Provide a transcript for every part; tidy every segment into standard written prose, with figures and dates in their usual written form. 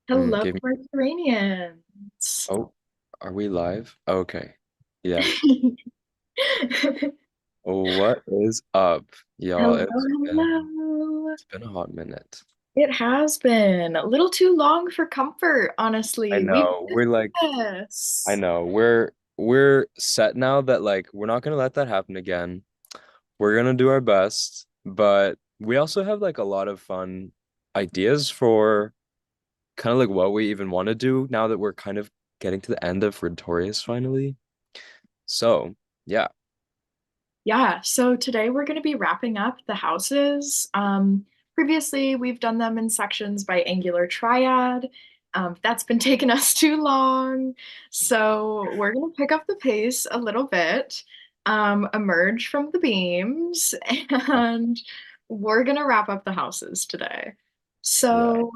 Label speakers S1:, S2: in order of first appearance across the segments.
S1: Hello,
S2: Gave me.
S1: Mediterraneans.
S2: Oh, are we live? Okay. Yeah. Oh, what is up, y'all?
S1: Hello,
S2: It's been
S1: hello.
S2: it's been a hot minute.
S1: It has been a little too long for comfort,
S2: I
S1: honestly. We
S2: know.
S1: missed
S2: I
S1: this.
S2: know. We're set now that like we're not gonna let that happen again. We're gonna do our best, but we also have like a lot of fun ideas for kind of like what we even want to do now that we're kind of getting to the end of RHETORIUS finally. So, yeah.
S1: Yeah, so today we're going to be wrapping up the houses. Previously, we've done them in sections by angular triad. That's been taking us too long. So we're going to pick up the pace a little bit, emerge from the beams, and we're going to wrap up the houses today.
S2: Yeah.
S1: So,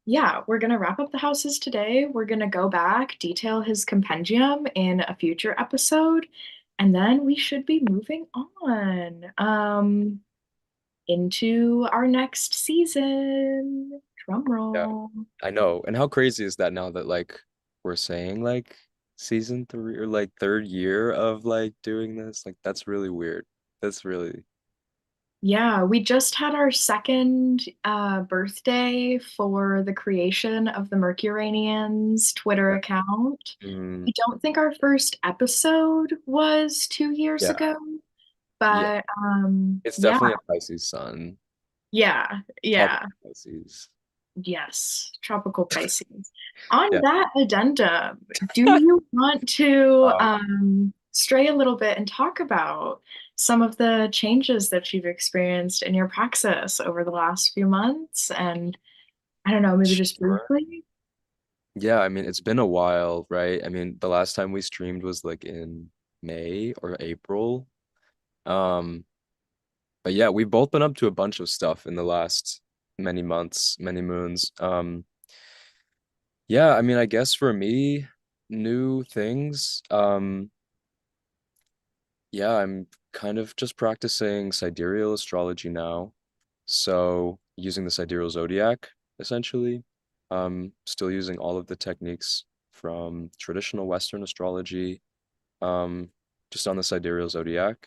S1: yeah, we're going to wrap up the houses today. We're going to go back, detail his compendium in a future episode. And then we should be moving on into our next season. Drum
S2: Yeah.
S1: roll.
S2: I know. And how crazy is that now that like we're saying like season three or like third year of like doing this? Like that's really weird. That's really
S1: Yeah, we just had our second birthday for the creation of the Mercuranians Twitter
S2: yeah.
S1: account. I
S2: Mm,
S1: don't think our first episode was 2 years
S2: yeah.
S1: ago,
S2: Yeah.
S1: but
S2: It's
S1: yeah,
S2: definitely a Pisces sun.
S1: yeah, yeah.
S2: Tropical Pisces.
S1: Yes, tropical Pisces. On
S2: Yeah.
S1: that addendum, do you want to
S2: Um,
S1: stray a little bit and talk about some of the changes that you've experienced in your praxis over the last few months? And I don't know, maybe just
S2: sure.
S1: briefly?
S2: Yeah, I mean it's been a while, right? I mean the last time we streamed was like in May or April. Um, but yeah, we've both been up to a bunch of stuff in the last many months, many moons. Yeah, I mean, I guess for me, new things. Yeah, I'm kind of just practicing sidereal astrology now. So using the sidereal zodiac, essentially. Still using all of the techniques from traditional Western astrology, um, just on the sidereal zodiac.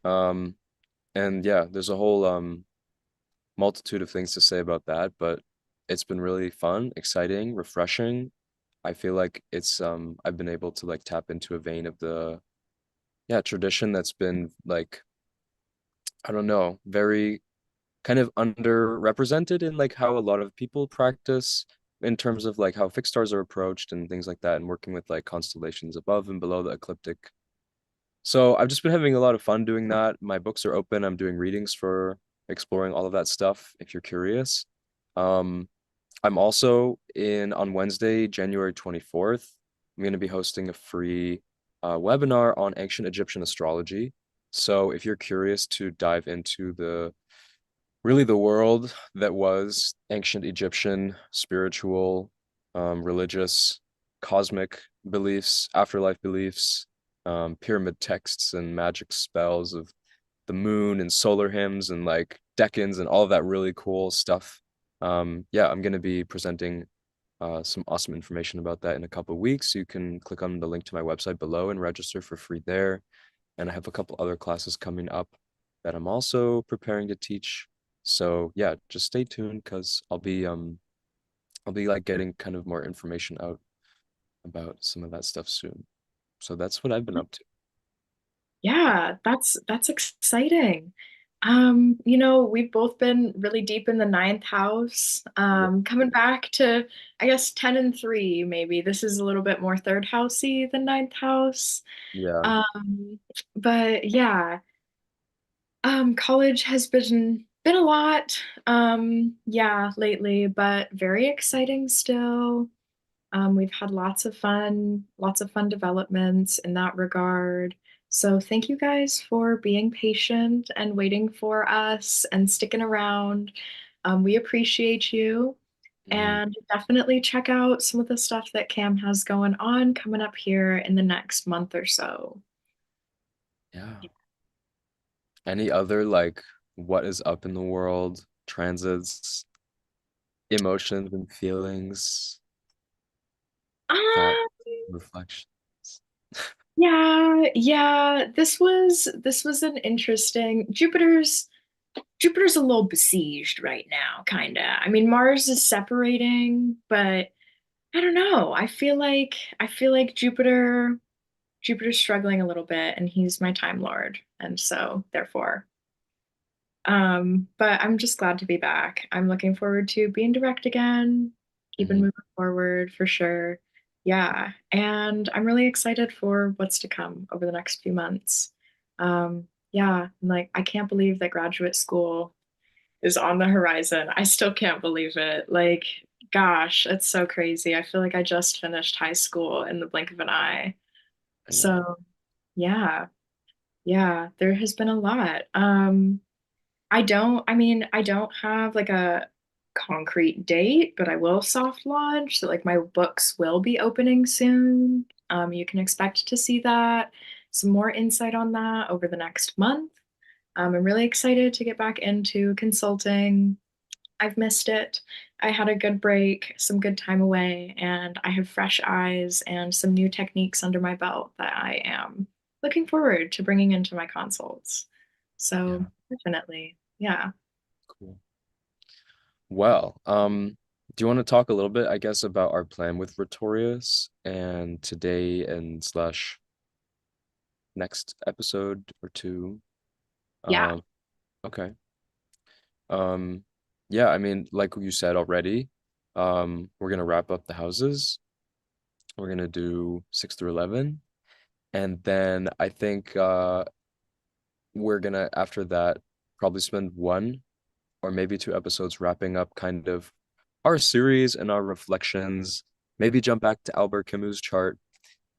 S2: Um, and yeah, there's a whole multitude of things to say about that, but it's been really fun, exciting, refreshing. I feel like it's I've been able to like tap into a vein of the yeah, tradition that's been like I don't know, very kind of underrepresented in like how a lot of people practice in terms of like how fixed stars are approached and things like that and working with like constellations above and below the ecliptic. So I've just been having a lot of fun doing that. My books are open. I'm doing readings for exploring all of that stuff if you're curious. Um, I'm also in on Wednesday, January 24th. I'm going to be hosting a free webinar on ancient Egyptian astrology. So if you're curious to dive into the really the world that was ancient Egyptian spiritual, religious, cosmic beliefs, afterlife beliefs, pyramid texts and magic spells of the moon and solar hymns and like decans and all of that really cool stuff. Yeah, I'm going to be presenting some awesome information about that in a couple of weeks. You can click on the link to my website below and register for free there. And I have a couple other classes coming up that I'm also preparing to teach. So yeah, just stay tuned because I'll be like getting kind of more information out about some of that stuff soon. So that's what I've been up to.
S1: Yeah, that's exciting. We've both been really deep in the ninth house.
S2: Yeah.
S1: Coming back to, I guess, 10 and 3, maybe. This is a little bit more third housey than ninth house.
S2: Yeah.
S1: Um, but yeah, college has been a lot, yeah, lately, but very exciting still. We've had lots of fun developments in that regard. So thank you guys for being patient and waiting for us and sticking around. We appreciate you.
S2: Mhm.
S1: And definitely check out some of the stuff that Cam has going on coming up here in the next month or so.
S2: Yeah. Any other like what is up in the world transits? emotions and feelings, thoughts,
S1: Um,
S2: reflections.
S1: yeah, yeah. This was an interesting Jupiter's a little besieged right now, kinda. I mean, Mars is separating, but I don't know. I feel like Jupiter's struggling a little bit, and he's my Time Lord, and so therefore. But I'm just glad to be back. I'm looking forward to being direct again, keeping
S2: Mhm.
S1: moving forward for sure. Yeah, and I'm really excited for what's to come over the next few months. Yeah, like I can't believe that graduate school is on the horizon. I still can't believe it. Like, gosh, it's so crazy. I feel like I just finished high school in the blink of an eye.
S2: I know.
S1: So, yeah, yeah, there has been a lot. I don't have like a concrete date, but I will soft launch. So like my books will be opening soon. You can expect to see that. Some more insight on that over the next month. I'm really excited to get back into consulting. I've missed it. I had a good break, some good time away, and I have fresh eyes and some new techniques under my belt that I am looking forward to bringing into my consults. So,
S2: Yeah,
S1: definitely, yeah.
S2: cool. Well, do you want to talk a little bit, I guess, about our plan with Rhetorius and today and slash next episode or two?
S1: Yeah.
S2: Um, okay. Um, yeah, I mean, like you said already, we're gonna wrap up the houses. We're gonna do 6 through 11, and then I think we're gonna after that probably spend one or maybe two episodes wrapping up kind of our series and our reflections. Maybe jump back to Albert Camus' chart.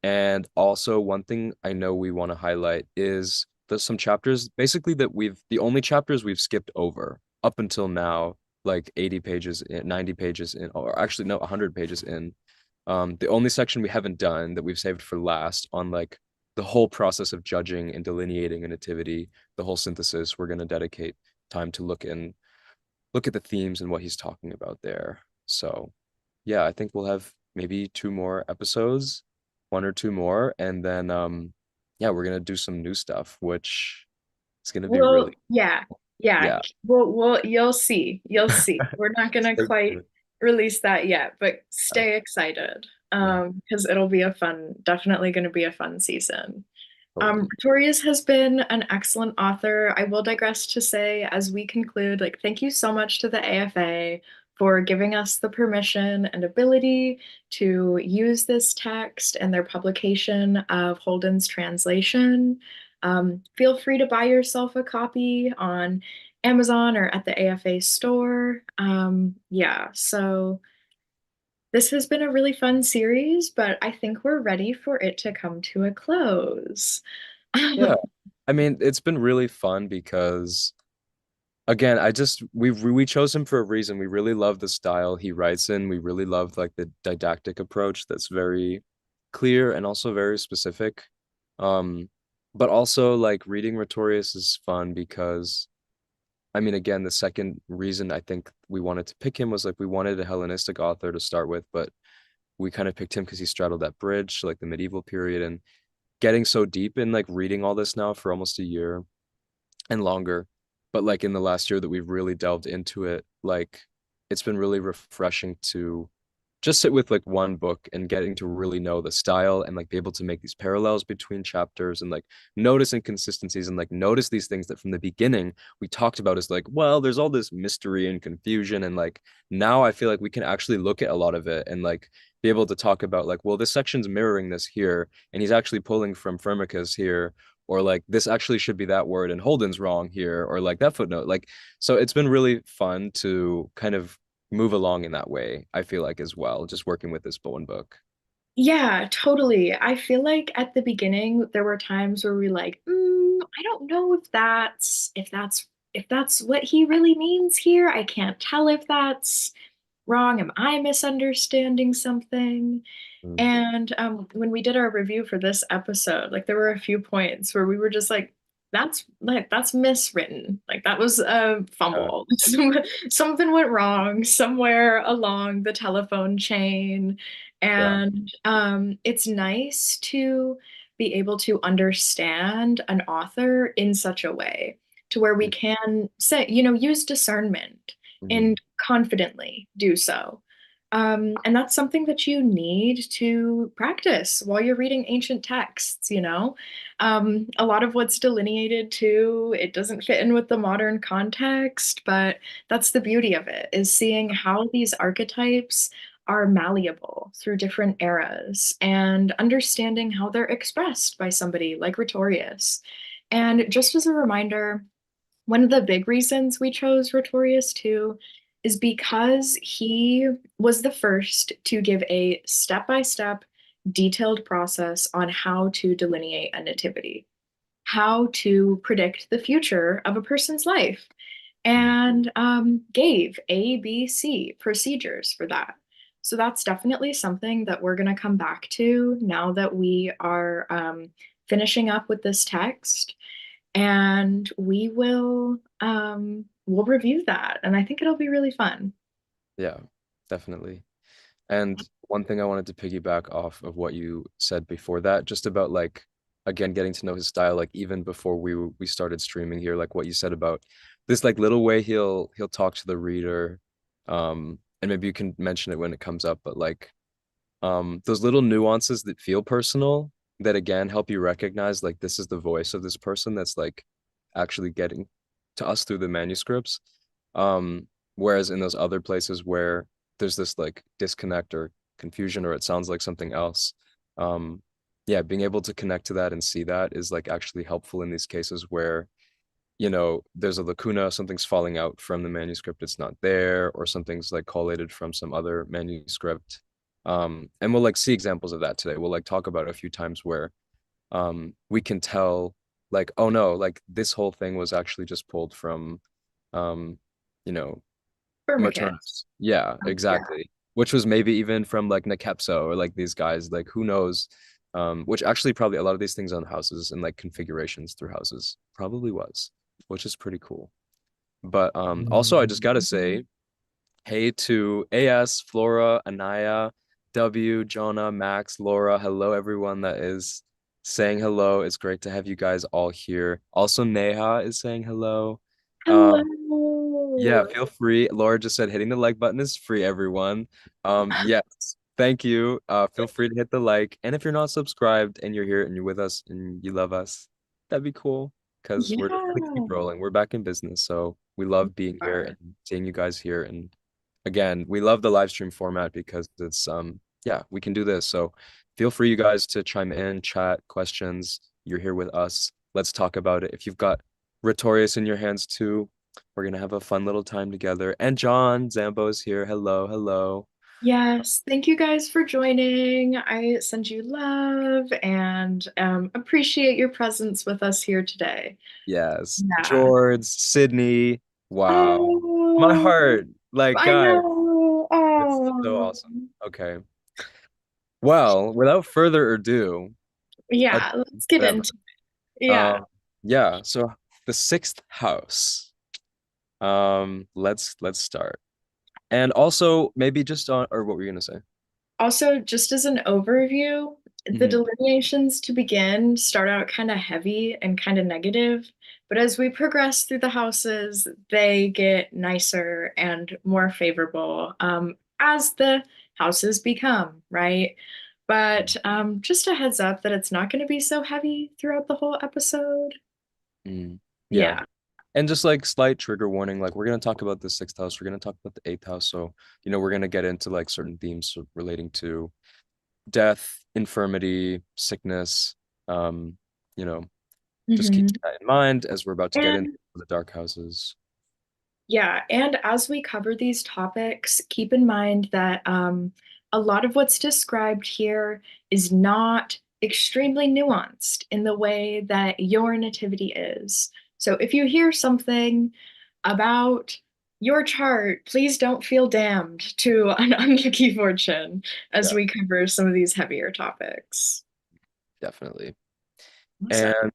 S2: And also, one thing I know we want to highlight is there's some chapters basically that the only chapters we've skipped over up until now, like 80 pages in, 90 pages in, or actually, no, 100 pages in. The only section we haven't done that we've saved for last on like the whole process of judging and delineating a nativity, the whole synthesis, we're going to dedicate time to look at the themes and what he's talking about there. So, yeah, I think we'll have maybe two more episodes, one or two more, and then yeah, we're gonna do some new stuff, which is gonna be really
S1: Well, yeah, yeah.
S2: yeah.
S1: You'll see. You'll see. We're not gonna
S2: Stay
S1: quite
S2: tuned.
S1: release that yet, but
S2: Uh,
S1: stay excited.
S2: yeah,
S1: Because it'll be definitely gonna be a fun season.
S2: totally.
S1: Pretorius has been an excellent author. I will digress to say, as we conclude, like, thank you so much to the AFA for giving us the permission and ability to use this text and their publication of Holden's translation. Feel free to buy yourself a copy on Amazon or at the AFA store. Yeah, so this has been a really fun series, but I think we're ready for it to come to a close.
S2: Yeah. I mean, it's been really fun because again, we chose him for a reason. We really love the style he writes in. We really love like the didactic approach that's very clear and also very specific. Um, but also like reading Rhetorius is fun because I mean, again, the second reason I think we wanted to pick him was like we wanted a Hellenistic author to start with, but we kind of picked him because he straddled that bridge, like the medieval period, and getting so deep in like reading all this now for almost a year and longer. But like in the last year that we've really delved into it, like it's been really refreshing to just sit with like one book and getting to really know the style and like be able to make these parallels between chapters and like notice inconsistencies and like notice these things that from the beginning we talked about as like, well, there's all this mystery and confusion. And like now I feel like we can actually look at a lot of it and like be able to talk about like, well, this section's mirroring this here, and he's actually pulling from Firmicus here, or like this actually should be that word and Holden's wrong here, or like that footnote. Like, so it's been really fun to kind of move along in that way, I feel like as well, just working with this Bowen book.
S1: Yeah, totally. I feel like at the beginning there were times where we like, I don't know if that's what he really means here. I can't tell if that's wrong. Am I misunderstanding something?
S2: Mm.
S1: And when we did our review for this episode, like there were a few points where we were just like, that's miswritten. Like that was a
S2: Uh,
S1: fumble. Something went wrong somewhere along the telephone chain.
S2: yeah.
S1: And it's nice to be able to understand an author in such a way to where we can say, use discernment
S2: Mm-hmm.
S1: and confidently do so. And that's something that you need to practice while you're reading ancient texts, you know? A lot of what's delineated too, it doesn't fit in with the modern context, but that's the beauty of it, is seeing how these archetypes are malleable through different eras and understanding how they're expressed by somebody like Rhetorius. And just as a reminder, one of the big reasons we chose Rhetorius too is because he was the first to give a step-by-step detailed process on how to delineate a nativity, how to predict the future of a person's life, and gave A, B, C procedures for that. So that's definitely something that we're going to come back to now that we are finishing up with this text, and we'll review that, and I think it'll be really fun.
S2: Yeah, definitely. And one thing I wanted to piggyback off of what you said before that, just about like again getting to know his style, like even before we started streaming here, like what you said about this like little way he'll talk to the reader, and maybe you can mention it when it comes up, but like those little nuances that feel personal that again help you recognize like this is the voice of this person that's like actually getting to us through the manuscripts. um Whereas in those other places where there's this like disconnect or confusion or it sounds like something else, um yeah, being able to connect to that and see that is like actually helpful in these cases where there's a lacuna, something's falling out from the manuscript, it's not there, or something's like collated from some other manuscript. And we'll like see examples of that today. We'll like talk about a few times where we can tell like, oh no, like this whole thing was actually just pulled from um, you know,
S1: Firmicus.
S2: Maternus. Yeah,
S1: Yeah.
S2: exactly. Which was maybe even from like Nekepso or like these guys, like who knows? Which actually probably a lot of these things on houses and like configurations through houses probably was, which is pretty cool. But also I just gotta say, hey to AS, Flora, Anaya, W, Jonah, Max, Laura, hello everyone that is saying hello. It's great to have you guys all here. Also, Neha is saying hello. Um, yeah,
S1: Hello.
S2: feel free. Laura just said hitting the like button is free, everyone. Yes, thank you. Feel free to hit the like. And if you're not subscribed and you're here and you're with us and you love us, that'd be cool because we're just gonna keep
S1: Yeah.
S2: rolling. We're back in business, so we love being here
S1: Are.
S2: and seeing you guys here. And again, we love the live stream format because it's yeah, we can do this. So feel free you guys to chime in, chat, questions. You're here with us. Let's talk about it. If you've got Rhetorius in your hands too, we're gonna have a fun little time together. And John Zambo's here. Hello, hello.
S1: Yes, thank you guys for joining. I send you love and appreciate your presence with us here today.
S2: Yes.
S1: Yeah.
S2: George, Sydney. Wow. My
S1: Oh,
S2: heart. Like,
S1: I
S2: guys,
S1: know.
S2: it's so
S1: Oh,
S2: awesome. Okay. Well, without further ado,
S1: yeah, let's get
S2: whatever.
S1: into it. Yeah.
S2: Um, yeah, so the sixth house. Let's start. And also maybe just on or what were you gonna say?
S1: Also, just as an overview, the
S2: Mhm.
S1: delineations to begin start out kind of heavy and kind of negative, but as we progress through the houses, they get nicer and more favorable as the houses become, right? But just a heads up that it's not going to be so heavy throughout the whole episode.
S2: Mm. Yeah.
S1: Yeah.
S2: And just like slight trigger warning, like we're gonna talk about the sixth house, we're gonna talk about the eighth house. So, we're gonna get into like certain themes relating to death, infirmity, sickness. Um, you know, just keep
S1: Hmm.
S2: that in mind as we're about to get into
S1: And
S2: the dark houses.
S1: yeah, and as we cover these topics, keep in mind that a lot of what's described here is not extremely nuanced in the way that your nativity is. So if you hear something about your chart, please don't feel damned to an unlucky fortune as
S2: Yeah,
S1: we cover some of these heavier topics.
S2: definitely.
S1: Awesome.
S2: And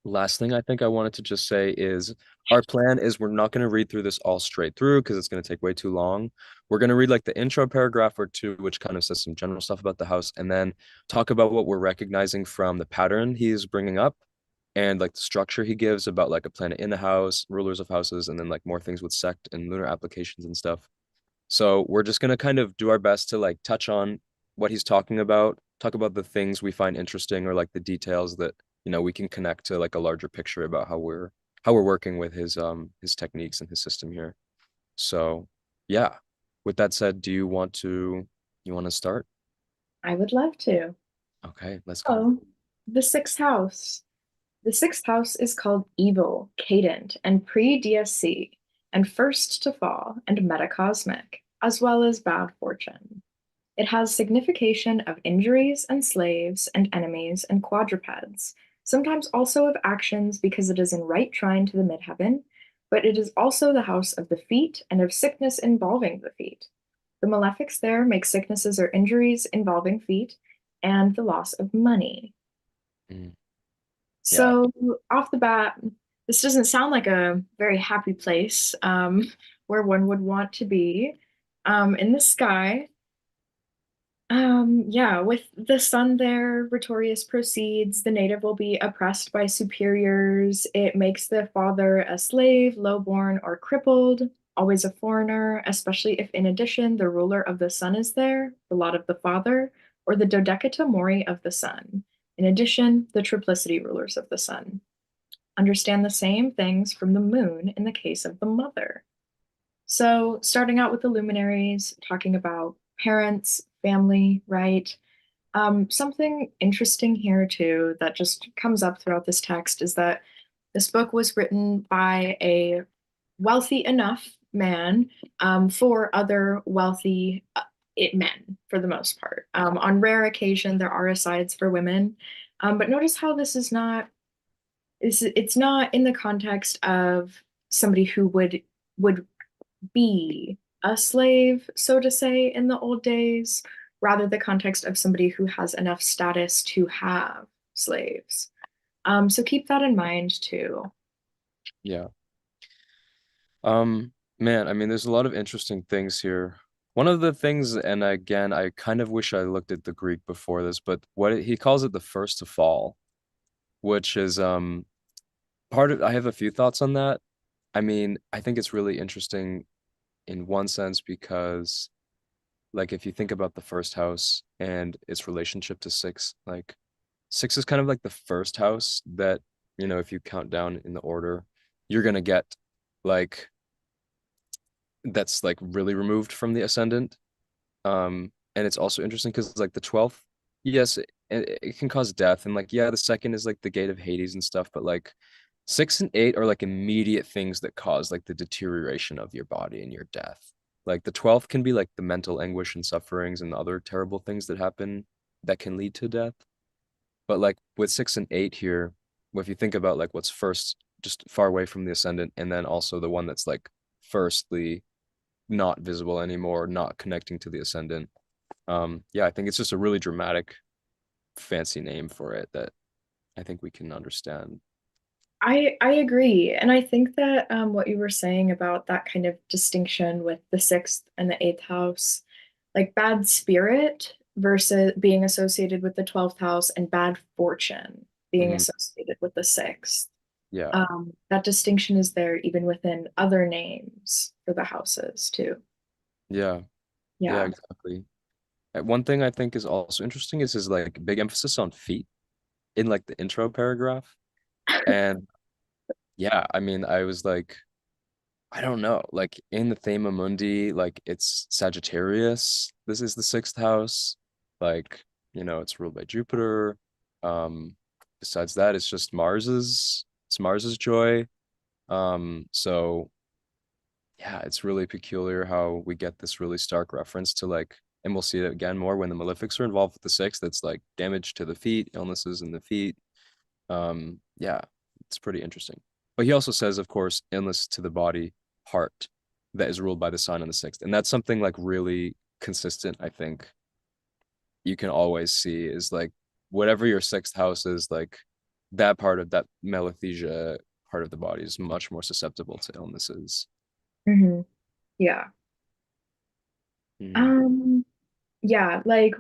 S2: Last thing I think I wanted to just say is our plan is we're not going to read through this all straight through because it's going to take way too long. We're going to read like the intro paragraph or two, which kind of says some general stuff about the house, and then talk about what we're recognizing from the pattern he's bringing up and like the structure he gives about like a planet in the house, rulers of houses, and then like more things with sect and lunar applications and stuff. So we're just gonna kind of do our best to like touch on what he's talking about, talk about the things we find interesting or like the details that, we can connect to like a larger picture about how we're working with his techniques and his system here. So yeah. With that said, do you want to start?
S1: I would love to.
S2: Okay, let's go.
S1: Oh, the sixth house. The sixth house is called evil, cadent, and pre-DSC, and first to fall, and metacosmic, as well as bad fortune. It has signification of injuries and slaves and enemies and quadrupeds, sometimes also of actions because it is in right trine to the midheaven, but it is also the house of the feet and of sickness involving the feet. The malefics there make sicknesses or injuries involving feet and the loss of money.
S2: Mm, yeah.
S1: So, off the bat, this doesn't sound like a very happy place where one would want to be in the sky. Yeah, with the sun there, Rhetorius proceeds. The native will be oppressed by superiors. It makes the father a slave, lowborn, or crippled, always a foreigner, especially if in addition the ruler of the sun is there, the lot of the father, or the dodecata mori of the sun. In addition, the triplicity rulers of the sun. Understand the same things from the moon in the case of the mother. So, starting out with the luminaries, talking about parents, family, right? Something interesting here, too, that just comes up throughout this text is that this book was written by a wealthy enough man for other wealthy men, for the most part. On rare occasion, there are asides for women, but notice how this is not. It's not in the context of somebody who would be a slave, so to say, in the old days, rather the context of somebody who has enough status to have slaves. So keep that in mind too.
S2: Yeah. Man, I mean, there's a lot of interesting things here. One of the things, and again, I kind of wish I looked at the Greek before this, but he calls it the first to fall, which is part of, I have a few thoughts on that. I mean, I think it's really interesting in one sense because like if you think about the first house and its relationship to six, like six is kind of like the first house that, if you count down in the order, you're gonna get like that's like really removed from the ascendant. And it's also interesting because like the 12th, yes, it can cause death. And like, yeah, the second is like the gate of Hades and stuff, but like six and eight are like immediate things that cause like the deterioration of your body and your death. Like the 12th can be like the mental anguish and sufferings and other terrible things that happen that can lead to death. But like with six and eight here, if you think about like what's first, just far away from the ascendant, and then also the one that's like firstly not visible anymore, not connecting to the ascendant. Yeah, I think it's just a really dramatic, fancy name for it that I think we can understand.
S1: I agree, and I think that what you were saying about that kind of distinction with the sixth and the eighth house, like bad spirit versus being associated with the 12th house and bad fortune being
S2: Mhm.
S1: associated with the sixth.
S2: Yeah,
S1: That distinction is there even within other names for the houses too.
S2: yeah, yeah,
S1: Yeah.
S2: exactly. One thing I think is also interesting is his like big emphasis on feet in like the intro paragraph. And yeah, I mean, I was like, I don't know, like in the Thema Mundi, like it's Sagittarius. This is the sixth house. Like, it's ruled by Jupiter. Um, Besides that, it's Mars's joy. So yeah, it's really peculiar how we get this really stark reference to like, and we'll see it again more when the malefics are involved with the sixth. That's like damage to the feet, illnesses in the feet. Yeah, it's pretty interesting. But he also says, of course, illness to the body, heart, that is ruled by the sun and the sixth. And that's something like really consistent, I think you can always see is like whatever your sixth house is, like that part of that melothesia part of the body is much more susceptible to illnesses.
S1: Hmm. Yeah.
S2: Mm,
S1: Um, yeah, like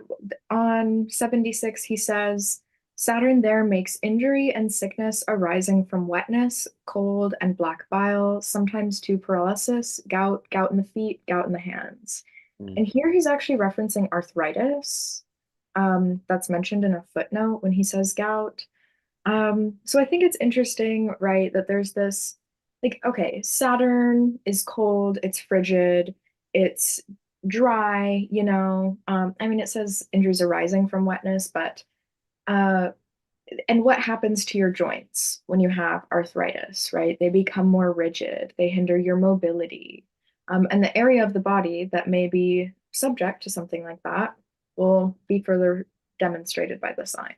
S1: on 76, he says Saturn there makes injury and sickness arising from wetness, cold, and black bile, sometimes to paralysis, gout in the feet, gout in the hands.
S2: mm,
S1: And here he's actually referencing arthritis. That's mentioned in a footnote when he says gout. So I think it's interesting, right, that there's this like, okay, Saturn is cold, it's frigid, it's dry, you know. I mean, it says injuries arising from wetness, but uh, and what happens to your joints when you have arthritis, right? They become more rigid, they hinder your mobility. And the area of the body that may be subject to something like that will be further demonstrated by the sign.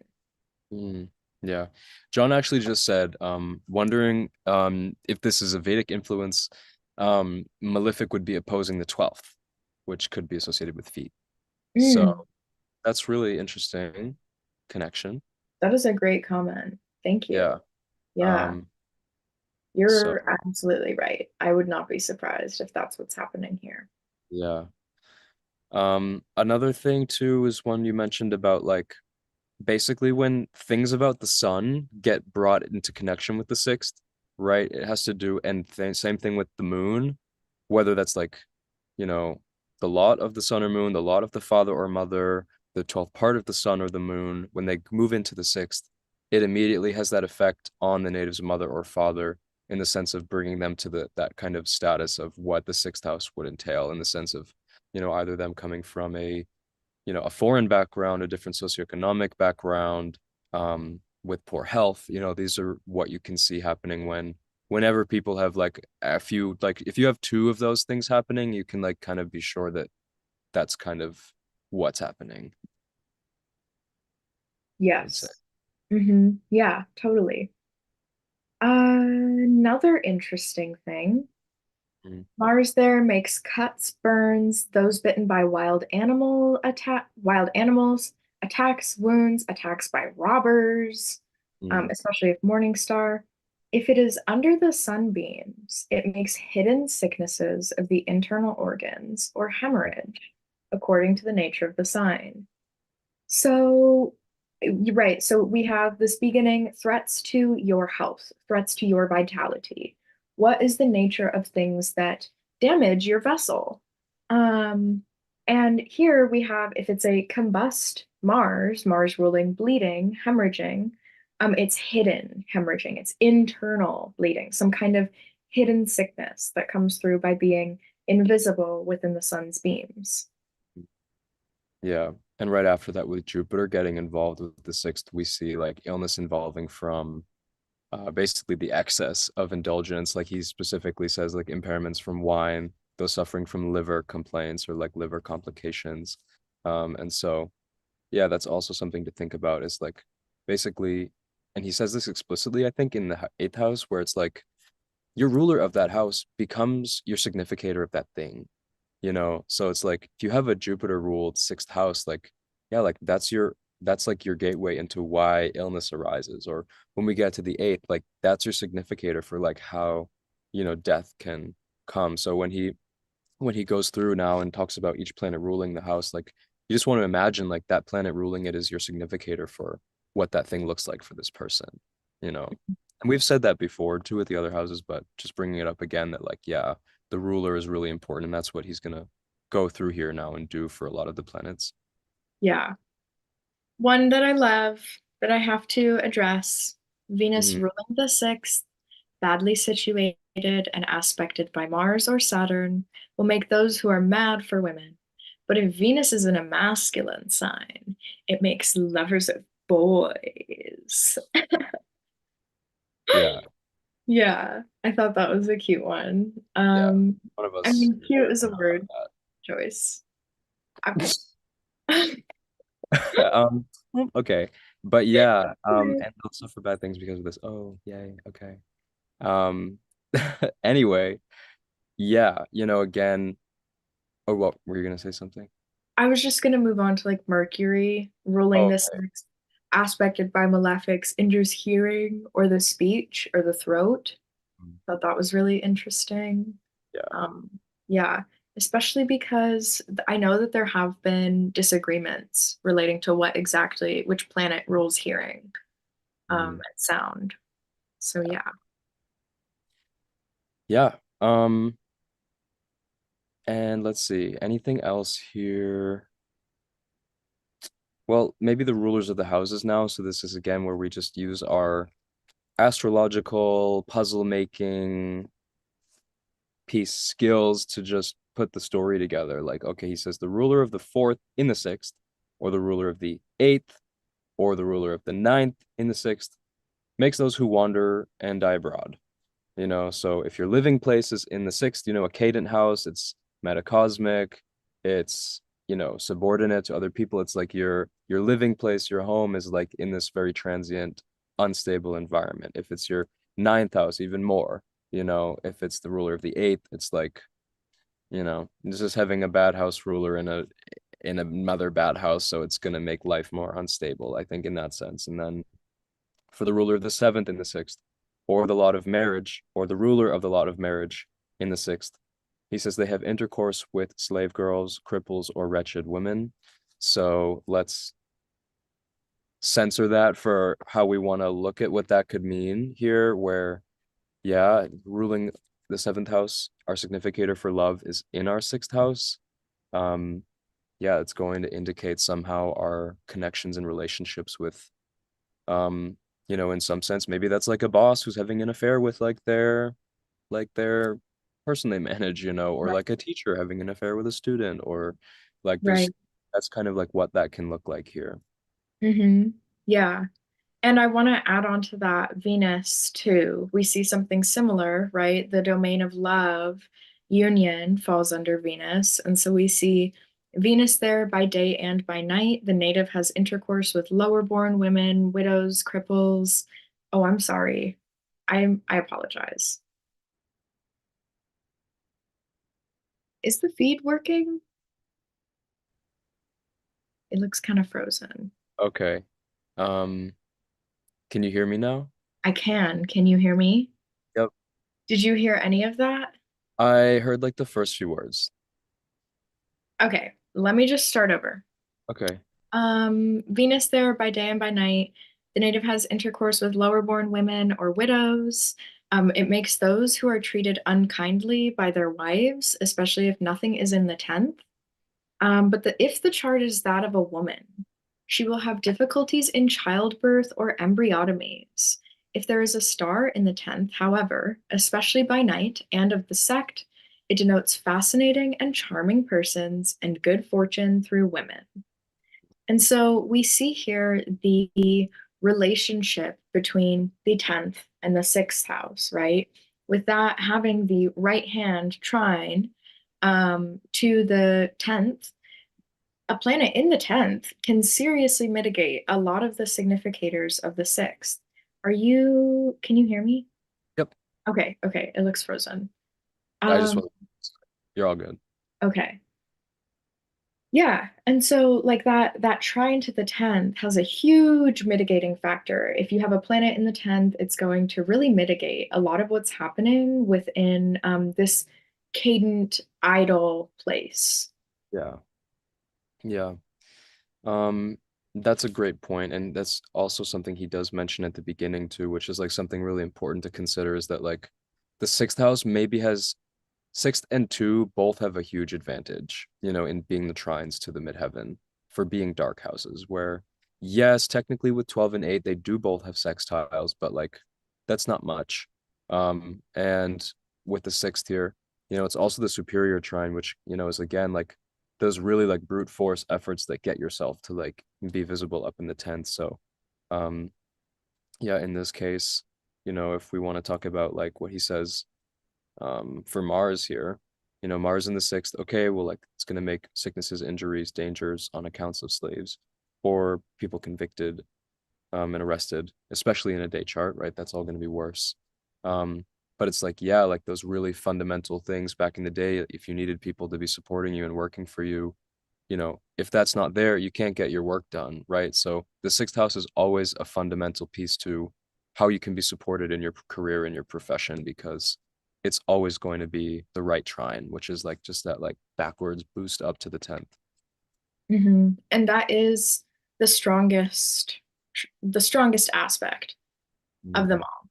S2: mm. Yeah. John actually just said, wondering if this is a Vedic influence, Malefic would be opposing the 12th, which could be associated with feet. So
S1: Mm.
S2: that's really interesting connection.
S1: That is a great comment. Thank you.
S2: Yeah.
S1: Yeah,
S2: Um,
S1: you're
S2: so
S1: absolutely right. I would not be surprised if that's what's happening here.
S2: yeah. Another thing too is one you mentioned about like basically when things about the sun get brought into connection with the sixth, right? It has to do, and th same thing with the moon, whether that's like, you know, the lot of the sun or moon, the lot of the father or mother, the 12th part of the sun or the moon, when they move into the sixth, it immediately has that effect on the native's mother or father in the sense of bringing them to that kind of status of what the sixth house would entail in the sense of, either them coming from a foreign background, a different socioeconomic background, with poor health. These are what you can see happening whenever people have like a few, like if you have two of those things happening, you can like kind of be sure that that's kind of what's happening, I would say.
S1: Yes. Yeah, totally. Another interesting thing.
S2: Mm,
S1: Mars there makes cuts, burns, those bitten by wild animals, attacks, wounds, attacks by robbers,
S2: mm,
S1: especially if Morningstar. If it is under the sunbeams, it makes hidden sicknesses of the internal organs or hemorrhage, according to the nature of the sign. So, you're right. So we have this beginning threats to your health, threats to your vitality. What is the nature of things that damage your vessel? Um, and here we have, if it's a combust Mars ruling bleeding, hemorrhaging, it's hidden hemorrhaging, it's internal bleeding, some kind of hidden sickness that comes through by being invisible within the sun's beams.
S2: yeah. And right after that, with Jupiter getting involved with the sixth, we see like illness involving from basically the excess of indulgence. Like he specifically says, like impairments from wine, those suffering from liver complaints or like liver complications. And so, yeah, that's also something to think about is like basically, and he says this explicitly, I think, in the eighth house, where it's like your ruler of that house becomes your significator of that thing. So it's like if you have a Jupiter ruled sixth house, like yeah, like that's like your gateway into why illness arises. Or when we get to the eighth, like that's your significator for like how death can come. So when he goes through now and talks about each planet ruling the house, like you just want to imagine like that planet ruling it is your significator for what that thing looks like for this person. And we've said that before too with the other houses, but just bringing it up again that like, yeah, the ruler is really important, and that's what he's gonna go through here now and do for a lot of the planets.
S1: Yeah. One that I love that I have to address, Venus
S2: Mhm.
S1: ruling the sixth, badly situated and aspected by Mars or Saturn, will make those who are mad for women. But if Venus is in a masculine sign, it makes lovers of boys.
S2: Yeah,
S1: Yeah, I thought that was a cute one.
S2: yeah. One of
S1: I
S2: us
S1: mean,
S2: may
S1: cute
S2: or
S1: is
S2: may
S1: a
S2: not
S1: word choice. I-
S2: have that. Okay. But yeah, and they'll suffer bad things because of this. Oh, yay, okay. Um, anyway, yeah, again, oh, what were you gonna say something?
S1: I was just gonna move on to like Mercury ruling
S2: Oh,
S1: this
S2: okay.
S1: next. aspected by malefics injures hearing or the speech or the throat.
S2: Mm.
S1: Thought that was really interesting.
S2: Yeah.
S1: Um, yeah, especially because I know that there have been disagreements relating to what exactly which planet rules hearing
S2: Mhm.
S1: and sound. So yeah.
S2: Yeah. And let's see, anything else here? Well, maybe the rulers of the houses now. So this is again where we just use our astrological puzzle making piece skills to just put the story together. Like, okay, he says the ruler of the fourth in the sixth, or the ruler of the eighth, or the ruler of the ninth in the sixth, makes those who wander and die abroad. So if your living place is in the sixth, a cadent house, it's metacosmic, it's subordinate to other people. It's like your living place, your home is like in this very transient, unstable environment. If it's your ninth house, even more. If it's the ruler of the eighth, it's like, this is having a bad house ruler in another bad house, so it's gonna make life more unstable, I think, in that sense. And then for the ruler of the seventh in the sixth, or the lot of marriage, or the ruler of the lot of marriage in the sixth. He says they have intercourse with slave girls, cripples, or wretched women. So let's censor that for how we want to look at what that could mean here, where, yeah, ruling the seventh house, our significator for love is in our sixth house. Um, yeah, it's going to indicate somehow our connections and relationships with um in some sense maybe that's like a boss who's having an affair with like their person they manage, or
S1: Right.
S2: like a teacher having an affair with a student, or like there's
S1: Right.
S2: that's kind of like what that can look like here.
S1: Yeah. And I want to add on to that Venus too. We see something similar, right? The domain of love, union falls under Venus. And so we see Venus there by day and by night. The native has intercourse with lower born women, widows, cripples. Oh, I'm sorry. I apologize. Is the feed working? It looks kind of frozen.
S2: Okay. um can you hear me now?
S1: I can. Can you hear me?
S2: Yep.
S1: Did you hear any of that?
S2: I heard like the first few words.
S1: Okay, let me just start over.
S2: Okay.
S1: Venus there by day and by night. The native has intercourse with lower born women or widows. It makes those who are treated unkindly by their wives, especially if nothing is in the 10th. If the chart is that of a woman, she will have difficulties in childbirth or embryotomies. If there is a star in the 10th, however, especially by night and of the sect, it denotes fascinating and charming persons and good fortune through women. And so we see here the relationship between the 10th and the sixth house, right? With that having the right hand trine to the 10th, a planet in the 10th can seriously mitigate a lot of the significators of the sixth. Can you hear me?
S2: Yep.
S1: Okay, okay, it looks frozen.
S2: I just
S1: Um,
S2: want You're all good.
S1: okay. Yeah, and so like that trine to the 10th has a huge mitigating factor. If you have a planet in the 10th, it's going to really mitigate a lot of what's happening within this cadent idle place.
S2: Yeah. Yeah. Um, that's a great point, and that's also something he does mention at the beginning too, which is like something really important to consider is that like the sixth house maybe has sixth and two both have a huge advantage, in being the trines to the midheaven for being dark houses, where yes, technically with 12 and 8, they do both have sextiles, but like that's not much. And with the sixth here, it's also the superior trine, which, is again like those really like brute force efforts that get yourself to like be visible up in the 10th. So um yeah, in this case, if we want to talk about like what he says for Mars here, Mars in the sixth, okay, well, like it's going to make sicknesses, injuries, dangers on accounts of slaves or people convicted and arrested, especially in a day chart, right? That's all going to be worse. Um, but it's like, yeah, like those really fundamental things back in the day, if you needed people to be supporting you and working for you, if that's not there, you can't get your work done, right? So the sixth house is always a fundamental piece to how you can be supported in your career and your profession because it's always going to be the right trine, which is like just that like backwards boost up to the 10th.
S1: And that is the strongest aspect of them
S2: Mhm.
S1: all.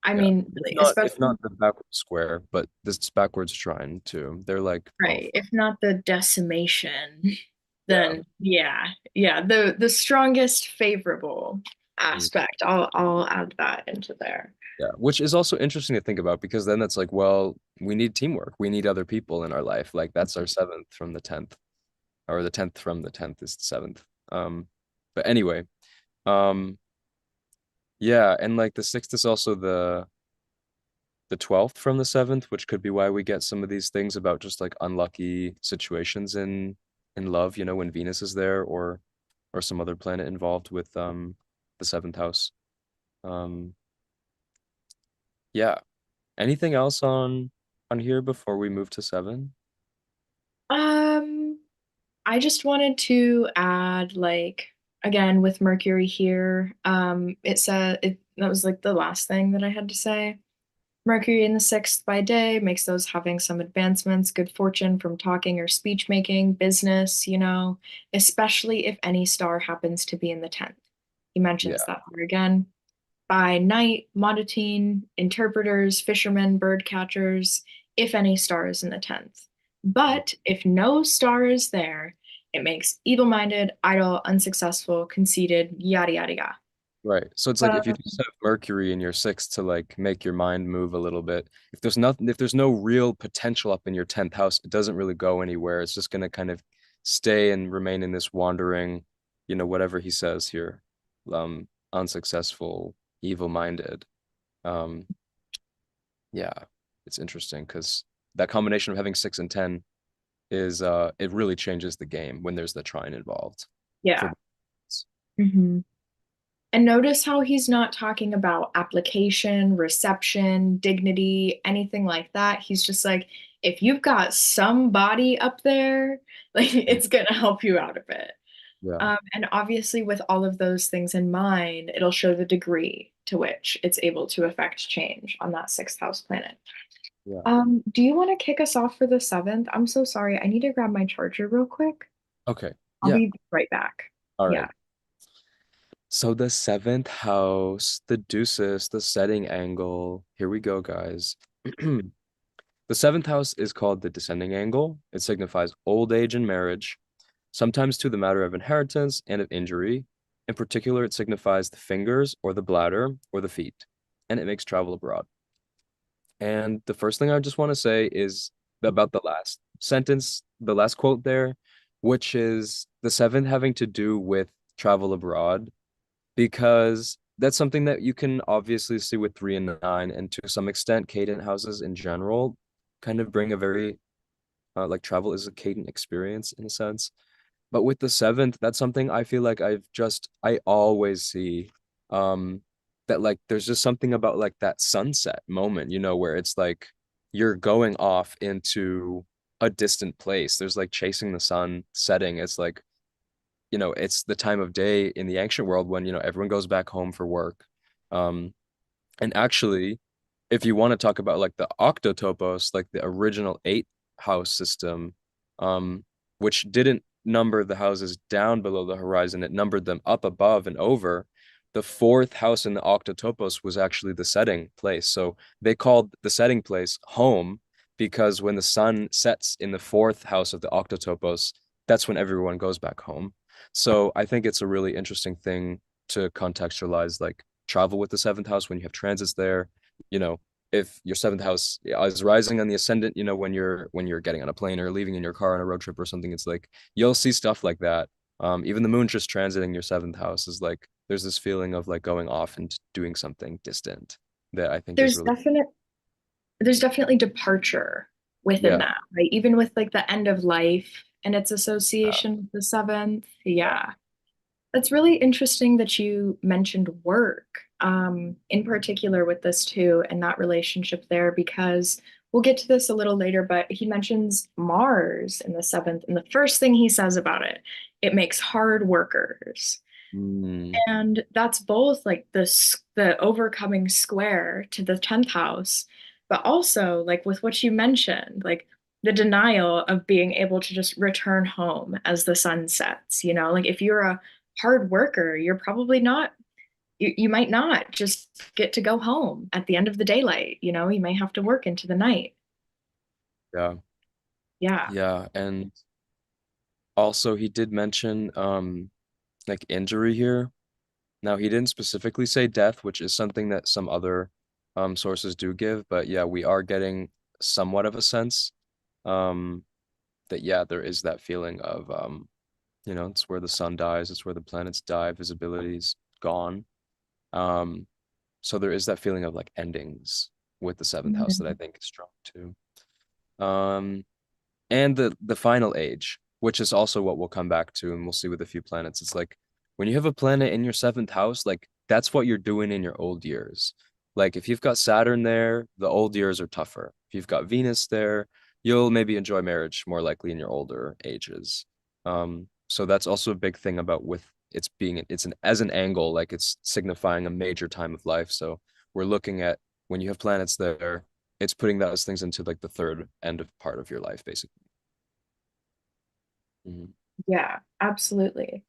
S1: I
S2: Yeah.
S1: mean,
S2: If
S1: really,
S2: not, if
S1: especially
S2: not the backwards square, but this backwards trine too. They're like both.
S1: right. If not the decimation,
S2: Yeah.
S1: then yeah, the strongest favorable
S2: Mm.
S1: aspect. I'll add that into there.
S2: Yeah. Which is also interesting to think about because then that's like, well, we need teamwork. We need other people in our life. Like that's our seventh from the 10th, or the 10th from the 10th is the seventh. But anyway, um, yeah, and like the sixth is also the 12th from the seventh, which could be why we get some of these things about just like unlucky situations in love, when Venus is there or some other planet involved with the seventh house. Um, yeah. Anything else on here before we move to seven?
S1: Um, I just wanted to add, like, again, with Mercury here, it said that was like the last thing that I had to say. Mercury in the sixth by day makes those having some advancements, good fortune from talking or speech making, business, especially if any star happens to be in the 10th. He mentions
S2: Yeah,
S1: that here again. By night, monotone, interpreters, fishermen, bird catchers, if any star is in the 10th. But if no star is there, it makes evil minded, idle, unsuccessful, conceited, yada, yada, yada.
S2: right. So it's like if you
S1: Uh,
S2: just have Mercury in your sixth to like make your mind move a little bit, if there's no real potential up in your 10th house, it doesn't really go anywhere. It's just gonna kind of stay and remain in this wandering, whatever he says here, unsuccessful, evil-minded. Um, yeah, it's interesting because that combination of having 6 and 10 is it really changes the game when there's the trine involved for
S1: yeah. hmm And notice how he's not talking about application, reception, dignity, anything like that. He's just like, if you've got somebody up there, like it's gonna help you out a bit.
S2: yeah,
S1: And obviously, with all of those things in mind, it'll show the degree to which it's able to affect change on that sixth house planet.
S2: yeah.
S1: Do you want to kick us off for the seventh? I'm so sorry. I need to grab my charger real quick.
S2: Okay.
S1: I'll
S2: Yeah.
S1: be right back.
S2: All
S1: Yeah.
S2: right. So the seventh house, the deuces, the setting angle. Here we go, guys. The seventh house is called the descending angle. It signifies old age and marriage, sometimes to the matter of inheritance and of injury. In particular, it signifies the fingers or the bladder or the feet, and it makes travel abroad. And the first thing I just want to say is about the last sentence, the last quote there, which is the seventh having to do with travel abroad because that's something that you can obviously see with 3 and 9, and to some extent, cadent houses in general kind of bring a very like travel is a cadent experience in a sense. But with the seventh, that's something I feel like I always see that like there's just something about like that sunset moment, where it's like you're going off into a distant place. There's like chasing the sun setting. It's like it's the time of day in the ancient world when, everyone goes back home for work. Um, and actually, if you want to talk about like the octotopos, like the original eight house system, which didn't number the houses down below the horizon, it numbered them up above and over. The fourth house in the octotopos was actually the setting place. So they called the setting place home because when the sun sets in the fourth house of the octotopos, that's when everyone goes back home. So I think it's a really interesting thing to contextualize like travel with the seventh house when you have transits there. You know, if your seventh house is rising on the ascendant, when you're getting on a plane or leaving in your car on a road trip or something, it's like you'll see stuff like that. Even the moon just transiting your seventh house is like there's this feeling of like going off and doing something distant that I think is
S1: There's
S2: really
S1: definite there's definitely departure within
S2: yeah,
S1: that, right? Even with like the end of life and its
S2: uh,
S1: association with the seventh.
S2: yeah,
S1: Yeah. That's really interesting that you mentioned work in particular with this too, and that relationship there, because we'll get to this a little later, but he mentions Mars in the seventh, and the first thing he says about it, it makes hard workers.
S2: Mm,
S1: And that's both like the overcoming square to the 10th house, but also like with what you mentioned, like the denial of being able to just return home as the sun sets, like if you're a hard worker, you're probably not you might not just get to go home at the end of the daylight, you may have to work into the night.
S2: yeah.
S1: Yeah.
S2: Yeah. And also he did mention like injury here. Now he didn't specifically say death, which is something that some other sources do give, but yeah, we are getting somewhat of a sense um that yeah, there is that feeling of it's where the sun dies, it's where the planets die, visibility's gone. Um, so there is that feeling of like endings with the seventh house that I
S1: Mhm.
S2: think is strong too. Um, and the final age, which is also what we'll come back to, and we'll see with a few planets. It's like when you have a planet in your seventh house, like that's what you're doing in your old years. Like if you've got Saturn there, the old years are tougher. If you've got Venus there, you'll maybe enjoy marriage more likely in your older ages. So that's also a big thing about with it's an as an angle, like it's signifying a major time of life. So we're looking at when you have planets there, it's putting those things into like the third end of part of your life, basically. Mhm.
S1: Yeah, absolutely.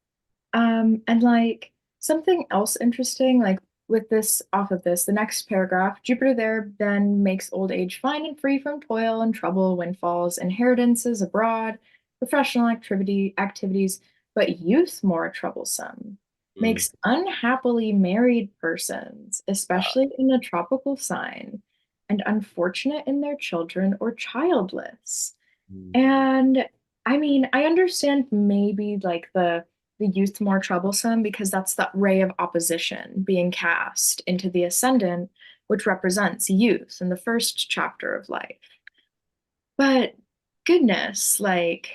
S1: And like something else interesting, like with this off of this, the next paragraph, Jupiter there then makes old age fine and free from toil and trouble, windfalls, inheritances abroad, professional activities, but youth more troublesome.
S2: Mm.
S1: Makes unhappily married persons,
S2: Yeah.
S1: especially in a tropical sign, and unfortunate in their children or childless.
S2: Mm.
S1: And I mean, I understand maybe like the youth more troublesome because that's that ray of opposition being cast into the ascendant, which represents youth in the first chapter of life. But goodness, like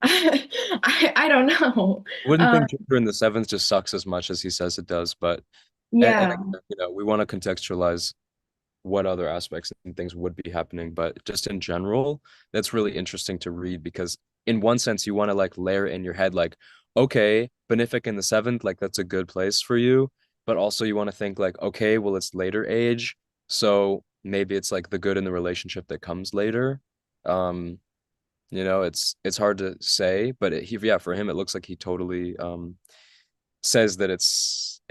S1: I don't know.
S2: I wouldn't
S1: Uh,
S2: think Jupiter in the seventh just sucks as much as he says it does, but and
S1: yeah,
S2: again, we want to contextualize what other aspects and things would be happening, but just in general, that's really interesting to read because in one sense you want to like layer in your head like, okay, benefic in the seventh, like that's a good place for you, but also you want to think like, okay, well it's later age, so maybe it's like the good in the relationship that comes later. Um, it's hard to say, but yeah, for him it looks like he totally says that it's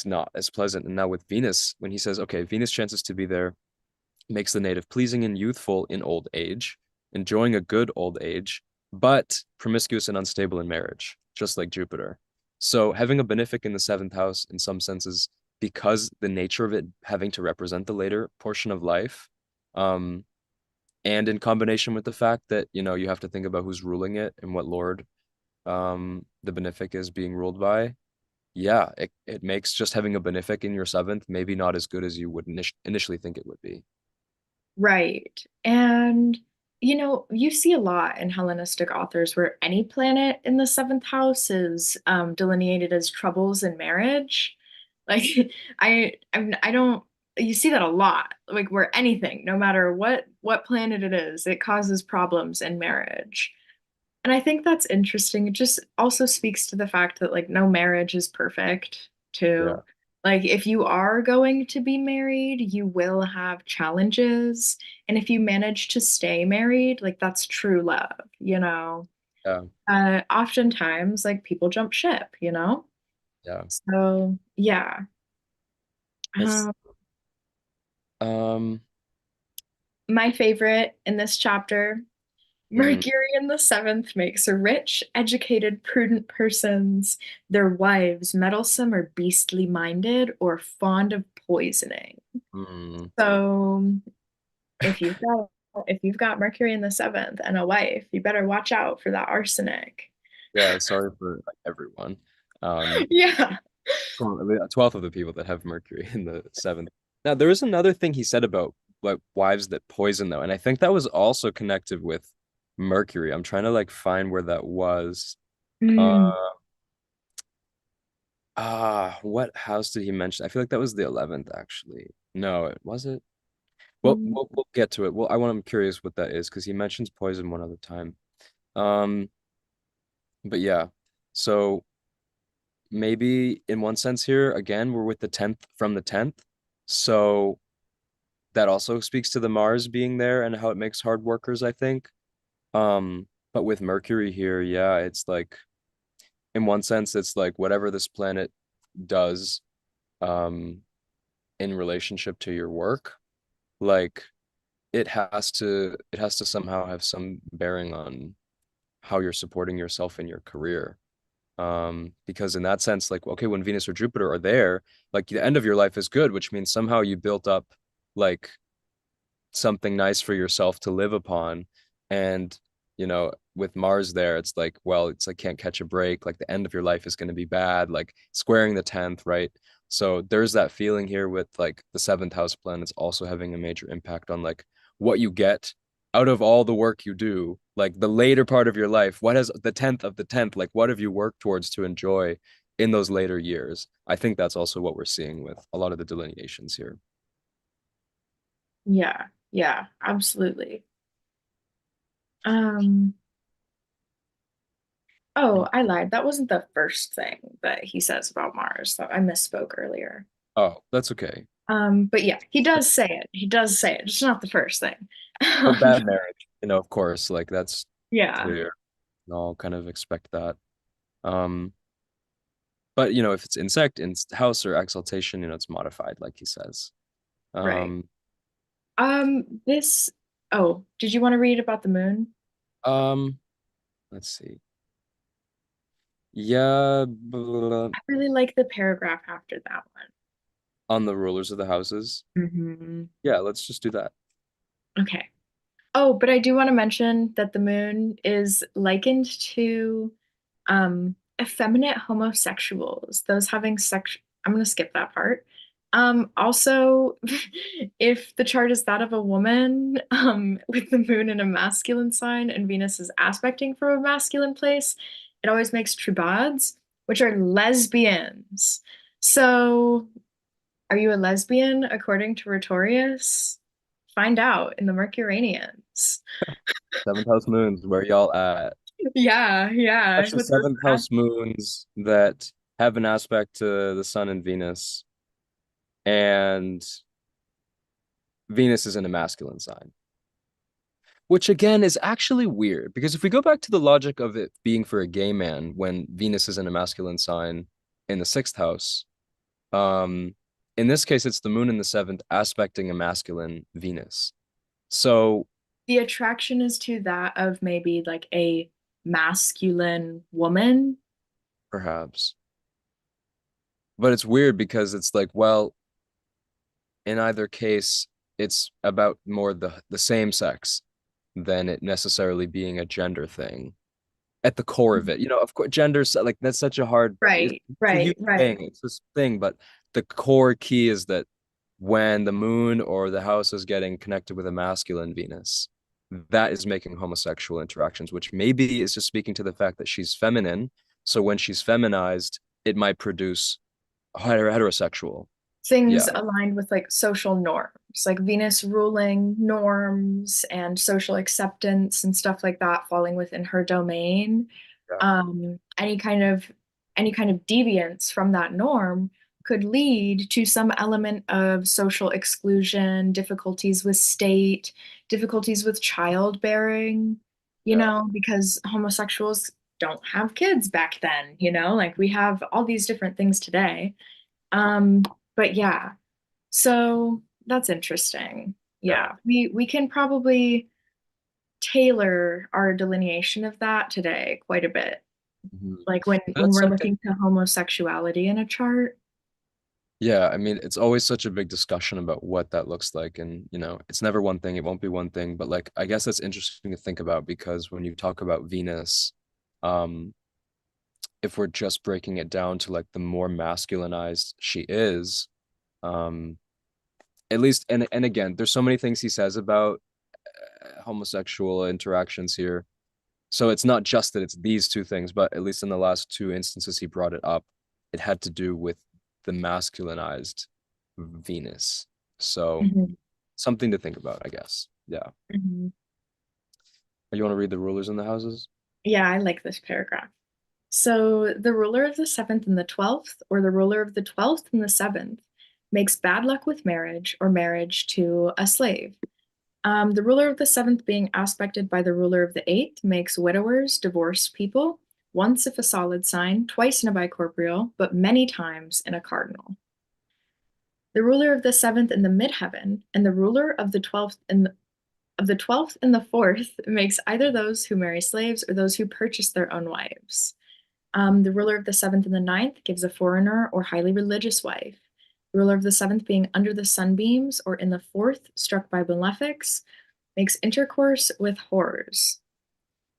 S2: not as pleasant. And now with Venus, when he says, okay, Venus chances to be there, makes the native pleasing and youthful in old age, enjoying a good old age, but promiscuous and unstable in marriage, just like Jupiter. So having a benefic in the seventh house, in some senses, because the nature of it having to represent the later portion of life, um, and in combination with the fact that, you have to think about who's ruling it and what lord the benefic is being ruled by. Yeah, it makes just having a benefic in your seventh maybe not as good as you would initially think it would be.
S1: right. And you see a lot in Hellenistic authors where any planet in the seventh house is delineated as troubles in marriage. Like I don't you see that a lot, like where anything, no matter what planet it is, it causes problems in marriage. And I think that's interesting. It just also speaks to the fact that like no marriage is perfect
S2: Yeah,
S1: too. Like if you are going to be married, you will have challenges. And if you manage to stay married, like that's true love.
S2: yeah,
S1: Oftentimes like people jump ship.
S2: yeah.
S1: So yeah.
S2: It's
S1: Um,
S2: um
S1: my favorite in this chapter,
S2: mm,
S1: Mercury in the seventh makes rich, educated, prudent persons, their wives meddlesome or beastly minded or fond of poisoning.
S2: mm.
S1: So if you've got if you've got Mercury in the seventh and a wife, you better watch out for that arsenic.
S2: Yeah, sorry for like everyone.
S1: Yeah.
S2: 12th of the people that have Mercury in the seventh. Now there is another thing he said about like wives that poison though, and I think that was also connected with Mercury. I'm trying to like find where that was. Uh,
S1: Mm,
S2: What house did he mention? I feel like that was the 11th actually. No, it was it. Well,
S1: Mm,
S2: we'll get to it. Well, I'm curious what that is because he mentions poison one other time. Um, but yeah. So maybe in one sense here, again, we're with the 10th from the 10th. So that also speaks to the Mars being there and how it makes hard workers, I think. But with Mercury here, yeah, it's like in one sense, it's like whatever this planet does, um, in relationship to your work, like it has to somehow have some bearing on how you're supporting yourself in your career. Because in that sense, like, okay, when Venus or Jupiter are there, like the end of your life is good, which means somehow you built up like something nice for yourself to live upon. And, with Mars there, it's like, well, it's like can't catch a break. Like the end of your life is going to be bad, like squaring the 10th, right? So there's that feeling here with like the seventh house planets also having a major impact on like what you get out of all the work you do, like the later part of your life. What has the 10th of the 10th, like what have you worked towards to enjoy in those later years? I think that's also what we're seeing with a lot of the delineations here.
S1: yeah, yeah, absolutely. Um, oh, I lied. That wasn't the first thing that he says about Mars. So I misspoke earlier.
S2: Oh, that's okay.
S1: But yeah, he does say it. He does say it. It's not the first thing.
S2: Oh,
S1: Um,
S2: bad marriage. Of course, like that's
S1: yeah,
S2: clear. We all kind of expect that. Um, but if it's insect in house or exaltation, it's modified, like he says.
S1: right.
S2: Um,
S1: This, oh, did you want to read about the moon?
S2: um, let's see. Yeah,
S1: I really like the paragraph after that
S2: on the rulers of the houses.
S1: one.
S2: Yeah, let's just do that.
S1: Okay. Oh, but I do want to mention that the moon is likened to effeminate homosexuals, those having sex. I'm going to skip that part. Also, if the chart is that of a woman, with the moon in a masculine sign and Venus is aspecting from a masculine place, it always makes trubads, which are lesbians. So, are you a lesbian according to Rhetorius? Find out in the Mercurianians.
S2: Seventh house moons, where y'all at?
S1: Yeah, yeah.
S2: Especially
S1: With those
S2: seventh house moons that have an aspect to the sun and Venus, and Venus is in a masculine sign. Which again is actually weird because if we go back to the logic of it being for a gay man when Venus is in a masculine sign in the sixth house, um, in this case it's the moon in the seventh aspecting a masculine Venus. So
S1: the attraction is to that of maybe like a masculine woman.
S2: perhaps, but it's weird because it's like, well, in either case, it's about more the same sex than it necessarily being a gender thing at the core of it. Of course, gender's like that's such a hard,
S1: Right,
S2: it's a
S1: right,
S2: huge
S1: right.
S2: thing. It's this thing, but the core key is that when the moon or the house is getting connected with a masculine Venus, that is making homosexual interactions, which maybe is just speaking to the fact that she's feminine. So when she's feminized, it might produce heterosexual.
S1: Things
S2: Yeah.
S1: aligned with like social norms, like Venus ruling norms and social acceptance and stuff like that falling within her domain.
S2: Yeah.
S1: Any kind of deviance from that norm could lead to some element of social exclusion, difficulties with state, difficulties with childbearing,
S2: Yeah.
S1: because homosexuals don't have kids back then, like we have all these different things today. Um, but yeah, so that's interesting.
S2: Yeah.
S1: Yeah, we can probably tailor our delineation of that today quite a bit.
S2: Mhm.
S1: Like when
S2: That's
S1: we're
S2: something.
S1: looking to homosexuality in a chart.
S2: Yeah, I mean, it's always such a big discussion about what that looks like. And, it's never one thing, it won't be one thing. But like, I guess that's interesting to think about because when you talk about Venus, um, if we're just breaking it down to like the more masculinized she is, um, at least, and again, there's so many things he says about homosexual interactions here. So it's not just that it's these two things, but at least in the last two instances, he brought it up. it had to do with the masculinized Venus. So
S1: Mhm,
S2: something to think about, I guess. Yeah.
S1: mhm.
S2: You want to read the rulers in the houses?
S1: Yeah, I like this paragraph. So the ruler of the seventh and the 12th, or the ruler of the 12th and the seventh, makes bad luck with marriage or marriage to a slave. The ruler of the seventh being aspected by the ruler of the eighth makes widowers, divorced people, once if a solid sign, twice in a bicorporeal, but many times in a cardinal. The ruler of the seventh in the midheaven, and the ruler of the 12th in the 12th and the fourth makes either those who marry slaves or those who purchase their own wives. The ruler of the seventh and the ninth gives a foreigner or highly religious wife. The ruler of the seventh being under the sunbeams or in the fourth struck by malefics makes intercourse with whores.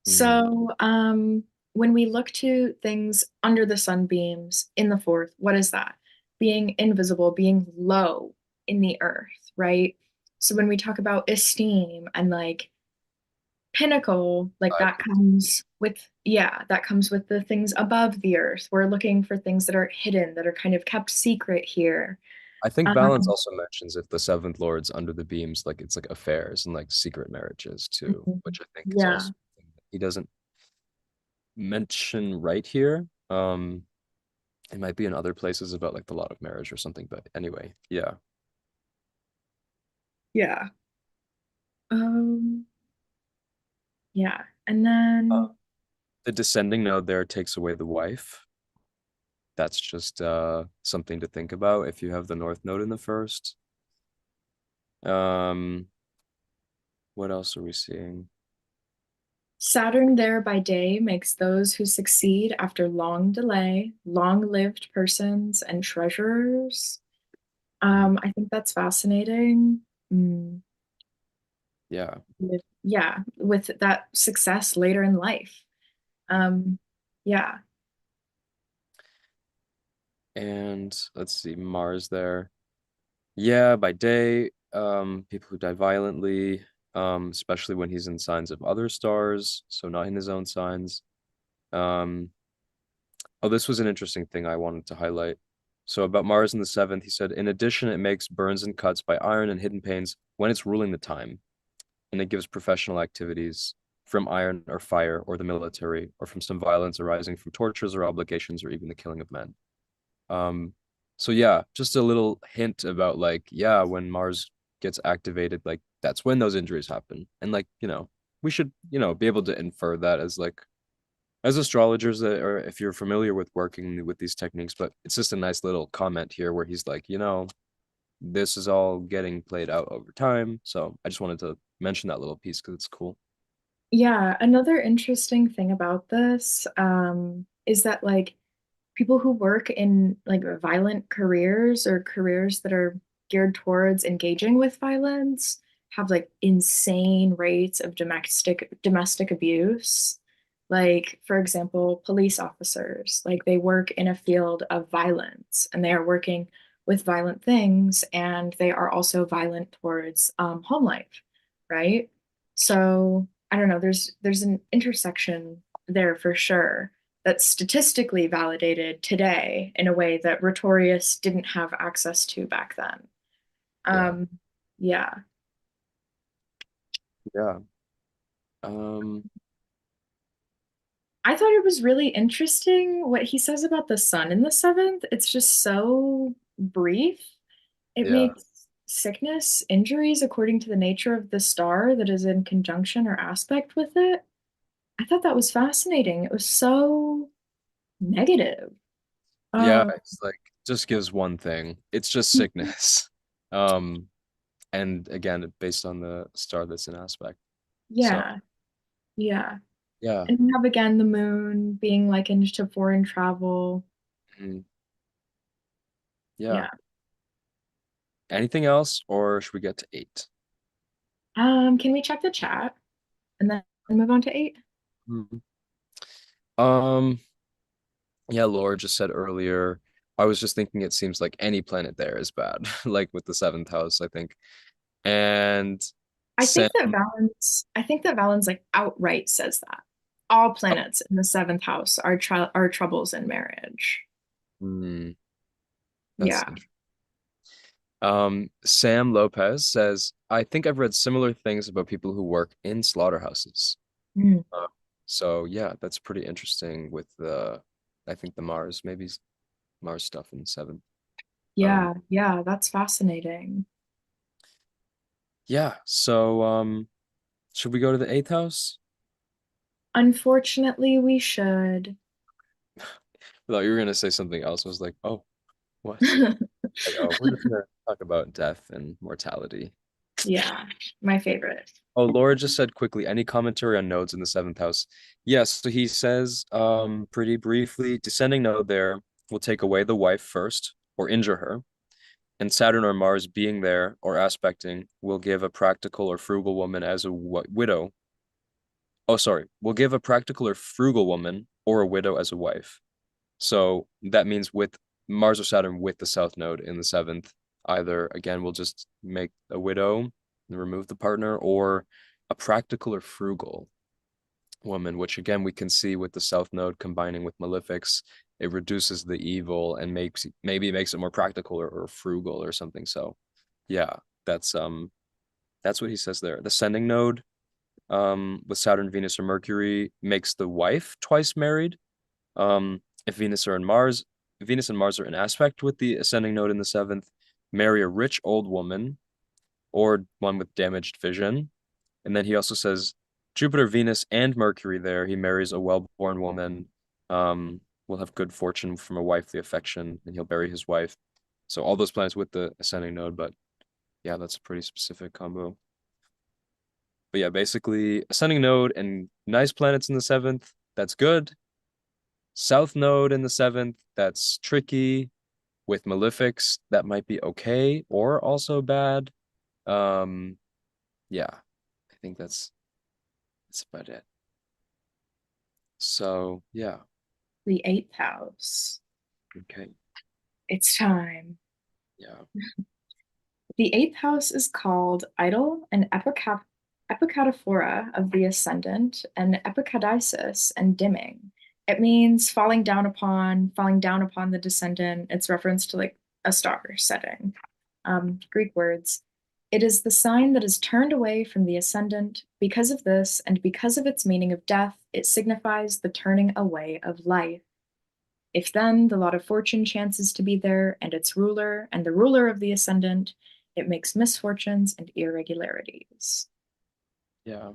S2: Mm,
S1: So, when we look to things under the sunbeams in the fourth, what is that? Being invisible, being low in the earth, right? So when we talk about esteem and like pinnacle, like that
S2: I
S1: comes with, yeah, that comes with the things above the earth. We're looking for things that are hidden, that are kind of kept secret here.
S2: I think balance
S1: Um,
S2: also mentions if the seventh lord's under the beams, like it's like affairs and like secret marriages too,
S1: mhm.
S2: which I think is
S1: Yeah.
S2: also he doesn't mention right here. It might be in other places about like the lot of marriage or something, but anyway, yeah.
S1: Yeah. Um, yeah. And
S2: Uh,
S1: then
S2: the descending node there takes away the wife. That's just something to think about if you have the north node in the first. Um, what else are we seeing?
S1: Saturn there by day makes those who succeed after long delay, long-lived persons and treasurers.
S2: Mhm.
S1: I think that's fascinating. Mm,
S2: Yeah.
S1: yeah, with that success later in life. Um, yeah.
S2: And let's see, Mars there. Yeah, by day, people who die violently, especially when he's in signs of other stars, so not in his own signs. Um, oh, this was an interesting thing I wanted to highlight. So about Mars in the seventh, he said, in addition, it makes burns and cuts by iron and hidden pains when it's ruling the time, and it gives professional activities from iron or fire or the military or from some violence arising from tortures or obligations or even the killing of men. Um, so yeah, just a little hint about like, yeah, when Mars gets activated, like that's when those injuries happen. And like, we should, be able to infer that as like as astrologers that or if you're familiar with working with these techniques, but it's just a nice little comment here where he's like, this is all getting played out over time. So I just wanted to mention that little piece because it's cool.
S1: Yeah, another interesting thing about this is that like people who work in like violent careers or careers that are geared towards engaging with violence have like insane rates of domestic abuse. Like, for example, police officers, like they work in a field of violence and they are working with violent things and they are also violent towards home life, right? So I don't know, there's an intersection there for sure that's statistically validated today in a way that Rhetorius didn't have access to back then.
S2: Yeah.
S1: Um, yeah.
S2: Yeah. Um,
S1: I thought it was really interesting what he says about the sun in the seventh. It's just so brief. It
S2: yeah.
S1: makes sickness, injuries according to the nature of the star that is in conjunction or aspect with it. I thought that was fascinating. It was so negative.
S2: Yeah,
S1: Um,
S2: it's like just gives one thing. It's just sickness. Um, and again, based on the star that's in aspect. So
S1: yeah, yeah.
S2: yeah.
S1: And we have again the moon being likened to foreign travel.
S2: Mhm. Yeah.
S1: Yeah.
S2: Anything else, or should we get to eight?
S1: Can we check the chat and then move on to eight?
S2: Mhm. Um, yeah, Laura just said earlier. I was just thinking it seems like any planet there is bad, like with the seventh house, I think. And Sam,
S1: I think that Valens like outright says that. All planets in the seventh house are troubles in marriage.
S2: Hmm, that's
S1: Yeah.
S2: interesting. Sam Lopez says, I think I've read similar things about people who work in slaughterhouses.
S1: Mm.
S2: Uh, so yeah, that's pretty interesting with I think the Mars, maybe Mars stuff in seventh. Um,
S1: Yeah, yeah, that's fascinating.
S2: yeah, so should we go to the eighth house?
S1: Unfortunately, we should.
S2: I thought you were gonna say something else. I was like, oh, what? Like, oh, we're just gonna talk about death and mortality.
S1: Yeah, my favorite.
S2: Oh, Laura just said quickly, any commentary on nodes in the seventh house? Yes, so he says, pretty briefly, descending node there will take away the wife first or injure her, and Saturn or Mars being there or aspecting will give a practical or frugal woman as a widow. Oh, sorry, will give a practical or frugal woman or a widow as a wife. So that means with Mars or Saturn with the South Node in the seventh, either again we'll just make a widow and remove the partner, or a practical or frugal woman, which again we can see with the South Node combining with malefics, it reduces the evil and makes it more practical or frugal or something. So yeah, that's that's what he says there. The Ascending Node with Saturn, Venus, or Mercury makes the wife twice married. If Venus and Mars are in aspect with the ascending node in the seventh, marry a rich old woman or one with damaged vision. And then he also says Jupiter, Venus, and Mercury there. He marries a well-born woman, will have good fortune from a wifely affection, and he'll bury his wife. So all those planets with the ascending node, but yeah, that's a pretty specific combo. But yeah, basically ascending node and nice planets in the seventh, that's good. South node in the seventh, that's tricky. With malefics, that might be okay or also bad. Um, yeah, I think that's about it. So yeah,
S1: The eighth house.
S2: okay,
S1: It's time.
S2: yeah,
S1: The eighth house is called idol and epicatophora of the ascendant and epicadisis and dimming. It means falling down upon the descendant. It's reference to like a star setting. Greek words. It is the sign that is turned away from the ascendant. Because of this, and because of its meaning of death, it signifies the turning away of life. If then the lot of fortune chances to be there, and its ruler, and the ruler of the ascendant, it makes misfortunes and irregularities.
S2: yeah.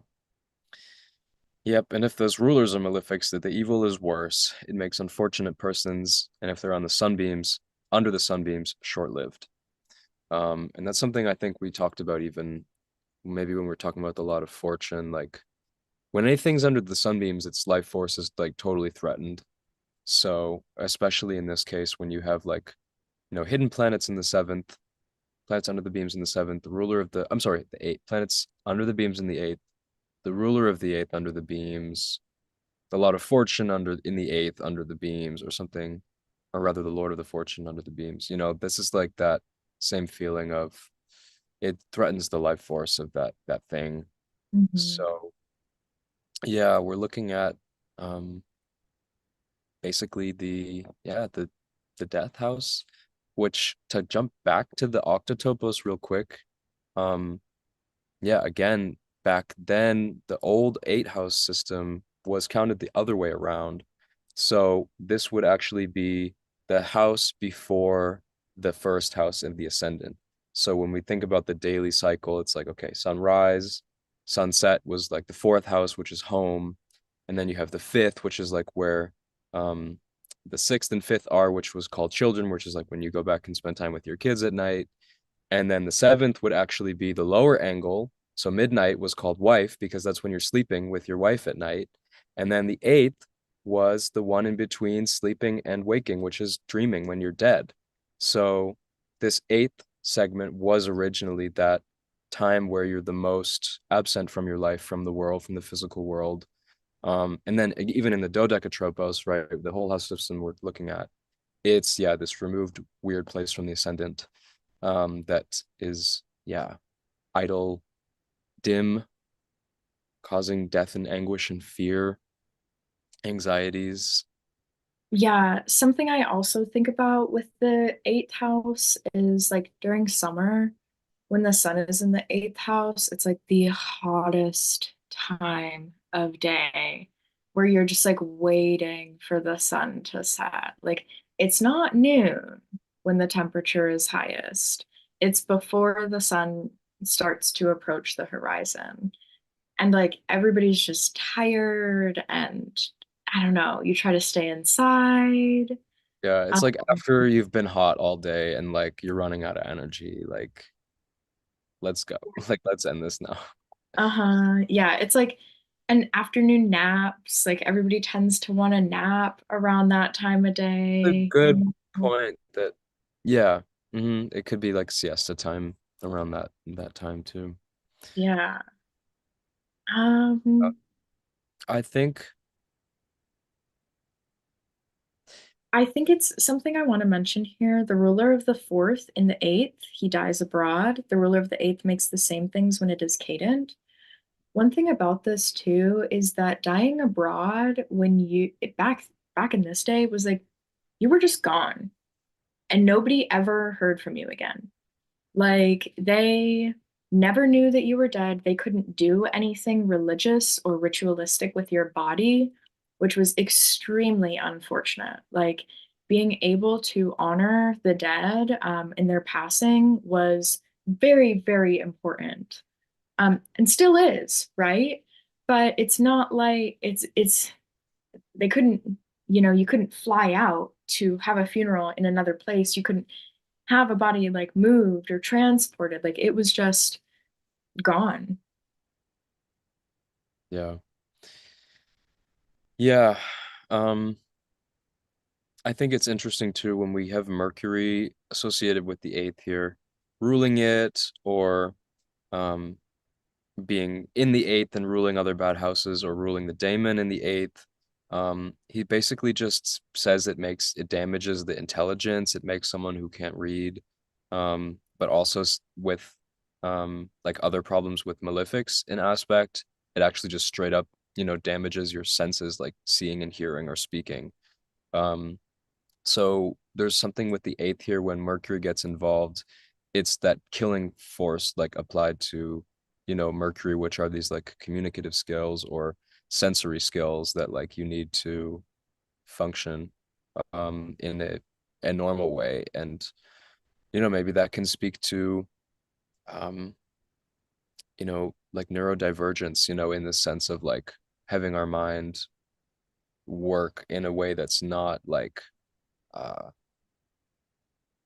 S2: Yep, and if those rulers are malefics, that the evil is worse. It makes unfortunate persons, and if they're on the sunbeams, under the sunbeams, short-lived. And that's something I think we talked about even maybe when we are talking about the lot of fortune, like when anything's under the sunbeams, its life force is like totally threatened. So, especially in this case, when you have like, hidden planets in the seventh, planets under the beams in the seventh, the ruler of I'm sorry, the eighth, planets under the beams in the eighth, the ruler of the eighth under the beams, the lot of fortune in the eighth under the beams or something, or rather the Lord of the Fortune under the beams. This is like that same feeling of it threatens the life force of that thing.
S1: Mhm.
S2: So, yeah, we're looking at um basically the death house, which to jump back to the octotopos real quick, um yeah, again, back then the old eight house system was counted the other way around. So this would actually be the house before the first house in the ascendant. So when we think about the daily cycle, it's like, okay, sunrise, sunset was like the fourth house, which is home. And then you have the fifth, which is like where um the sixth and fifth are, which was called children, which is like when you go back and spend time with your kids at night. And then the seventh would actually be the lower angle. So midnight was called wife because that's when you're sleeping with your wife at night. And then the eighth was the one in between sleeping and waking, which is dreaming when you're dead. So this eighth segment was originally that time where you're the most absent from your life, from the world, from the physical world. And then even in the dodecatropos, right, the whole house system we're looking at, it's yeah, this removed weird place from the ascendant that is, yeah, idle, dim, causing death and anguish and fear, anxieties.
S1: Yeah, something I also think about with the eighth house is like during summer, when the sun is in the eighth house, it's like the hottest time of day where you're just like waiting for the sun to set. Like it's not noon when the temperature is highest. It's before the sun starts to approach the horizon. And like everybody's just tired and I don't know, you try to stay inside.
S2: Yeah, it's
S1: Um,
S2: like after you've been hot all day and like you're running out of energy, like let's go. Like let's end this now.
S1: uh-huh. Yeah, it's like an afternoon naps. Like everybody tends to want to nap around that time of
S2: A
S1: day.
S2: good point that yeah, it could be like siesta time around that time too.
S1: Yeah.
S2: Uh,
S1: Um,
S2: I think
S1: I think it's something I want to mention here. The ruler of the fourth in the eighth, he dies abroad. The ruler of the eighth makes the same things when it is cadent. One thing about this too is that dying abroad when back in this day was like you were just gone and nobody ever heard from you again. Like they never knew that you were dead. They couldn't do anything religious or ritualistic with your body, which was extremely unfortunate. Like being able to honor the dead in their passing was very, very important. And still is, right? But it's not like it's they couldn't, you couldn't fly out to have a funeral in another place. You couldn't have a body like moved or transported. Like it was just gone.
S2: yeah. Yeah. Um I think it's interesting too when we have Mercury associated with the eighth here, ruling it or um being in the eighth and ruling other bad houses or ruling the daemon in the eighth. He basically just says it damages the intelligence, it makes someone who can't read, but also with like other problems with malefics in aspect, it actually just straight up, damages your senses like seeing and hearing or speaking. Um, so there's something with the eighth here when Mercury gets involved. It's that killing force like applied to, Mercury, which are these like communicative skills or sensory skills that like you need to function in a normal way. And, maybe that can speak to um, like neurodivergence, in the sense of like having our mind work in a way that's not uh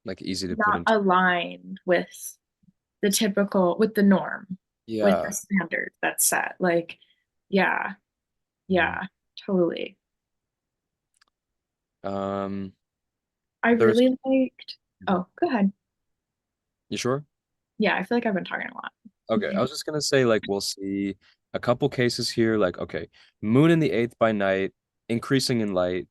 S2: like easy to put
S1: Not
S2: into
S1: aligned with with the norm, with the
S2: yeah.
S1: standard that's set. Like, yeah,
S2: Mhm.
S1: yeah, totally.
S2: Um,
S1: I
S2: there's
S1: really liked,
S2: Mhm.
S1: oh, go ahead.
S2: You sure?
S1: Yeah, I feel like I've been talking a lot.
S2: Okay, I was just gonna say like we'll see a couple cases here, like okay, moon in the eighth by night, increasing in light,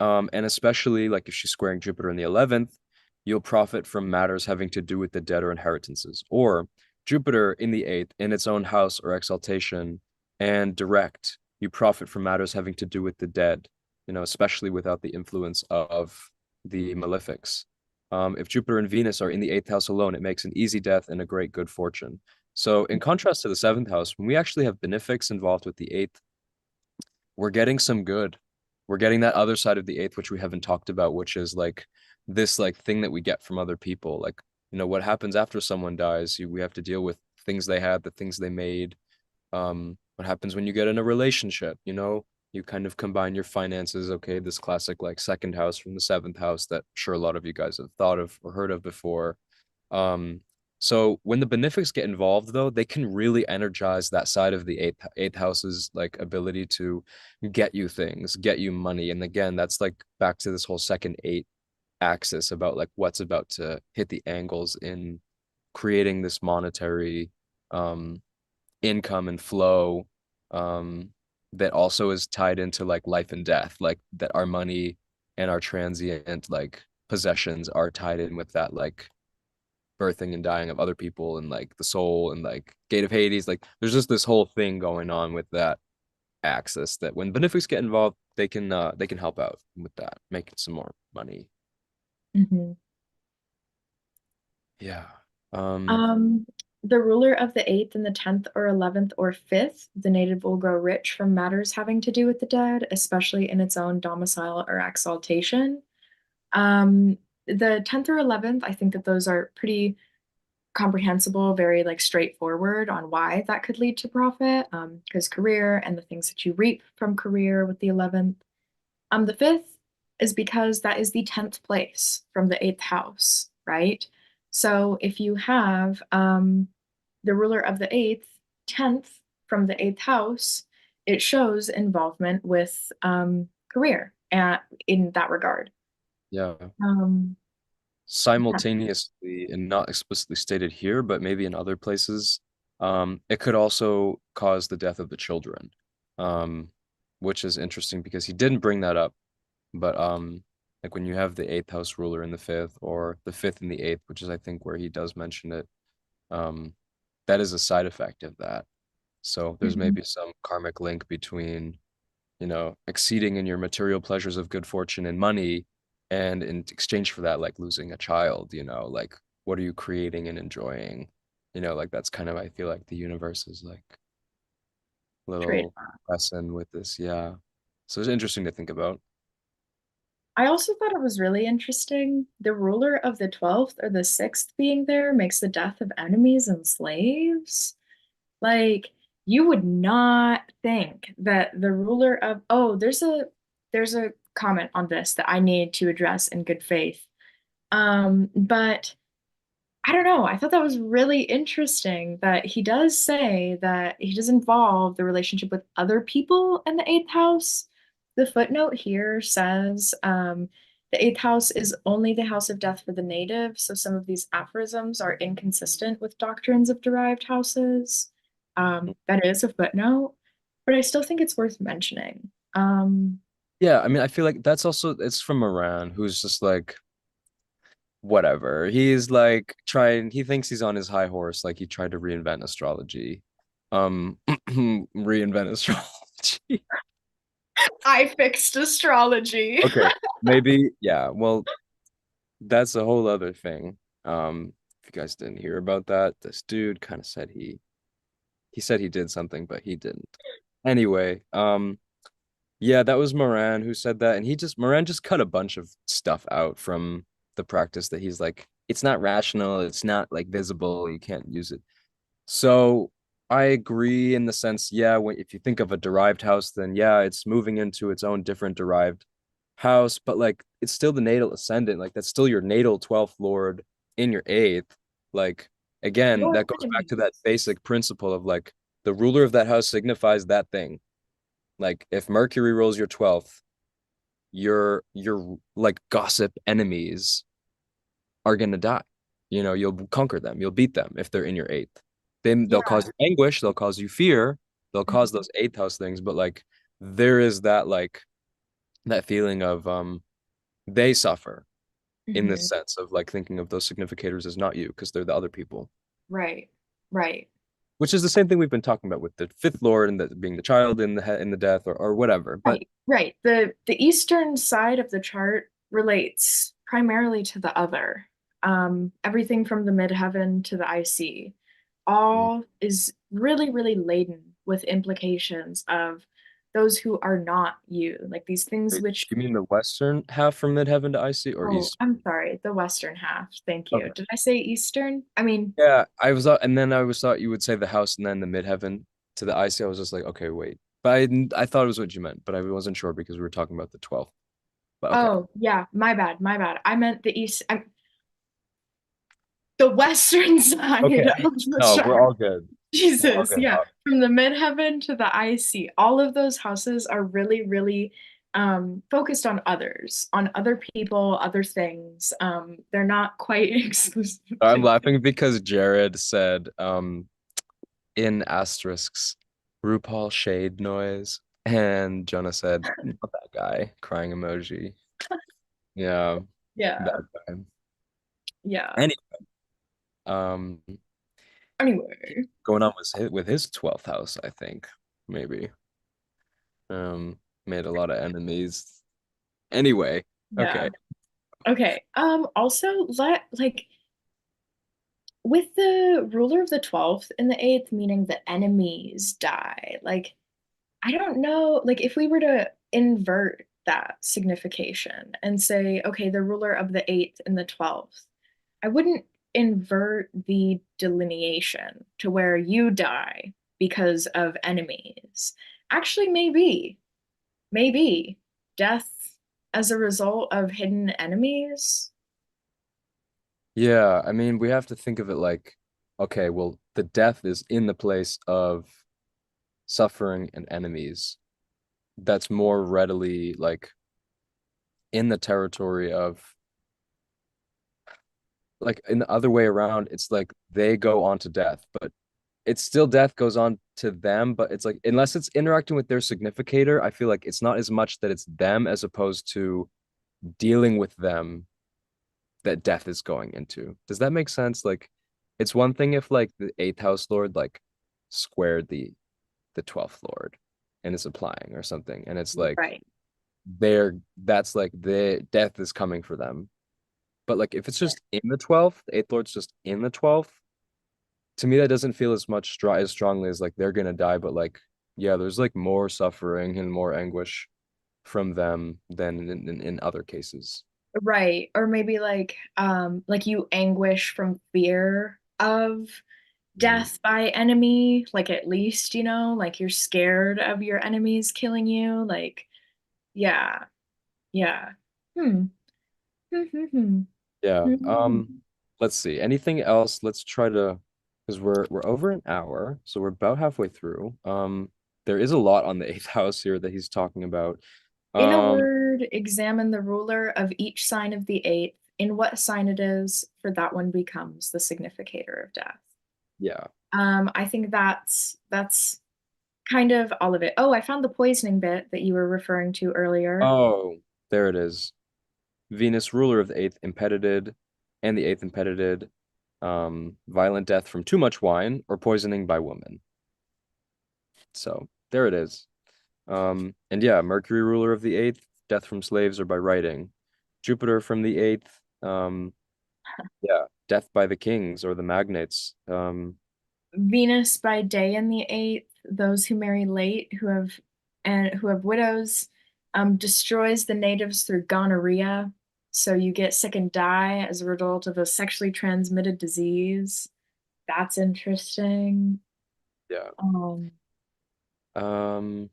S2: and especially like if she's squaring Jupiter in the 11th, you'll profit from matters having to do with the dead or inheritances. Or Jupiter in the eighth, in its own house or exaltation, and direct, you profit from matters having to do with the dead, especially without the influence of the malefics. If Jupiter and Venus are in the eighth house alone, it makes an easy death and a great good fortune. So, in contrast to the seventh house, when we actually have benefics involved with the eighth, we're getting some good. We're getting that other side of the eighth, which we haven't talked about, which is like this like thing that we get from other people. Like, what happens after someone dies? We have to deal with things they had, the things they made. What happens when you get in a relationship? You kind of combine your finances. Okay, this classic like second house from the seventh house that I'm sure a lot of you guys have thought of or heard of before. Um, so when the benefics get involved, though, they can really energize that side of the eighth house's like ability to get you things, get you money. And again, that's like back to this whole second eight axis about like what's about to hit the angles in creating this monetary um income and flow um that also is tied into like life and death, like that our money and our transient like possessions are tied in with that like birthing and dying of other people and like the soul and like gate of Hades. Like there's just this whole thing going on with that axis that when benefics get involved, they can help out with that, making some more money.
S1: Hmm.
S2: Yeah. Um,
S1: Um, the ruler of the eighth and the 10th or 11th or 5th, the native will grow rich from matters having to do with the dead, especially in its own domicile or exaltation. Um, the 10th or 11th, I think that those are pretty comprehensible, very like straightforward on why that could lead to profit. Because career and the things that you reap from career with the 11th. The 5th is because that is the 10th place from the 8th house, right? So if you have the ruler of the 8th, 10th from the 8th house, it shows involvement with career in that regard.
S2: yeah.
S1: Um, yeah,
S2: Simultaneously and not explicitly stated here, but maybe in other places, it could also cause the death of the children, um, which is interesting because he didn't bring that up. But like when you have the eighth house ruler in the fifth, or the fifth in the eighth, which is I think where he does mention it, um, that is a side effect of that. So there's
S1: mhm,
S2: maybe some karmic link between, exceeding in your material pleasures of good fortune and money, and in exchange for that, like losing a child, like what are you creating and enjoying? Like that's kind of, I feel like the universe is like
S1: trade.
S2: little lesson with this. Yeah. So it's interesting to think about.
S1: I also thought it was really interesting. The ruler of the 12th or the 6th being there makes the death of enemies and slaves. Like you would not think that the ruler of there's a comment on this that I need to address in good faith. But I don't know. I thought that was really interesting that he does say that he does involve the relationship with other people in the eighth house. The footnote here says the eighth house is only the house of death for the native, so some of these aphorisms are inconsistent with doctrines of derived houses. That is a footnote, but I still think it's worth mentioning.
S2: Yeah, I mean, I feel like that's also it's from Moran, who's just like whatever. He's like trying, he thinks he's on his high horse, like he tried to reinvent astrology. Reinvent astrology.
S1: I fixed astrology.
S2: Okay, maybe, yeah. Well, that's a whole other thing. If you guys didn't hear about that, this dude kind of said he said he did something, but he didn't. Anyway, yeah, that was Moran who said that, and Moran just cut a bunch of stuff out from the practice that he's like, it's not rational, it's not like visible, you can't use it. So I agree in the sense, yeah, if you think of a derived house, then yeah, it's moving into its own different derived house, but like it's still the natal ascendant, like that's still your natal 12th lord in your eighth. Like again,
S1: Your
S2: that goes back to that
S1: enemies.
S2: basic principle of like the ruler of that house signifies that thing. Like if Mercury rules your 12th, your like gossip enemies are gonna die. You'll conquer them, you'll beat them if they're in your eighth. Then they'll
S1: Yeah.
S2: cause you anguish, they'll cause you fear, they'll cause
S1: Mhm.
S2: those eighth house things, but like there is that like that feeling of they suffer in this
S1: Mhm.
S2: sense of like thinking of those significators as not you because they're the other people.
S1: Right. Right.
S2: Which is the same thing we've been talking about with the fifth lord and being the child in the death or whatever. But
S1: Right. Right. The eastern side of the chart relates primarily to the other. Everything from the midheaven to the IC,
S2: mm,
S1: all is really, really laden with implications of those who are not you, like these things
S2: wait,
S1: which,
S2: you mean the western half from midheaven to IC or
S1: oh,
S2: east?
S1: I'm sorry, the western half. Thank you.
S2: Okay.
S1: Did I say eastern? I mean,
S2: Yeah, and then I was thought you would say the house and then the midheaven to the IC. I was just like, okay, wait. But I thought it was what you meant, but I wasn't sure because we were talking about the 12th. But okay.
S1: oh, yeah, my bad, my bad. I meant the east, the western side
S2: Okay.
S1: of the
S2: No, we're
S1: chart.
S2: all good. We're all
S1: Jesus,
S2: good.
S1: yeah. From the midheaven to the IC, all of those houses are really, really focused on others, on other people, other things. They're not quite exclusive
S2: I'm
S1: to.
S2: laughing because Jared said in asterisks RuPaul shade noise, and Jonah said not that guy crying emoji. Yeah,
S1: Yeah,
S2: that guy.
S1: yeah.
S2: Any um
S1: Anyway,
S2: going on with his 12th house, I think maybe. Um, Made a lot of enemies. Anyway, okay.
S1: Yeah. Okay. Also let like with the ruler of the 12th and the 8th, meaning the enemies die. Like, I don't know, like if we were to invert that signification and say, okay, the ruler of the 8th and the 12th, I wouldn't invert the delineation to where you die because of enemies. Actually, maybe death as a result of hidden enemies.
S2: Yeah, I mean, we have to think of it like, okay, well, the death is in the place of suffering and enemies. That's more readily like in the territory of like in the other way around, it's like they go on to death, but it's still death goes on to them, but it's like unless it's interacting with their significator, I feel like it's not as much that it's them as opposed to dealing with them that death is going into. Does that make sense? Like it's one thing if like the eighth house lord like squared the 12th lord and is applying or something, and it's like
S1: Right.
S2: they're that's like the death is coming for them. But like if it's just in the 12th, the eighth lord's just in the 12th, to me that doesn't feel as much as strongly as like they're gonna die, but like yeah, there's like more suffering and more anguish from them than in other cases.
S1: Right. Or maybe like you anguish from fear of
S2: Mm.
S1: death by enemy, like at least, like you're scared of your enemies killing you. Like, yeah, yeah. Hmm. Hmm, hmm, hmm.
S2: Yeah.
S1: Hmm.
S2: Let's see. Anything else? Let's try to, because we're over an hour, so we're about halfway through. There is a lot on the eighth house here that he's talking about.
S1: In a
S2: Um,
S1: word, examine the ruler of each sign of the eighth, in what sign it is, for that one becomes the significator of death.
S2: yeah.
S1: I think that's kind of all of it. Oh, I found the poisoning bit that you were referring to earlier.
S2: Oh, there it is. Venus, ruler of the eighth, impedited, and the eighth impedited. Violent death from too much wine or poisoning by woman. So there it is. And yeah, Mercury, ruler of the eighth, death from slaves or by writing. Jupiter from the eighth, yeah, death by the kings or the magnates.
S1: Venus by day in the eighth, those who marry late, who have widows, destroys the natives through gonorrhea. So you get sick and die as a result of a sexually transmitted disease. That's interesting.
S2: Yeah.
S1: Um,
S2: Um,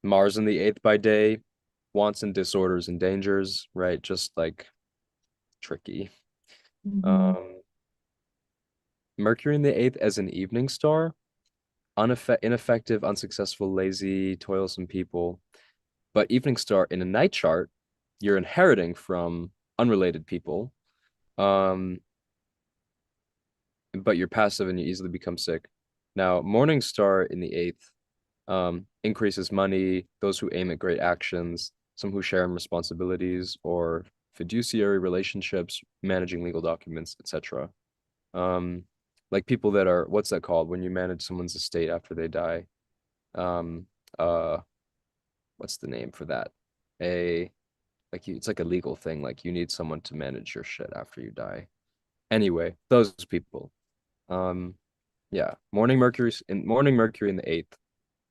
S2: Mars in the eighth by day, wants and disorders and dangers, right? Just like tricky.
S1: mhm.
S2: Um, Mercury in the eighth as an evening star, ineffective, unsuccessful, lazy, toilsome people. But evening star in a night chart, you're inheriting from unrelated people. Um, but you're passive and you easily become sick. Now, morning star in the eighth, increases money, those who aim at great actions, some who share in responsibilities or fiduciary relationships, managing legal documents, etc. Um, like people that are, what's that called when you manage someone's estate after they die? Um, uh, what's the name for that? A like you, it's like a legal thing. Like you need someone to manage your shit after you die. Anyway, those people. Um, yeah, morning Mercury in the eighth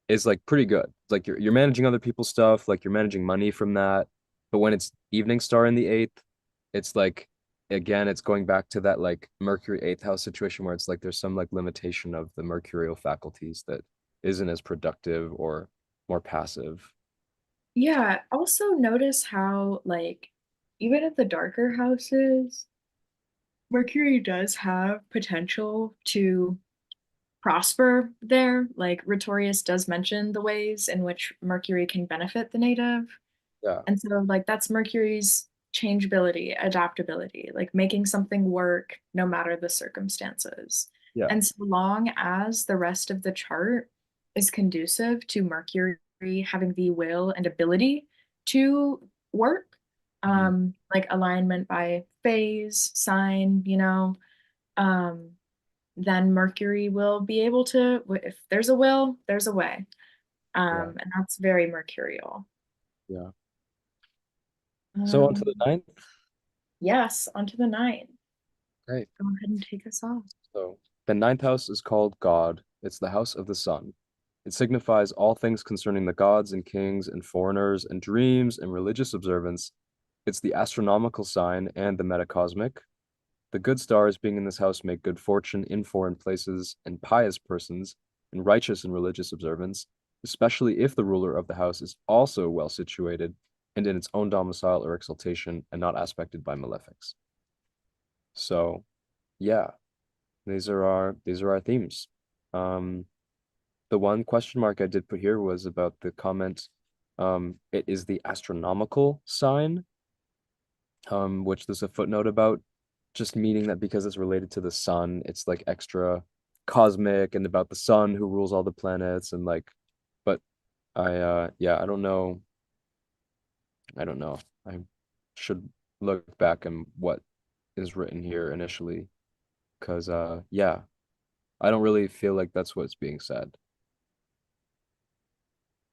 S2: is like pretty good. Like you're managing other people's stuff, like you're managing money from that. But when it's evening star in the eighth, it's like again, it's going back to that like Mercury eighth house situation where it's like there's some like limitation of the mercurial faculties that isn't as productive or more passive.
S1: Yeah, also notice how, like, even at the darker houses, Mercury does have potential to prosper there. Like, Rhetorius does mention the ways in which Mercury can benefit the native.
S2: Yeah.
S1: And so, like, that's Mercury's changeability, adaptability, like making something work no matter the circumstances.
S2: Yeah.
S1: And so long as the rest of the chart is conducive to Mercury having the will and ability to work,
S2: Mhm.
S1: like alignment by phase, sign, then Mercury will be able to, if there's a will, there's a way.
S2: Yeah.
S1: And that's very mercurial.
S2: Yeah. So on to the
S1: Um,
S2: ninth.
S1: yes, onto the ninth.
S2: Great.
S1: Go ahead and take us off.
S2: So the ninth house is called God. It's the house of the sun. It signifies all things concerning the gods and kings and foreigners and dreams and religious observance. It's the astronomical sign and the metacosmic. The good stars being in this house make good fortune in foreign places and pious persons and righteous in religious observance, especially if the ruler of the house is also well situated and in its own domicile or exaltation and not aspected by malefics. So, yeah, these are our themes. Um, the one question mark I did put here was about the comment, it is the astronomical sign, which there's a footnote about, just meaning that because it's related to the sun, it's like extra cosmic and about the sun who rules all the planets and like, but yeah, I don't know. I don't know. I should look back and what is written here initially, because yeah, I don't really feel like that's what's being said,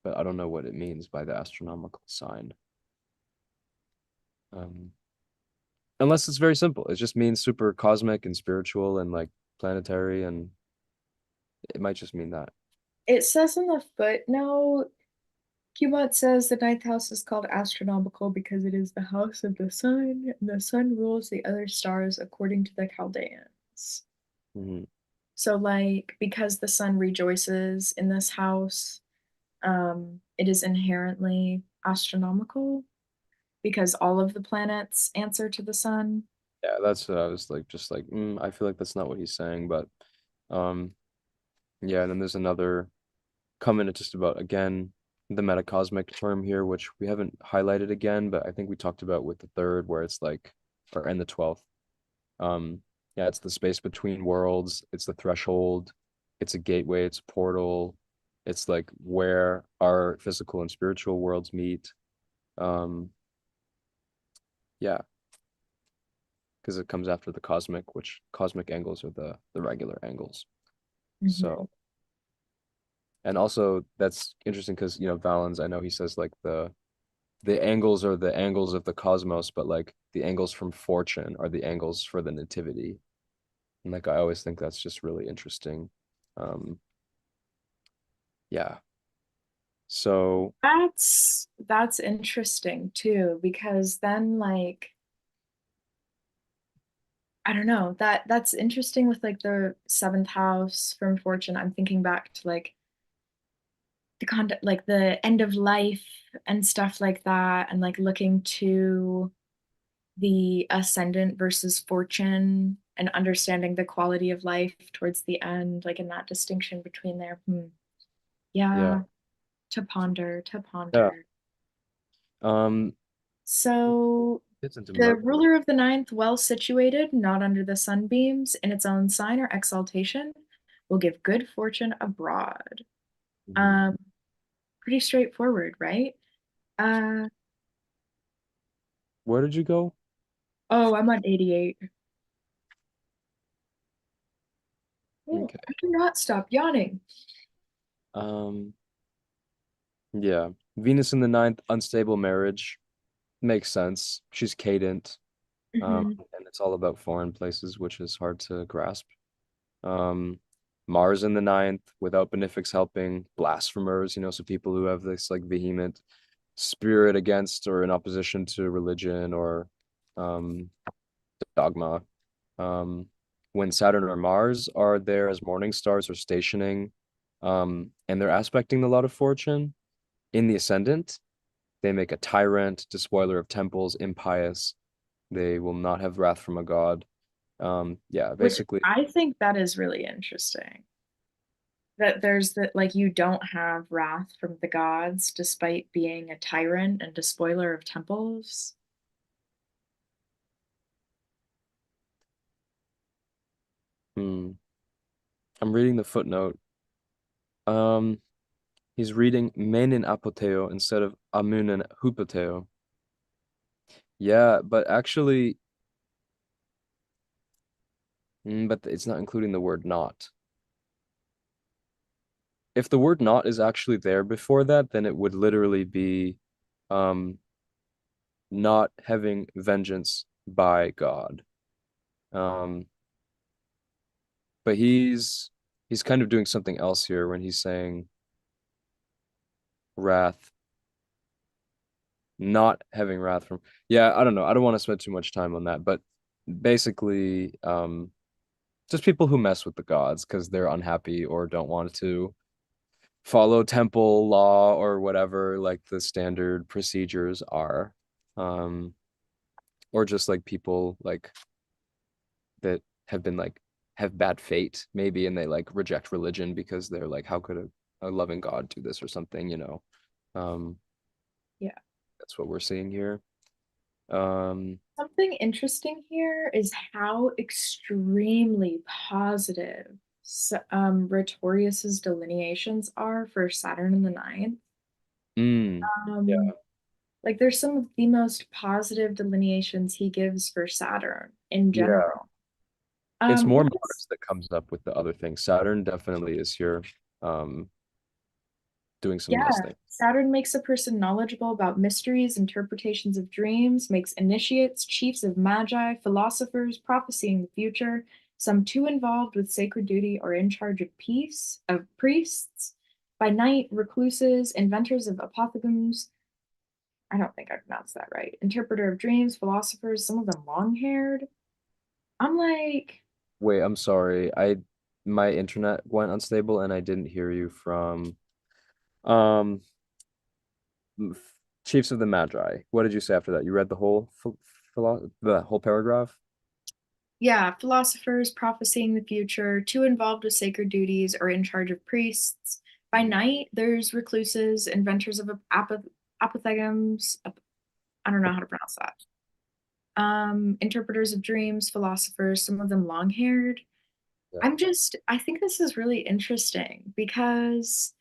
S2: but I don't know what it means by the astronomical sign. Um, unless it's very simple. It just means super cosmic and spiritual and like planetary, and it might just mean that.
S1: It says in the footnote, Cubot says the ninth house is called astronomical because it is the house of the sun, and the sun rules the other stars according to the Chaldeans.
S2: Mhm.
S1: So, like, because the sun rejoices in this house, it is inherently astronomical because all of the planets answer to the sun.
S2: Yeah, that's I was like just like I feel like that's not what he's saying, but um yeah, and then there's another comment just about again the metacosmic term here, which we haven't highlighted again, but I think we talked about with the third where it's like or and the 12th. Um yeah, it's the space between worlds, it's the threshold, it's a gateway, it's a portal, it's like where our physical and spiritual worlds meet. Um yeah, because it comes after the cosmic, which cosmic angles are the regular angles.
S1: Mhm.
S2: So, and also that's interesting because Valens, I know he says like the angles are the angles of the cosmos, but like the angles from fortune are the angles for the nativity. And like I always think that's just really interesting. Um, yeah. So,
S1: That's interesting too, because then like I don't know, that's interesting with like the seventh house from fortune. I'm thinking back to like the content like the end of life and stuff like that, and like looking to the ascendant versus fortune and understanding the quality of life towards the end, like in that distinction between there.
S2: yeah.
S1: Yeah, to ponder, to
S2: Yeah.
S1: ponder.
S2: Um,
S1: So
S2: it's into
S1: the
S2: Merc.
S1: ruler of the ninth, well situated, not under the sunbeams, in its own sign or exaltation, will give good fortune abroad.
S2: Mhm.
S1: Um, Pretty straightforward, right? Uh,
S2: Where did you go?
S1: oh, I'm on 88. Oh,
S2: Okay.
S1: I cannot stop yawning.
S2: Um, yeah. Venus in the ninth, unstable marriage. Makes sense. She's cadent.
S1: Hmm.
S2: And it's all about foreign places, which is hard to grasp. Um, Mars in the ninth, without benefics helping, blasphemers, so people who have this like vehement spirit against or in opposition to religion or um, dogma. Um, when Saturn or Mars are there as morning stars or stationing, and they're aspecting the lot of fortune in the ascendant, they make a tyrant, despoiler of temples, impious. They will not have wrath from a god. Yeah,
S1: Which
S2: basically,
S1: I think that is really interesting. That there's that like you don't have wrath from the gods despite being a tyrant and despoiler of temples.
S2: hmm, I'm reading the footnote. Um, he's reading menin apoteo instead of amunen hupoteo. Yeah, but actually, but it's not including the word not. if the word not is actually there before that, then it would literally be um not having vengeance by God. Um, but he's kind of doing something else here when he's saying wrath, not having wrath from. Yeah, I don't know. I don't want to spend too much time on that, but basically, just people who mess with the gods because they're unhappy or don't want to follow temple law or whatever like the standard procedures are. Um, or just like people like that have been like have bad fate maybe and they like reject religion because they're like how could a loving God do this or something, you know. Um,
S1: Yeah.
S2: that's what we're seeing here. Um,
S1: Something interesting here is how extremely positive Rhetorius's delineations are for Saturn in the ninth.
S2: yeah,
S1: Um, like there's some of the most positive delineations he gives for Saturn in
S2: yeah.
S1: general.
S2: It's more
S1: Which is
S2: Mars that comes up with the other things. Saturn definitely is here, doing some nice
S1: yeah,
S2: things.
S1: Saturn makes a person knowledgeable about mysteries, interpretations of dreams, makes initiates, chiefs of magi, philosophers, prophesying the future, some too involved with sacred duty or in charge of peace, of priests, by night, recluses, inventors of apothegms. I don't think I pronounced that right. Interpreter of dreams, philosophers, some of them long-haired. I'm like,
S2: Wait, I'm sorry. I my internet went unstable and I didn't hear you from um Chiefs of the Magi. What did you say after that? You read the whole the whole paragraph?
S1: yeah, philosophers prophesying the future, too involved with sacred duties or in charge of priests. By
S2: Mhm.
S1: night, there's recluses, inventors of apothegms. I don't know how to pronounce that. Interpreters of dreams, philosophers, some of them long-haired.
S2: Yeah.
S1: I think this is really interesting because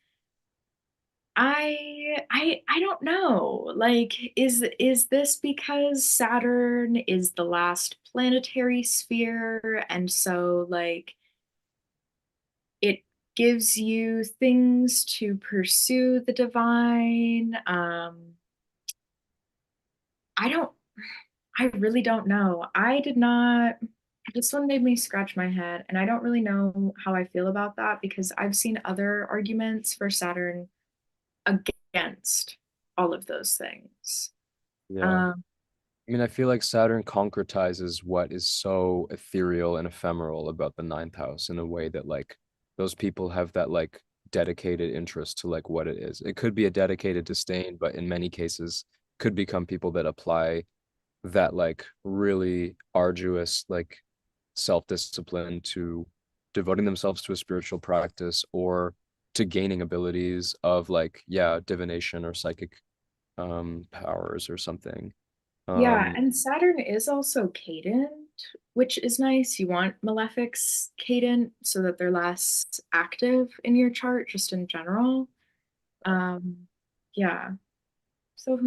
S1: I don't know. Like, is this because Saturn is the last planetary sphere, and so like it gives you things to pursue the divine? I don't, I really don't know. I did not, this one made me scratch my head, and I don't really know how I feel about that because I've seen other arguments for Saturn against all of those things.
S2: Yeah.
S1: Um,
S2: I mean, I feel like Saturn concretizes what is so ethereal and ephemeral about the ninth house in a way that like those people have that like dedicated interest to like what it is. It could be a dedicated disdain, but in many cases could become people that apply that like really arduous like self-discipline to devoting themselves to a spiritual practice or to gaining abilities of like yeah divination or psychic powers or something.
S1: yeah,
S2: um
S1: and Saturn is also cadent, which is nice. You want malefics cadent so that they're less active in your chart, just in general. Um, yeah. So,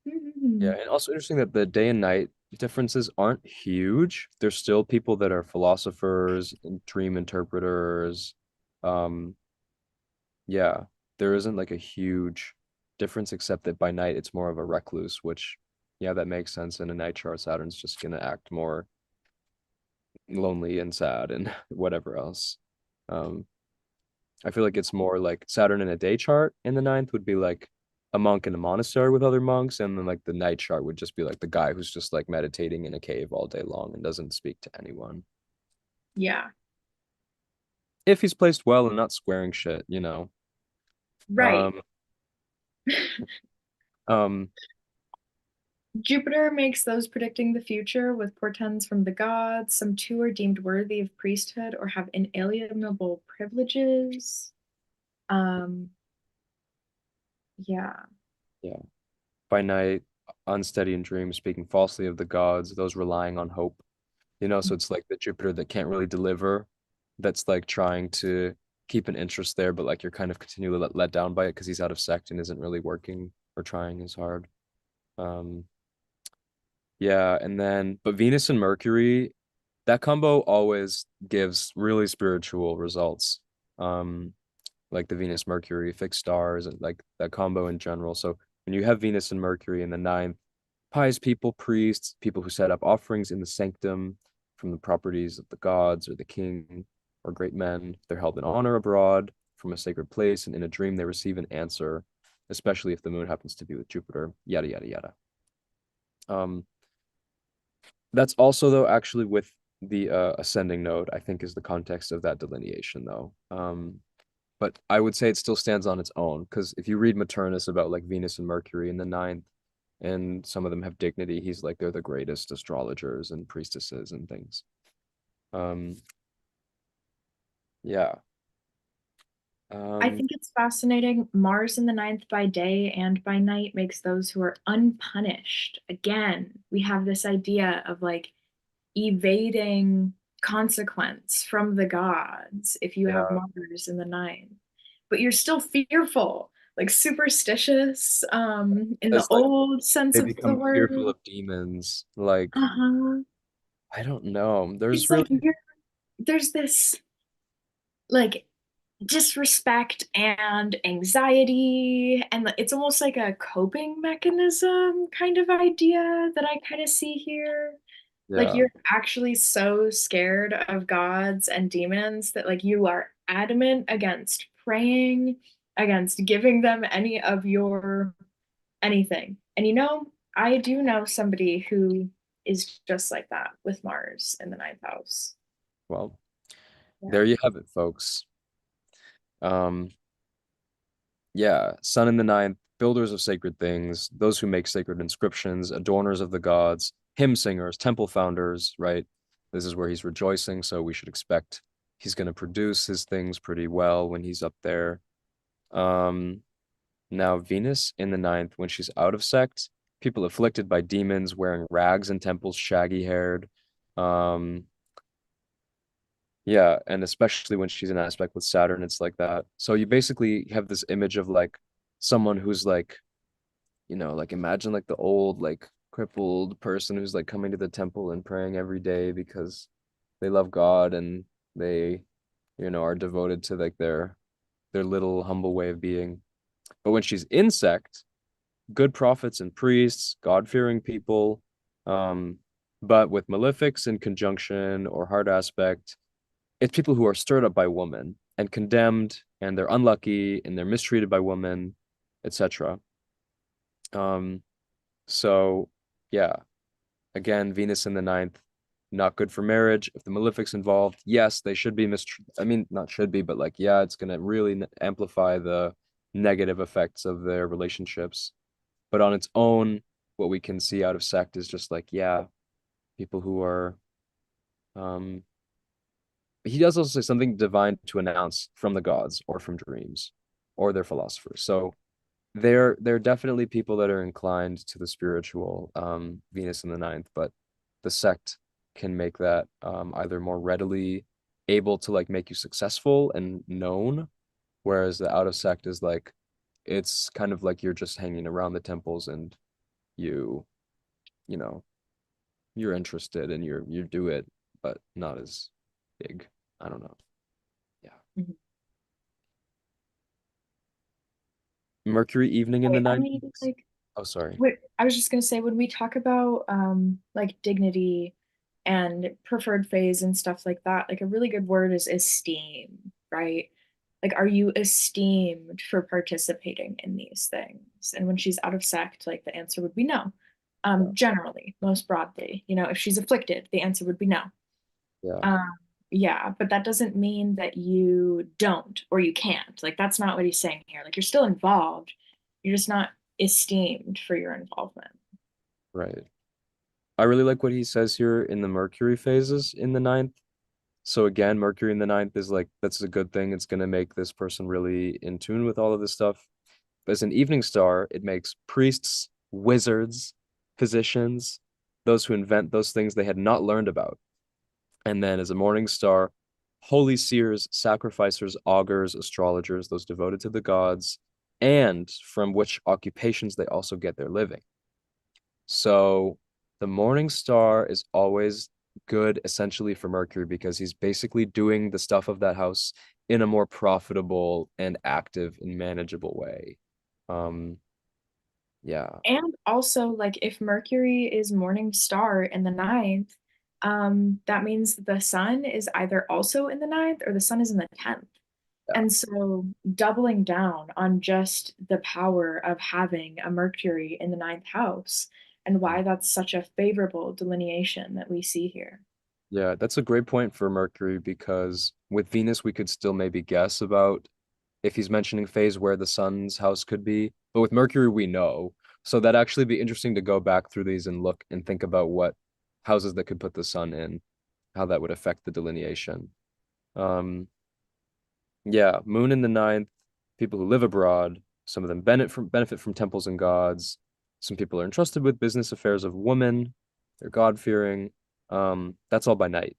S2: yeah, and also interesting that the day and night differences aren't huge. There's still people that are philosophers and dream interpreters. um yeah, there isn't like a huge difference except that by night it's more of a recluse, which yeah, that makes sense. In a night chart, Saturn's just gonna act more lonely and sad and whatever else. Um, I feel like it's more like Saturn in a day chart in the ninth would be like a monk in a monastery with other monks, and then like the night chart would just be like the guy who's just like meditating in a cave all day long and doesn't speak to anyone.
S1: yeah,
S2: If he's placed well and not squaring shit, you know.
S1: right.
S2: Um, um,
S1: Jupiter makes those predicting the future with portends from the gods. Some too are deemed worthy of priesthood or have inalienable privileges. Um, yeah,
S2: yeah. By night, unsteady in dreams, speaking falsely of the gods, those relying on hope. You know, so it's like the Jupiter that can't really deliver, that's like trying to keep an interest there, but like you're kind of continually let down by it because he's out of sect and isn't really working or trying as hard. Um, yeah, and then but Venus and Mercury, that combo always gives really spiritual results. Um, like the Venus Mercury fixed stars and like that combo in general. So when you have Venus and Mercury in the ninth, pious people, priests, people who set up offerings in the sanctum from the properties of the gods or the king or great men, they're held in honor abroad from a sacred place, and in a dream they receive an answer, especially if the moon happens to be with Jupiter, yada yada yada. Um, that's also though actually with the ascending node, I think is the context of that delineation though. But I would say it still stands on its own because if you read Maternus about like Venus and Mercury in the ninth, and some of them have dignity, he's like they're the greatest astrologers and priestesses and things. Um, yeah.
S1: I
S2: Um,
S1: think it's fascinating. Mars in the ninth by day and by night makes those who are unpunished. Again, we have this idea of like evading consequence from the gods if you have
S2: yeah.
S1: Mars in the ninth. But you're still fearful, like superstitious, in the
S2: It's like
S1: old sense
S2: they
S1: of the
S2: become fearful
S1: word.
S2: of demons. Like,
S1: Uh-huh.
S2: I don't know. There's
S1: It's like
S2: really,
S1: there's this like disrespect and anxiety, and it's almost like a coping mechanism kind of idea that I kind of see here. Like
S2: yeah.
S1: you're actually so scared of gods and demons that like you are adamant against praying, against giving them any of your anything. And I do know somebody who is just like that with Mars in the ninth house.
S2: Well,
S1: Yeah.
S2: there you have it, folks. Um, Yeah, sun in the ninth, builders of sacred things, those who make sacred inscriptions, adorners of the gods, hymn singers, temple founders, right? This is where he's rejoicing, so we should expect he's going to produce his things pretty well when he's up there. Um, Now Venus in the ninth, when she's out of sect, people afflicted by demons, wearing rags in temples, shaggy haired. Um, yeah, and especially when she's in aspect with Saturn, it's like that. So you basically have this image of like someone who's like, like imagine like the old, like crippled person who's like coming to the temple and praying every day because they love God and they, are devoted to like their little humble way of being. But when she's insect, good prophets and priests, God-fearing people, um, but with malefics in conjunction or hard aspect, it's people who are stirred up by women and condemned, and they're unlucky and they're mistreated by women, etc. Um, so yeah, again, Venus in the ninth, not good for marriage. If the malefic's involved, yes, they should be I mean, not should be, but like, yeah, it's gonna really amplify the negative effects of their relationships. But on its own, what we can see out of sect is just like, yeah, people who are um he does also say something divine to announce from the gods or from dreams or their philosophers. So they're definitely people that are inclined to the spiritual, Venus in the ninth, but the sect can make that either more readily able to like make you successful and known, whereas the out of sect is like it's kind of like you're just hanging around the temples and you you know you're interested and you do it, but not as big. I don't know. Yeah.
S1: Mhm.
S2: Mercury evening in the
S1: Right. I
S2: ninth.
S1: mean, like,
S2: Oh, sorry.
S1: wait, I was just gonna say when we talk about like dignity and preferred phase and stuff like that, like a really good word is esteem, right? Like, are you esteemed for participating in these things? And when she's out of sect, like the answer would be no.
S2: Yeah.
S1: Generally, most broadly, if she's afflicted, the answer would be no.
S2: Yeah.
S1: Um, yeah, but that doesn't mean that you don't or you can't. Like, that's not what he's saying here. Like, you're still involved. You're just not esteemed for your involvement.
S2: Right. I really like what he says here in the Mercury phases in the ninth. So again, Mercury in the ninth is like that's a good thing. It's gonna make this person really in tune with all of this stuff. But as an evening star, it makes priests, wizards, physicians, those who invent those things they had not learned about. And then as a morning star, holy seers, sacrificers, augurs, astrologers, those devoted to the gods, and from which occupations they also get their living. So the morning star is always good essentially for Mercury because he's basically doing the stuff of that house in a more profitable and active and manageable way. Um, yeah,
S1: And also, like, if Mercury is morning star in the ninth, that means the sun is either also in the ninth or the sun is in the 10th.
S2: yeah,
S1: And so doubling down on just the power of having a Mercury in the ninth house and why that's such a favorable delineation that we see here.
S2: yeah. That's a great point for Mercury because with Venus, we could still maybe guess about if he's mentioning phase where the sun's house could be. But with Mercury, we know. So that'd actually be interesting to go back through these and look and think about what houses that could put the sun in, how that would affect the delineation. Um, yeah, moon in the ninth, people who live abroad, some of them benefit from temples and gods. Some people are entrusted with business affairs of women. They're God-fearing. That's all by night.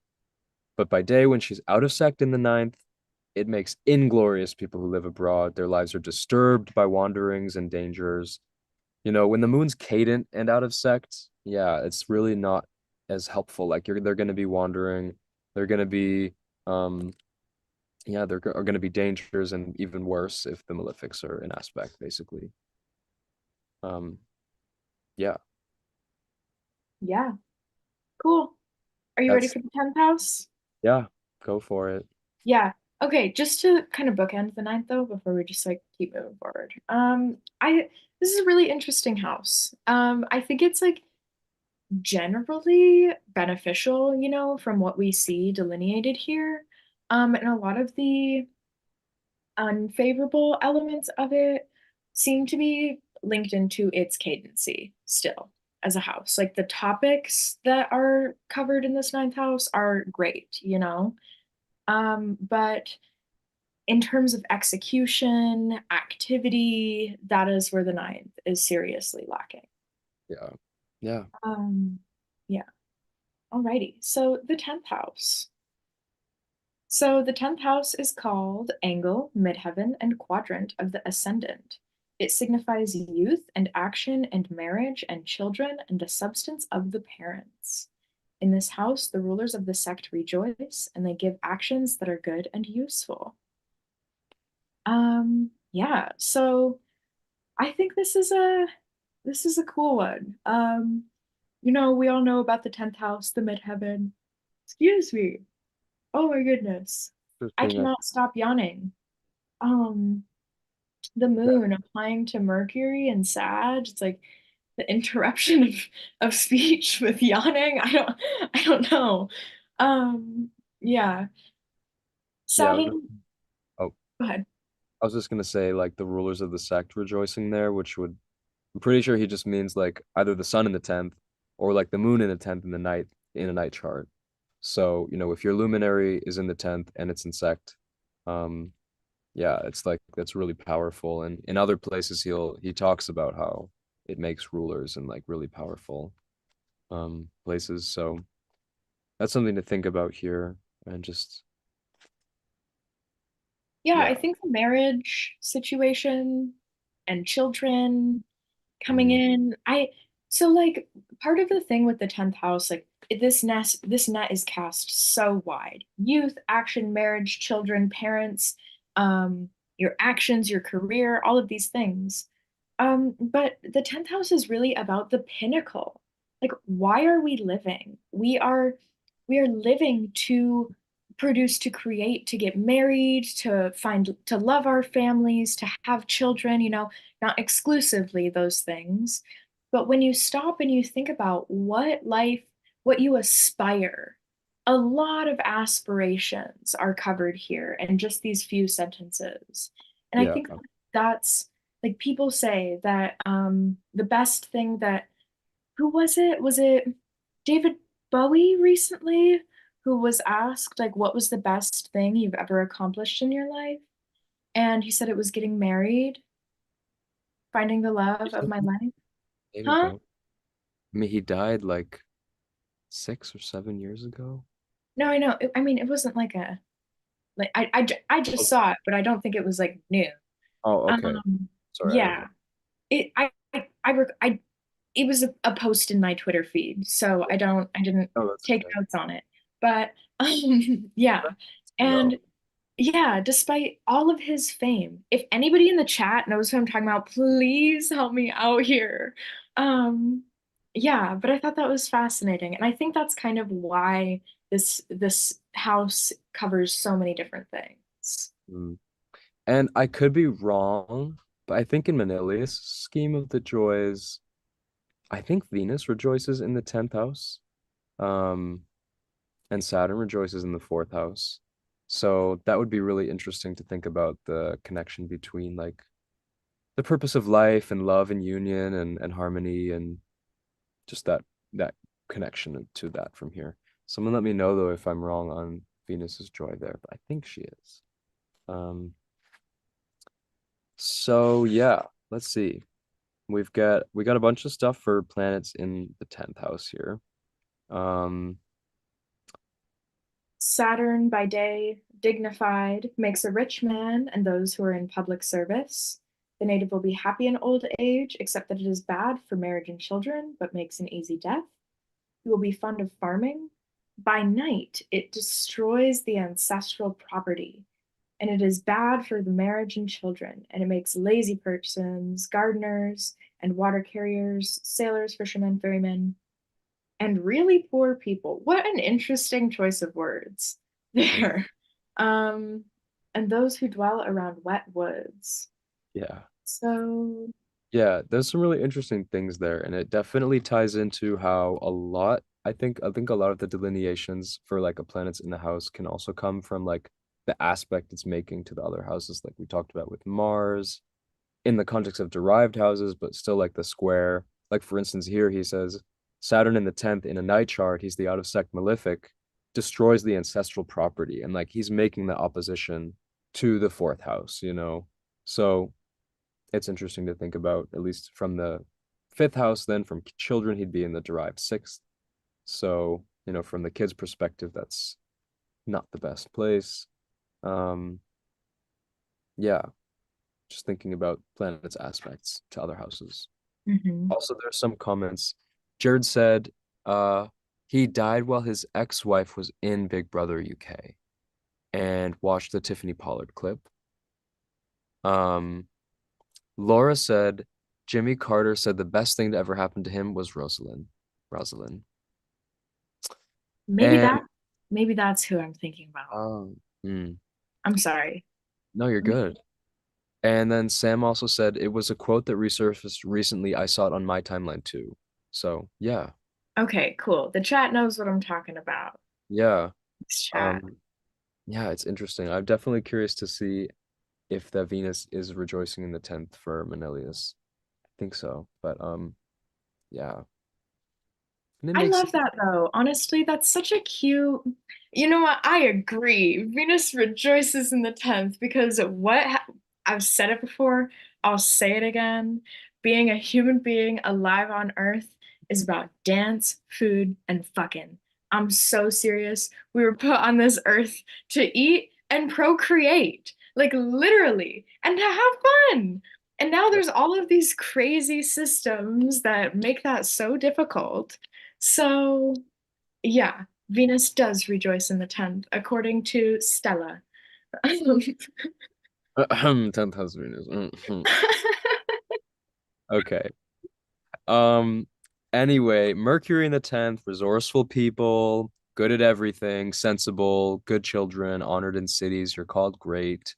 S2: But by day, when she's out of sect in the ninth, it makes inglorious people who live abroad. Their lives are disturbed by wanderings and dangers. When the moon's cadent and out of sect, yeah, it's really not as helpful. Like they're going to be wandering. They're going to be, um, yeah, there are going to be dangers and even worse if the malefics are in aspect, basically. Um, yeah,
S1: Yeah, cool. Are you ready
S2: that's,
S1: for the 10th house?
S2: yeah, go for it.
S1: Yeah. Okay, just to kind of bookend the ninth though, before we just like keep moving forward. I this is a really interesting house. I think it's like generally beneficial, from what we see delineated here. And a lot of the unfavorable elements of it seem to be linked into its cadency still as a house. Like the topics that are covered in this ninth house are great. But in terms of execution, activity, that is where the ninth is seriously lacking.
S2: Yeah, yeah.
S1: Um, yeah. Alrighty. So the 10th house. So the 10th house is called angle, midheaven, and quadrant of the ascendant. It signifies youth and action and marriage and children and the substance of the parents. In this house, the rulers of the sect rejoice and they give actions that are good and useful. Yeah, so I think this is a cool one. We all know about the 10th house, the midheaven. Excuse me. Oh my goodness. I
S2: Interesting.
S1: cannot stop yawning. Um, the moon applying to Mercury and Sag, it's like the interruption of speech with yawning. I don't know. Yeah.
S2: Yeah,
S1: Saturn,
S2: oh,
S1: go ahead.
S2: I was just gonna say like the rulers of the sect rejoicing there, I'm pretty sure he just means like either the sun in the 10th or like the moon in the 10th in the night in a night chart. So, if your luminary is in the 10th and it's in sect, um, yeah, it's like that's really powerful. And in other places he talks about how it makes rulers in like really powerful places. So that's something to think about here and just
S1: Yeah, I
S2: yeah.
S1: think the marriage situation and children coming
S2: Mm,
S1: in. So like part of the thing with the 10th house, like this net is cast so wide. Youth, action, marriage, children, parents, your actions, your career, all of these things. But the 10th house is really about the pinnacle. Like, why are we living? We are living to produce, to create, to get married, to love our families, to have children, not exclusively those things. But when you stop and you think about what you aspire, a lot of aspirations are covered here in just these few sentences. And I
S2: yeah.
S1: think that's like people say that the best thing that who was it? Was it David Bowie recently who was asked like what was the best thing you've ever accomplished in your life? And he said it was getting married, finding the love of my life.
S2: David
S1: Huh?
S2: Bowie. I mean, he died like 6 or 7 years ago.
S1: No, I know. I mean, it wasn't like a like I just
S2: Oh,
S1: saw it, but I don't think it was like new.
S2: oh, okay.
S1: Um,
S2: Sorry, I
S1: yeah. It I it was a post in my Twitter feed, so I didn't
S2: oh, that's
S1: take
S2: okay.
S1: notes on it. But yeah.
S2: To
S1: And
S2: know.
S1: Yeah, despite all of his fame. If anybody in the chat knows who I'm talking about, please help me out here. Um, yeah, but I thought that was fascinating. And I think that's kind of why this house covers so many different things.
S2: Mm. And I could be wrong, but I think in Manilius' scheme of the joys, I think Venus rejoices in the 10th house. Um, and Saturn rejoices in the fourth house. So that would be really interesting to think about the connection between like the purpose of life and love and union and harmony and just that connection to that from here. Someone let me know though if I'm wrong on Venus's joy there, but I think she is. Um, so yeah, let's see. We got a bunch of stuff for planets in the 10th house here. Um,
S1: Saturn by day, dignified, makes a rich man and those who are in public service. The native will be happy in old age, except that it is bad for marriage and children, but makes an easy death. He will be fond of farming. By night, it destroys the ancestral property, and it is bad for the marriage and children, and it makes lazy persons, gardeners, and water carriers, sailors, fishermen, ferrymen, and really poor people. What an interesting choice of words there. Um, and those who dwell around wet woods.
S2: yeah.
S1: So,
S2: Yeah, there's some really interesting things there, and it definitely ties into how I think a lot of the delineations for like a planets in the house can also come from like the aspect it's making to the other houses, like we talked about with Mars in the context of derived houses, but still like the square. Like for instance, here he says Saturn in the 10th in a night chart, he's the out of sect malefic, destroys the ancestral property, and like he's making the opposition to the fourth house, you know. So it's interesting to think about, at least from the fifth house, then from children, he'd be in the derived sixth. So, from the kid's perspective, that's not the best place. Um, yeah, just thinking about planets' aspects to other houses.
S1: mhm.
S2: Also, there's some comments. Jared said, uh, he died while his ex-wife was in Big Brother UK and watched the Tiffany Pollard clip. Um, Laura said Jimmy Carter said the best thing to ever happen to him was Rosalind. Rosalind.
S1: maybe
S2: And
S1: that, maybe that's who I'm thinking about.
S2: um, mm,
S1: I'm sorry.
S2: no, you're good. And then Sam also said it was a quote that resurfaced recently. I saw it on my timeline too. So yeah,
S1: Okay, cool. The chat knows what I'm talking about.
S2: yeah,
S1: Thanks, chat.
S2: um, yeah. It's interesting. I'm definitely curious to see if the Venus is rejoicing in the 10th for Manilius. I think so, but yeah, and it
S1: I
S2: makes
S1: love that though. Honestly, that's such a cute. You know what? I agree. Venus rejoices in the 10th because I've said it before, I'll say it again. Being a human being alive on Earth is about dance, food, and fucking. I'm so serious. We were put on this earth to eat and procreate, like literally, and to have fun. And now
S2: yeah.
S1: there's all of these crazy systems that make that so difficult. So, yeah, Venus does rejoice in the 10th, according to Stella.
S2: 10th house Venus. Okay. Um, anyway, Mercury in the 10th, resourceful people, good at everything, sensible, good children, honored in cities, you're called great.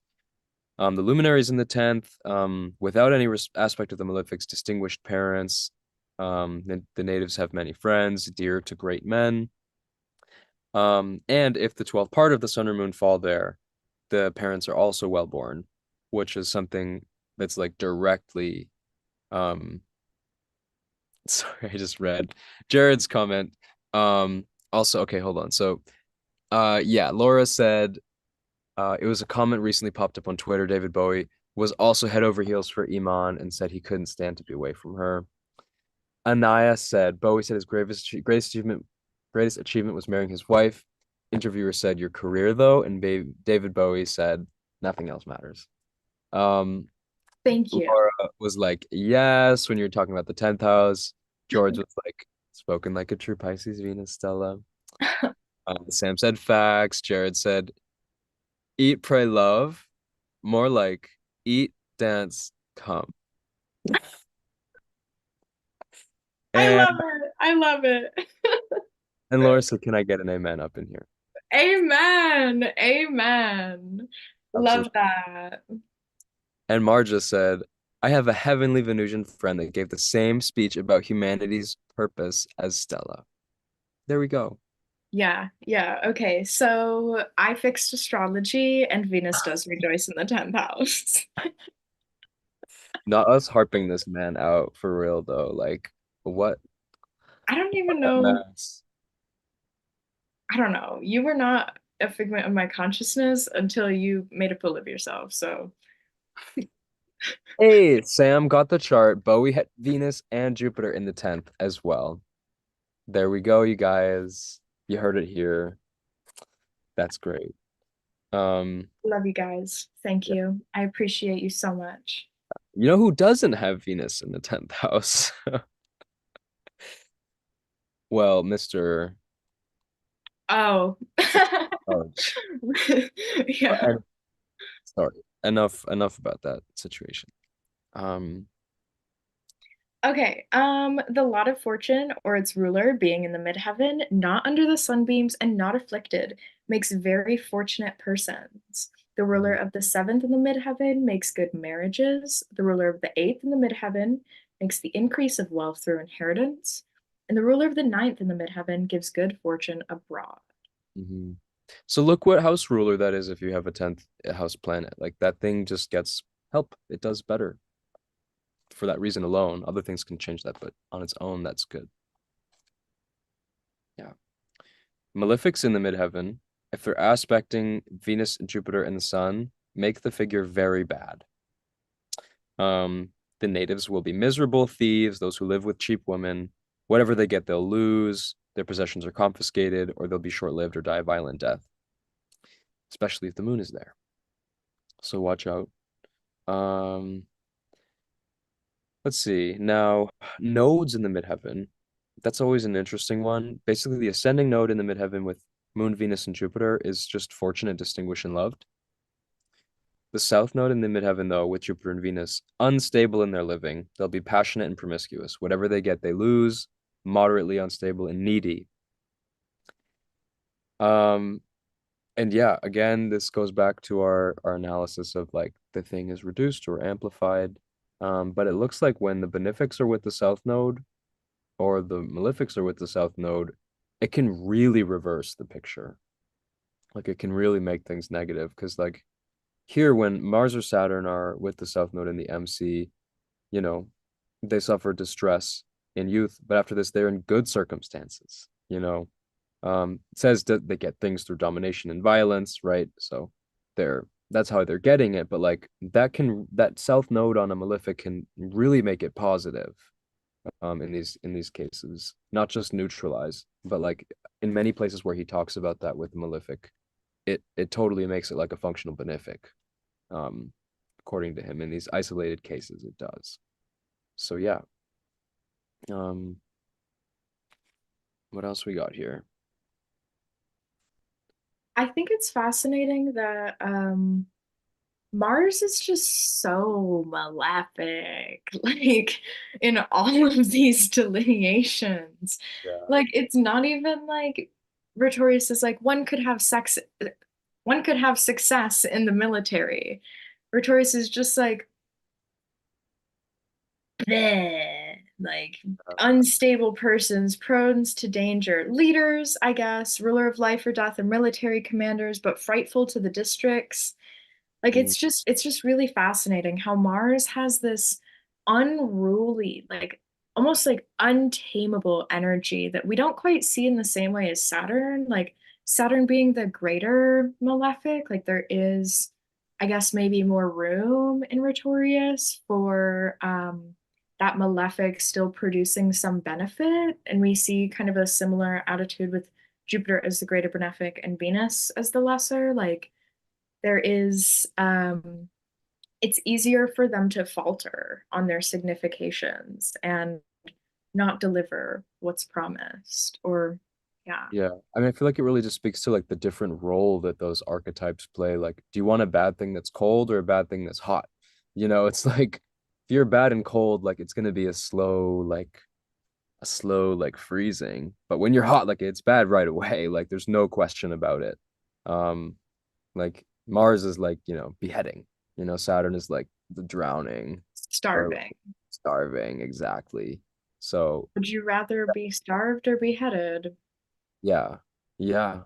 S2: The luminaries in the 10th, without any aspect of the malefics, distinguished parents. The natives have many friends, dear to great men. And if the 12th part of the sun or moon fall there, the parents are also well born, which is something that's like directly um sorry, I just read Jared's comment. Also, okay, hold on. So, yeah, Laura said, it was a comment recently popped up on Twitter. David Bowie was also head over heels for Iman and said he couldn't stand to be away from her. Anaya said Bowie said his greatest achievement was marrying his wife. Interviewer said your career though, and David Bowie said nothing else matters. Um,
S1: Thank you.
S2: Laura was like, yes, when you were talking about the 10th house. George was like, spoken like a true Pisces Venus, Stella. Sam said facts. Jared said Eat, pray, love. More like eat, dance, come.
S1: I love
S2: And
S1: it. I love it.
S2: Laura said, "Can I get an amen up in here?"
S1: Amen. Amen.
S2: Absolutely.
S1: Love that.
S2: And Marja said, "I have a heavenly Venusian friend that gave the same speech about humanity's purpose as Stella." There we go.
S1: Yeah, yeah. Okay, so I fixed astrology and Venus does rejoice in the 10th house.
S2: Not us harping this man out for real though. Like, what
S1: I don't even
S2: that
S1: know.
S2: mess?
S1: I don't know. You were not a figment of my consciousness until you made a fool of yourself. So
S2: Hey, Sam got the chart. Bowie had Venus and Jupiter in the 10th as well. There we go, you guys. You heard it here. That's great. Um,
S1: love you guys. Thank
S2: yeah.
S1: you. I appreciate you so much.
S2: You know who doesn't have Venus in the 10th house? Well, Mr.
S1: Oh.
S2: Ouch.
S1: Yeah.
S2: And sorry. Enough about that situation. Um,
S1: Okay, the lot of fortune or its ruler being in the midheaven, not under the sunbeams and not afflicted, makes very fortunate persons. The ruler
S2: mhm,
S1: of the seventh in the midheaven makes good marriages. The ruler of the eighth in the midheaven makes the increase of wealth through inheritance. And the ruler of the ninth in the midheaven gives good fortune abroad.
S2: mhm. So look what house ruler that is if you have a 10th house planet. Like that thing just gets help. It does better for that reason alone. Other things can change that, but on its own, that's good. Yeah. Malefics in the midheaven, if they're aspecting Venus, Jupiter, and the Sun, make the figure very bad. The natives will be miserable thieves, those who live with cheap women. Whatever they get, they'll lose. Their possessions are confiscated, or they'll be short-lived or die a violent death, especially if the moon is there. So watch out. Um, let's see. Now, nodes in the midheaven. That's always an interesting one. Basically, the ascending node in the midheaven with Moon, Venus, and Jupiter is just fortunate, distinguished, and loved. The south node in the midheaven, though, with Jupiter and Venus, unstable in their living. They'll be passionate and promiscuous. Whatever they get, they lose. Moderately unstable and needy. Um, and yeah, again, this goes back to our analysis of like the thing is reduced or amplified. But it looks like when the benefics are with the south node or the malefics are with the south node, it can really reverse the picture. Like it can really make things negative because like here when Mars or Saturn are with the south node in the MC, you know, they suffer distress in youth, but after this, they're in good circumstances, you know. It says that they get things through domination and violence, right? So that's how they're getting it, but like that south node on a malefic can really make it positive in these cases, not just neutralize, but like in many places where he talks about that with malefic, it totally makes it like a functional benefic. Um, according to him, in these isolated cases, it does. So yeah. Um, what else we got here?
S1: I think it's fascinating that Mars is just so malefic, like in all of these delineations.
S2: Yeah.
S1: Like it's not even like Rhetorius is like one could have success in the military. Rhetorius is just like bleh, like unstable persons, prone to danger, leaders, I guess, ruler of life or death, or military commanders, but frightful to the districts. Like
S2: Mm,
S1: it's just really fascinating how Mars has this unruly, like almost like untamable energy that we don't quite see in the same way as Saturn. Like Saturn being the greater malefic, like there is, I guess, maybe more room in Rhetorius for that malefic still producing some benefit. And we see kind of a similar attitude with Jupiter as the greater benefic and Venus as the lesser. Like there is it's easier for them to falter on their significations and not deliver what's promised or Yeah.
S2: Yeah. I mean, I feel like it really just speaks to like the different role that those archetypes play. Like, do you want a bad thing that's cold or a bad thing that's hot? It's like if you're bad and cold, like it's gonna be a slow like freezing. But when you're hot, like it's bad right away. Like there's no question about it. Um, like Mars is like, beheading. Saturn is like the drowning or
S1: Starving.
S2: starving, exactly. So
S1: Would you rather be starved or beheaded?
S2: yeah. Yeah.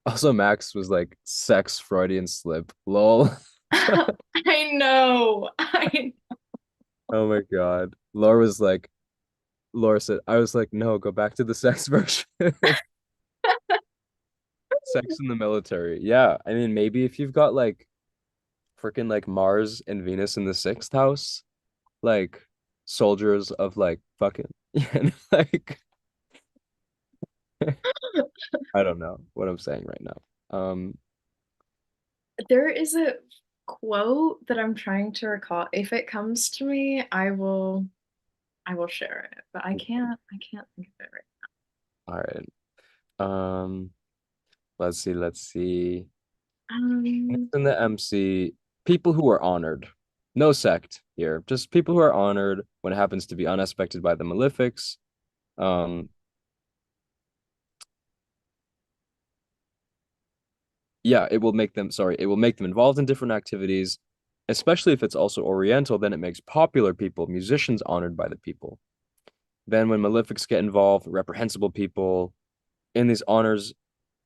S2: Also, Max was like sex Freudian slip. Lol.
S1: I know. I
S2: Oh my God. Laura said, I was like, no, go back to the sex version. Sex in the military. Yeah. I mean, maybe if you've got like freaking like Mars and Venus in the sixth house, like soldiers of like fucking, like, I don't know what I'm saying right now.
S1: There is a quote that I'm trying to recall. If it comes to me, I will share it, but I can't think of it right.
S2: All right. Um, let's see.
S1: Um,
S2: In the MC, people who are honored. No sect here, just people who are honored when it happens to be unaspected by the malefics. Um, yeah, it will make them involved in different activities, especially if it's also Oriental, then it makes popular people, musicians honored by the people. Then when malefics get involved, reprehensible people in these honors,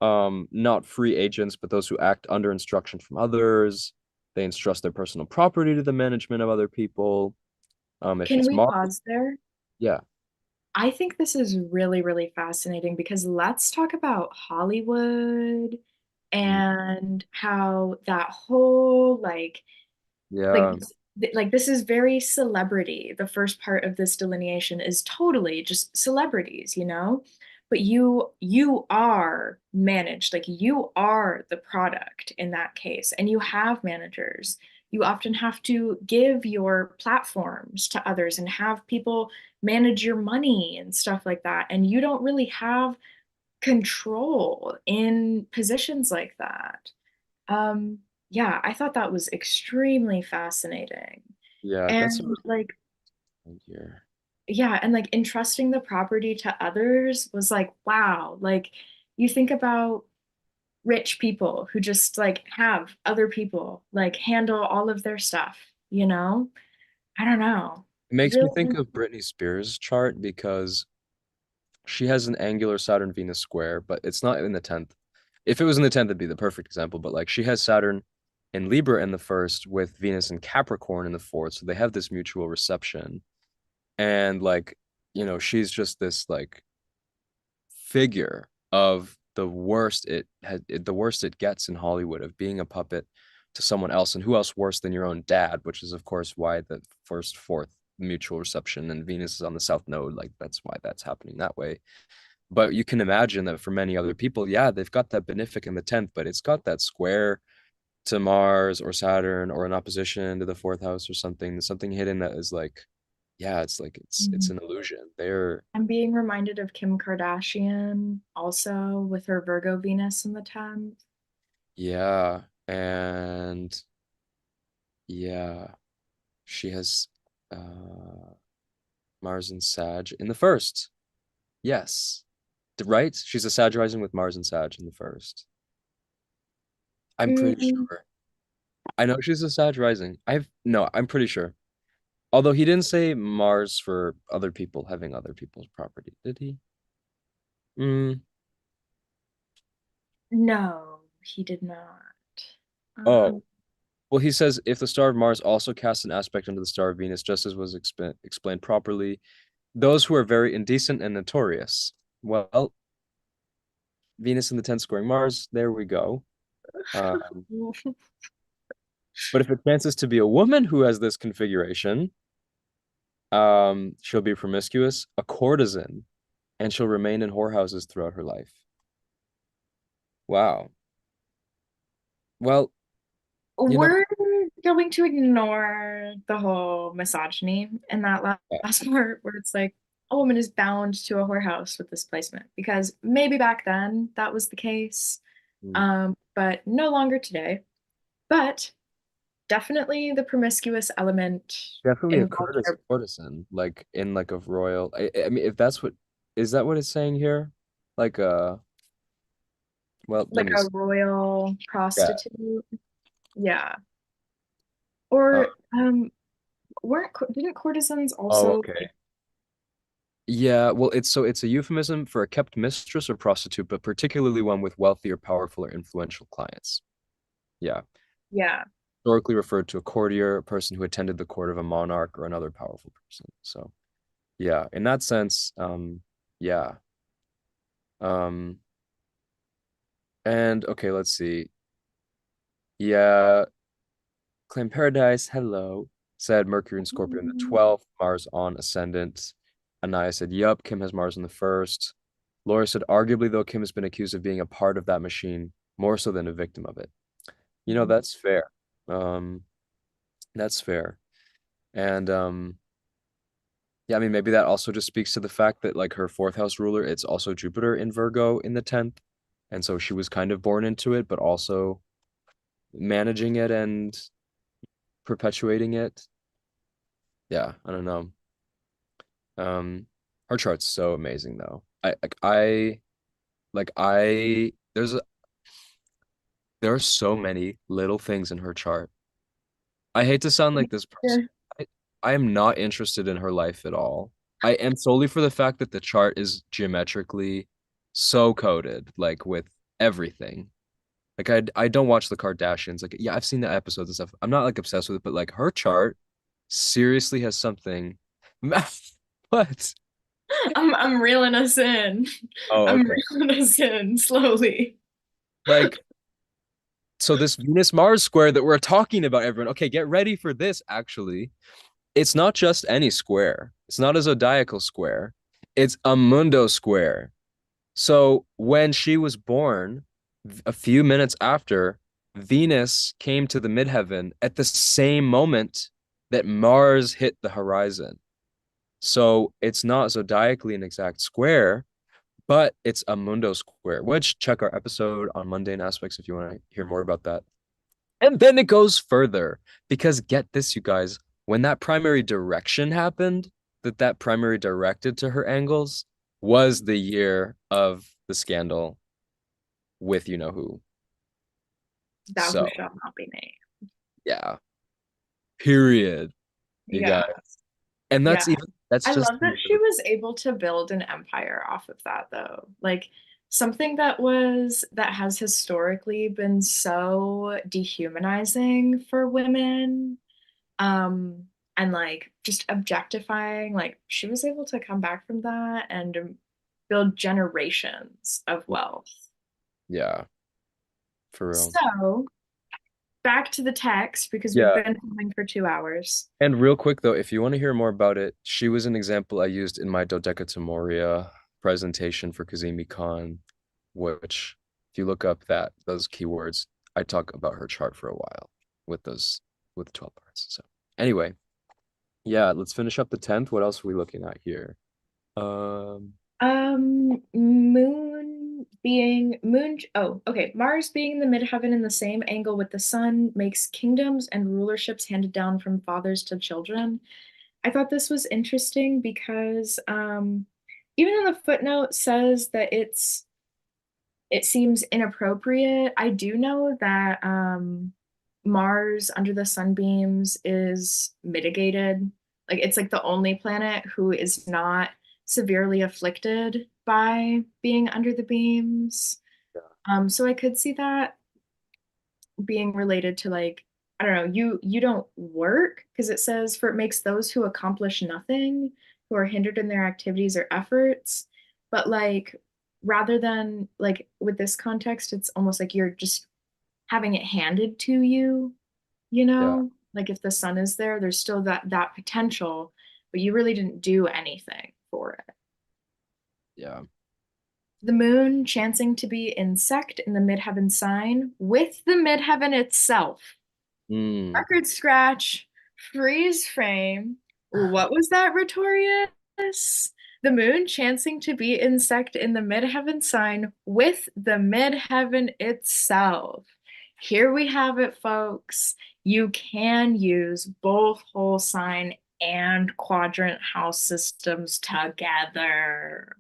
S2: not free agents, but those who act under instruction from others. They entrust their personal property to the management of other people. If
S1: can
S2: it's
S1: we
S2: Mars,
S1: pause there?
S2: yeah,
S1: I think this is really, really fascinating because let's talk about Hollywood
S2: mm,
S1: and how that whole like
S2: yeah,
S1: like this is very celebrity. The first part of this delineation is totally just celebrities, you know? But you are managed, like you are the product in that case, and you have managers. You often have to give your platforms to others and have people manage your money and stuff like that. And you don't really have control in positions like that. Um, yeah, I thought that was extremely fascinating.
S2: yeah. That's what
S1: And like,
S2: I'm here.
S1: yeah, and like entrusting the property to others was like, wow. Like, you think about rich people who just like have other people like handle all of their stuff, you know? I don't know.
S2: It makes me
S1: Really?
S2: think of Britney Spears' chart because she has an angular Saturn Venus square, but it's not in the 10th. If it was in the 10th, it'd be the perfect example. But like she has Saturn in Libra in the first with Venus and Capricorn in the fourth. So they have this mutual reception. And like, she's just this like figure of the worst it gets in Hollywood of being a puppet to someone else. And who else worse than your own dad, which is of course why the first, fourth mutual reception and Venus is on the south node. Like that's why that's happening that way. But you can imagine that for many other people, yeah, they've got that benefic in the 10th, but it's got that square to Mars or Saturn or an opposition to the fourth house or something hidden that is like, yeah, it's like it's
S1: Mm.
S2: an illusion. They're
S1: I'm being reminded of Kim Kardashian also with her Virgo Venus in the 10th.
S2: yeah, and yeah, she has uh Mars and Sag in the first. Yes. Right? She's a Sag rising with Mars and Sag in the first. I'm pretty
S1: Mm,
S2: sure. I know she's a Sag rising. I'm pretty sure. Although he didn't say Mars for other people having other people's property, did he? Mm.
S1: no, he did not.
S2: Oh, well, he says if the star of Mars also casts an aspect into the star of Venus, just as was explained properly, those who are very indecent and notorious. Well, Venus in the 10th squaring Mars, there we go. Um, but if it chances to be a woman who has this configuration, she'll be promiscuous, a courtesan, and she'll remain in whorehouses throughout her life. Wow. Well, you know,
S1: We're going to ignore the whole misogyny in that last part where it's like, a woman is bound to a whorehouse with this placement because maybe back then that was the case,
S2: Mm.
S1: but no longer today. But definitely the promiscuous element
S2: Definitely a
S1: involved here,
S2: courtesan, like in like a royal. I mean, if that's what is that what it's saying here? Like well, let
S1: like
S2: me
S1: a
S2: see.
S1: royal
S2: Yeah.
S1: prostitute. Yeah.
S2: Uh,
S1: Or weren't didn't courtesans
S2: oh,
S1: also
S2: okay.
S1: like,
S2: Yeah, well, it's a euphemism for a kept mistress or prostitute, but particularly one with wealthy or powerful or influential clients. Yeah.
S1: yeah.
S2: Historically referred to a courtier, a person who attended the court of a monarch or another powerful person. So, yeah, in that sense, yeah. Um, and okay, let's see. Yeah, claim paradise, hello, said Mercury and Scorpio in the 12th, Mars on ascendant. Anaya said, yup, Kim has Mars in the first. Laura said, arguably, though, Kim has been accused of being a part of that machine, more so than a victim of it. You know, that's fair. Um, that's fair. And yeah, I mean, maybe that also just speaks to the fact that like her fourth house ruler, it's also Jupiter in Virgo in the 10th. And so she was kind of born into it, but also managing it and perpetuating it. Yeah, I don't know. Her chart's so amazing though. I there are so many little things in her chart. I hate to sound like this person.
S1: Yeah.
S2: I, I am not interested in her life at all. I am solely for the fact that the chart is geometrically so coded, like with everything. Like I don't watch the Kardashians. Like yeah, I've seen the episodes and stuff. I'm not like obsessed with it, but like her chart seriously has something. What?
S1: I'm reeling us in.
S2: Oh,
S1: I'm
S2: okay.
S1: reeling us in slowly.
S2: Like so this Venus Mars square that we're talking about, everyone. Okay, get ready for this actually. It's not just any square. It's not a zodiacal square. It's a mundo square. So when she was born, a few minutes after, Venus came to the midheaven at the same moment that Mars hit the horizon. So it's not zodiacally an exact square, but it's a mundo square, which check our episode on mundane aspects if you want to hear more about that. And then it goes further because get this, you guys, when that primary direction happened, that primary directed to her angles was the year of the scandal with you know who.
S1: Thou who
S2: So,
S1: shall not be named.
S2: yeah, period, you
S1: Yeah.
S2: guys. And
S1: Yeah.
S2: that's
S1: I
S2: just
S1: love that she was able to build an empire off of that though. Like something that has historically been so dehumanizing for women, um, and like just objectifying, like she was able to come back from that and build generations of wealth.
S2: yeah, for real.
S1: So back to the text because we've
S2: Yeah.
S1: been filming for 2 hours.
S2: And real quick though, if you want to hear more about it, she was an example I used in my Dodecatemoria presentation for Kazemi Khan, which if you look up those keywords, I talk about her chart for a while with those with the 12 parts. So anyway, yeah, let's finish up the 10th. What else are we looking at here? Um,
S1: Okay. Mars being in the midheaven in the same angle with the sun makes kingdoms and rulerships handed down from fathers to children. I thought this was interesting because even though the footnote says that it seems inappropriate, I do know that Mars under the sunbeams is mitigated. Like it's like the only planet who is not severely afflicted by being under the beams. So I could see that being related to like, I don't know, you don't work because it says for it makes those who accomplish nothing, who are hindered in their activities or efforts. But like rather than like with this context, it's almost like you're just having it handed to you, you
S2: yeah,
S1: know? Like if the sun is there, there's still that potential, but you really didn't do anything for it.
S2: yeah.
S1: The moon chancing to be insect in the midheaven sign with the midheaven itself.
S2: Mm.
S1: Record scratch, freeze frame. What was that, Rhetorius? The moon chancing to be insect in the midheaven sign with the midheaven itself. Here we have it, folks. You can use both whole sign and quadrant house systems together.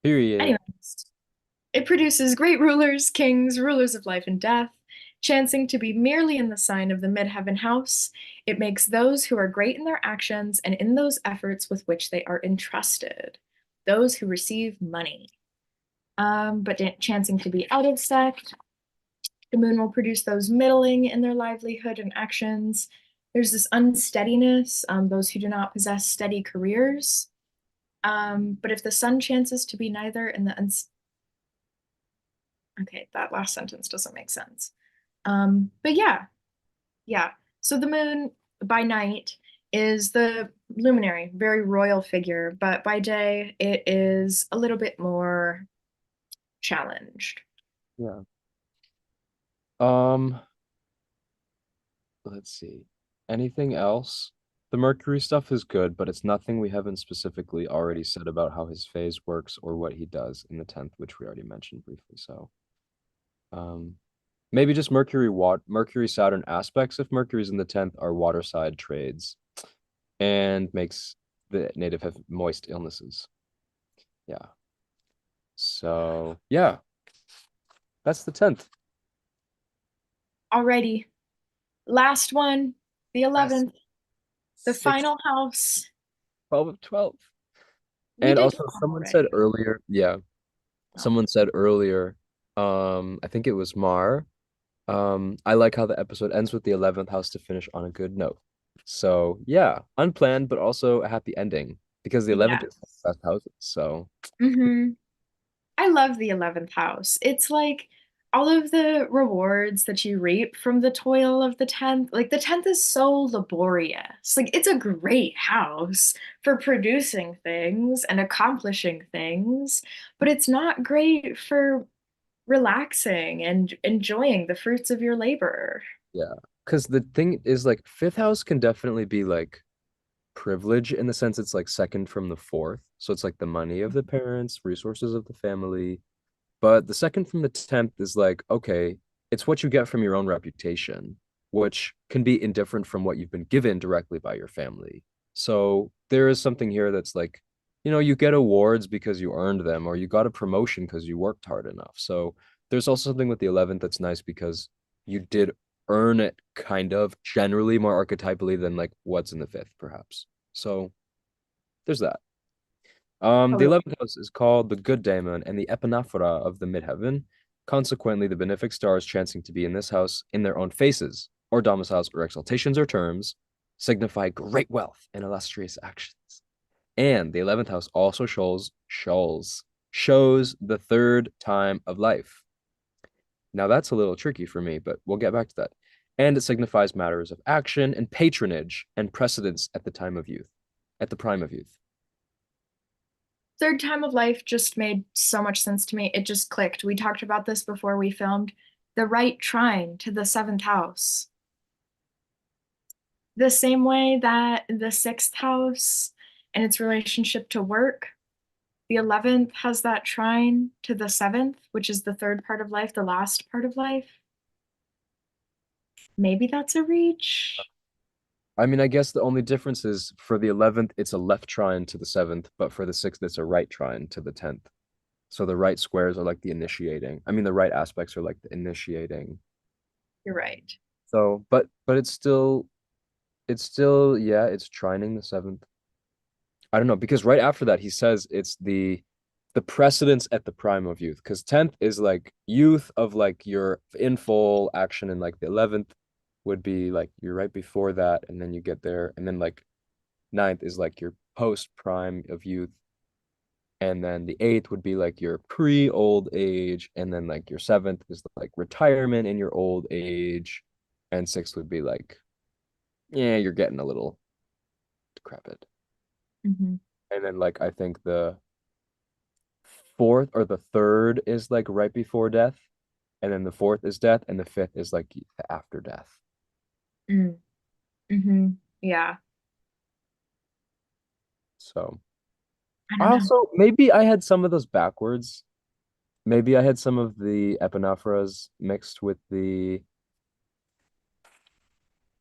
S2: Period.
S1: Anyways, it produces great rulers, kings, rulers of life and death, chancing to be merely in the sign of the midheaven house. It makes those who are great in their actions and in those efforts with which they are entrusted, those who receive money. But chancing to be out of sect, the moon will produce those middling in their livelihood and actions. There's this unsteadiness, those who do not possess steady careers. But if the sun chances to be neither in the okay, that last sentence doesn't make sense. But yeah, yeah. So the moon by night is the luminary, very royal figure, but by day it is a little bit more challenged.
S2: Yeah. Um, let's see. Anything else? The Mercury stuff is good, but it's nothing we haven't specifically already said about how his phase works or what he does in the 10th, which we already mentioned briefly. So, um, maybe just Mercury Saturn aspects if Mercury's in the 10th are water side trades and makes the native have moist illnesses. Yeah. So, yeah, that's the 10th.
S1: Alrighty, last one, the
S2: Yes.
S1: 11th, the
S2: Six,
S1: final house.
S2: 12 of 12.
S1: We
S2: And
S1: did
S2: also
S1: one
S2: someone said
S1: already.
S2: earlier, yeah,
S1: Oh,
S2: someone said earlier, I think it was Mar, I like how the episode ends with the 11th house to finish on a good note. So yeah, unplanned, but also a happy ending because the 11th is
S1: yes.
S2: the best houses. So
S1: Mm-hmm. I love the 11th house. It's like all of the rewards that you reap from the toil of the 10th. Like the 10th is so laborious. Like it's a great house for producing things and accomplishing things, but it's not great for relaxing and enjoying the fruits of your labor.
S2: yeah, because the thing is like fifth house can definitely be like privilege in the sense it's like second from the fourth. So it's like the money of the parents, resources of the family. But the second from the 10th is like, okay, it's what you get from your own reputation, which can be indifferent from what you've been given directly by your family. So there is something here that's like, you get awards because you earned them, or you got a promotion because you worked hard enough. So there's also something with the 11th that's nice because you did earn it kind of generally more archetypally than like what's in the fifth, perhaps. So there's that. The
S1: Totally.
S2: 11th house is called the good daemon and the epinaphora of the midheaven. Consequently, the benefic stars chancing to be in this house in their own faces, or domiciles, or exaltations, or terms, signify great wealth and illustrious actions. And the 11th house also shows the third time of life. Now that's a little tricky for me, but we'll get back to that. And it signifies matters of action and patronage and precedence at the time of youth, at the prime of youth.
S1: Third time of life just made so much sense to me. It just clicked. We talked about this before we filmed. The right trine to the seventh house. The same way that the sixth house and its relationship to work, the 11th has that trine to the seventh, which is the third part of life, the last part of life. Maybe that's a reach.
S2: I mean, I guess the only difference is for the 11th, it's a left trine to the 7th, but for the 6th, it's a right trine to the 10th. So the right squares are like the initiating. I mean, the right aspects are like the initiating.
S1: You're right.
S2: So, but it's still, yeah, it's trining the 7th. I don't know, because right after that, he says it's the precedence at the prime of youth. Because 10th is like youth of like you're in full action, and like the 11th would be like you're right before that, and then you get there, and then like ninth is like your post prime of youth, and then the eighth would be like your pre old age, and then like your seventh is like retirement in your old age, and sixth would be like, yeah, you're getting a little decrepit.
S1: Mhm.
S2: And then like I think the fourth or the third is like right before death, and then the fourth is death, and the fifth is like after death.
S1: Mm. Hmm. Yeah.
S2: So
S1: I
S2: I
S1: don't know.
S2: also maybe I had some of those backwards. Maybe I had some of the epinephrines mixed with the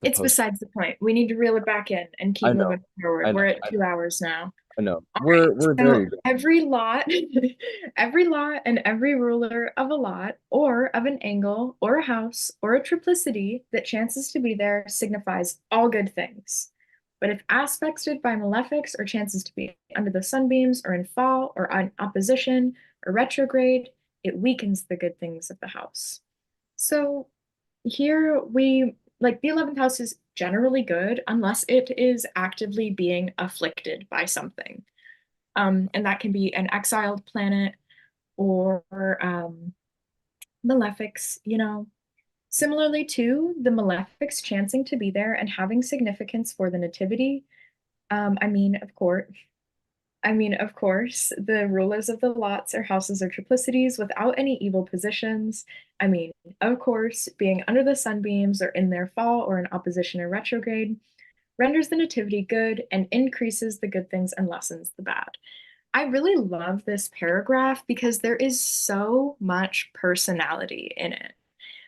S1: It's
S2: post.
S1: besides the point. We need to reel it back in and
S2: I
S1: keep
S2: know,
S1: moving forward.
S2: I know,
S1: We're at
S2: I
S1: two
S2: know,
S1: hours now.
S2: I know.
S1: All right.
S2: We're there
S1: So
S2: you go.
S1: every lot, every lot and every ruler of a lot or of an angle or a house or a triplicity that chances to be there signifies all good things. But if aspected by malefics or chances to be under the sunbeams or in fall or in opposition or retrograde, it weakens the good things of the house. So here we like the 11th house is generally good unless it is actively being afflicted by something. And that can be an exiled planet or malefics, you know. Similarly to the malefics chancing to be there and having significance for the nativity. I mean, of course, the rulers of the lots or houses or triplicities without any evil positions. I mean, of course, being under the sunbeams or in their fall or in opposition or retrograde renders the nativity good and increases the good things and lessens the bad. I really love this paragraph because there is so much personality in it.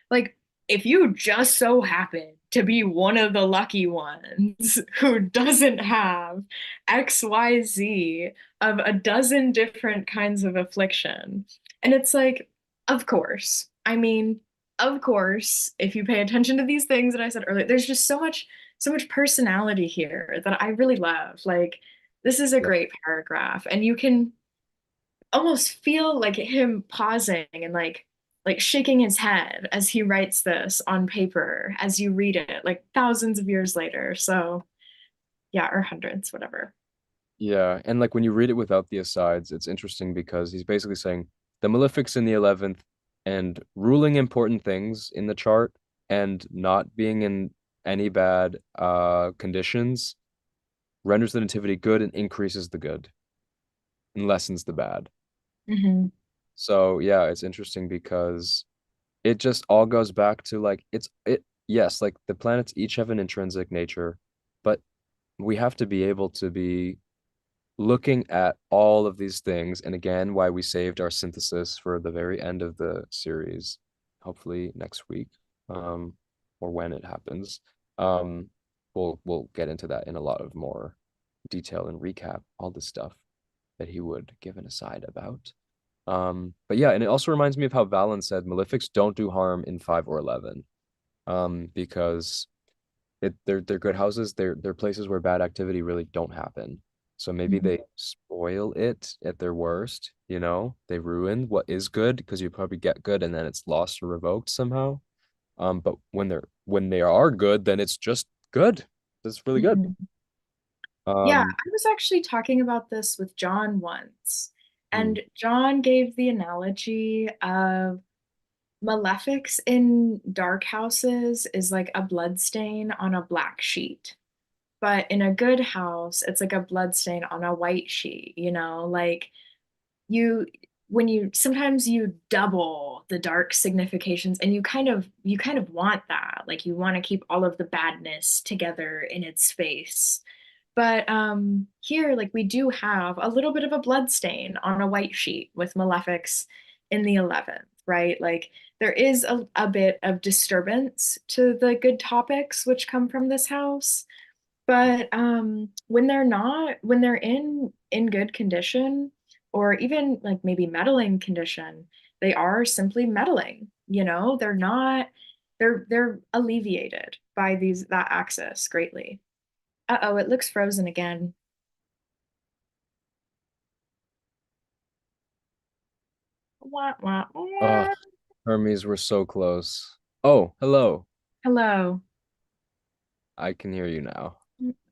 S1: Like, if you just so happen to be one of the lucky ones who doesn't have XYZ of a dozen different kinds of affliction, and it's like, of course. I mean, of course, if you pay attention to these things that I said earlier, there's just so much personality here that I really love. Like, this is a
S2: Yeah.
S1: great paragraph, and you can almost feel like him pausing and like shaking his head as he writes this on paper as you read it like thousands of years later. So yeah, or hundreds, whatever.
S2: Yeah, and like when you read it without the asides, it's interesting because he's basically saying the malefics in the 11th and ruling important things in the chart and not being in any bad conditions renders the nativity good and increases the good and lessens the bad.
S1: Hmm.
S2: So yeah, it's interesting because it just all goes back to like it yes, like the planets each have an intrinsic nature, but we have to be able to be looking at all of these things, and again, why we saved our synthesis for the very end of the series, hopefully next week, um, or when it happens. Um, we'll get into that in a lot of more detail and recap all the stuff that he would give an aside about. But yeah, and it also reminds me of how Valen said malefics don't do harm in 5 or 11, because they're good houses. They're places where bad activity really don't happen. So maybe
S1: Hmm.
S2: they spoil it at their worst, you know? They ruin what is good because you probably get good and then it's lost or revoked somehow. But when they are good, then it's just good. It's really good.
S1: Hmm. Yeah,
S2: Um,
S1: I was actually talking about this with John once,
S2: hmm,
S1: and John gave the analogy of malefics in dark houses is like a blood stain on a black sheet. But in a good house, it's like a blood stain on a white sheet, you know, like you when you sometimes you double the dark significations and you kind of want that. Like you want to keep all of the badness together in its space. But here, like we do have a little bit of a blood stain on a white sheet with malefics in the 11th, right? Like there is a bit of disturbance to the good topics which come from this house. But when they're not, when they're in good condition, or even like maybe meddling condition, they are simply meddling. You know, they're not. They're alleviated by these that axis greatly. Uh-oh, it looks frozen again. Wah, wah,
S2: oh,
S1: wah.
S2: Hermes, we're so close. Oh, hello.
S1: Hello.
S2: I can hear you now.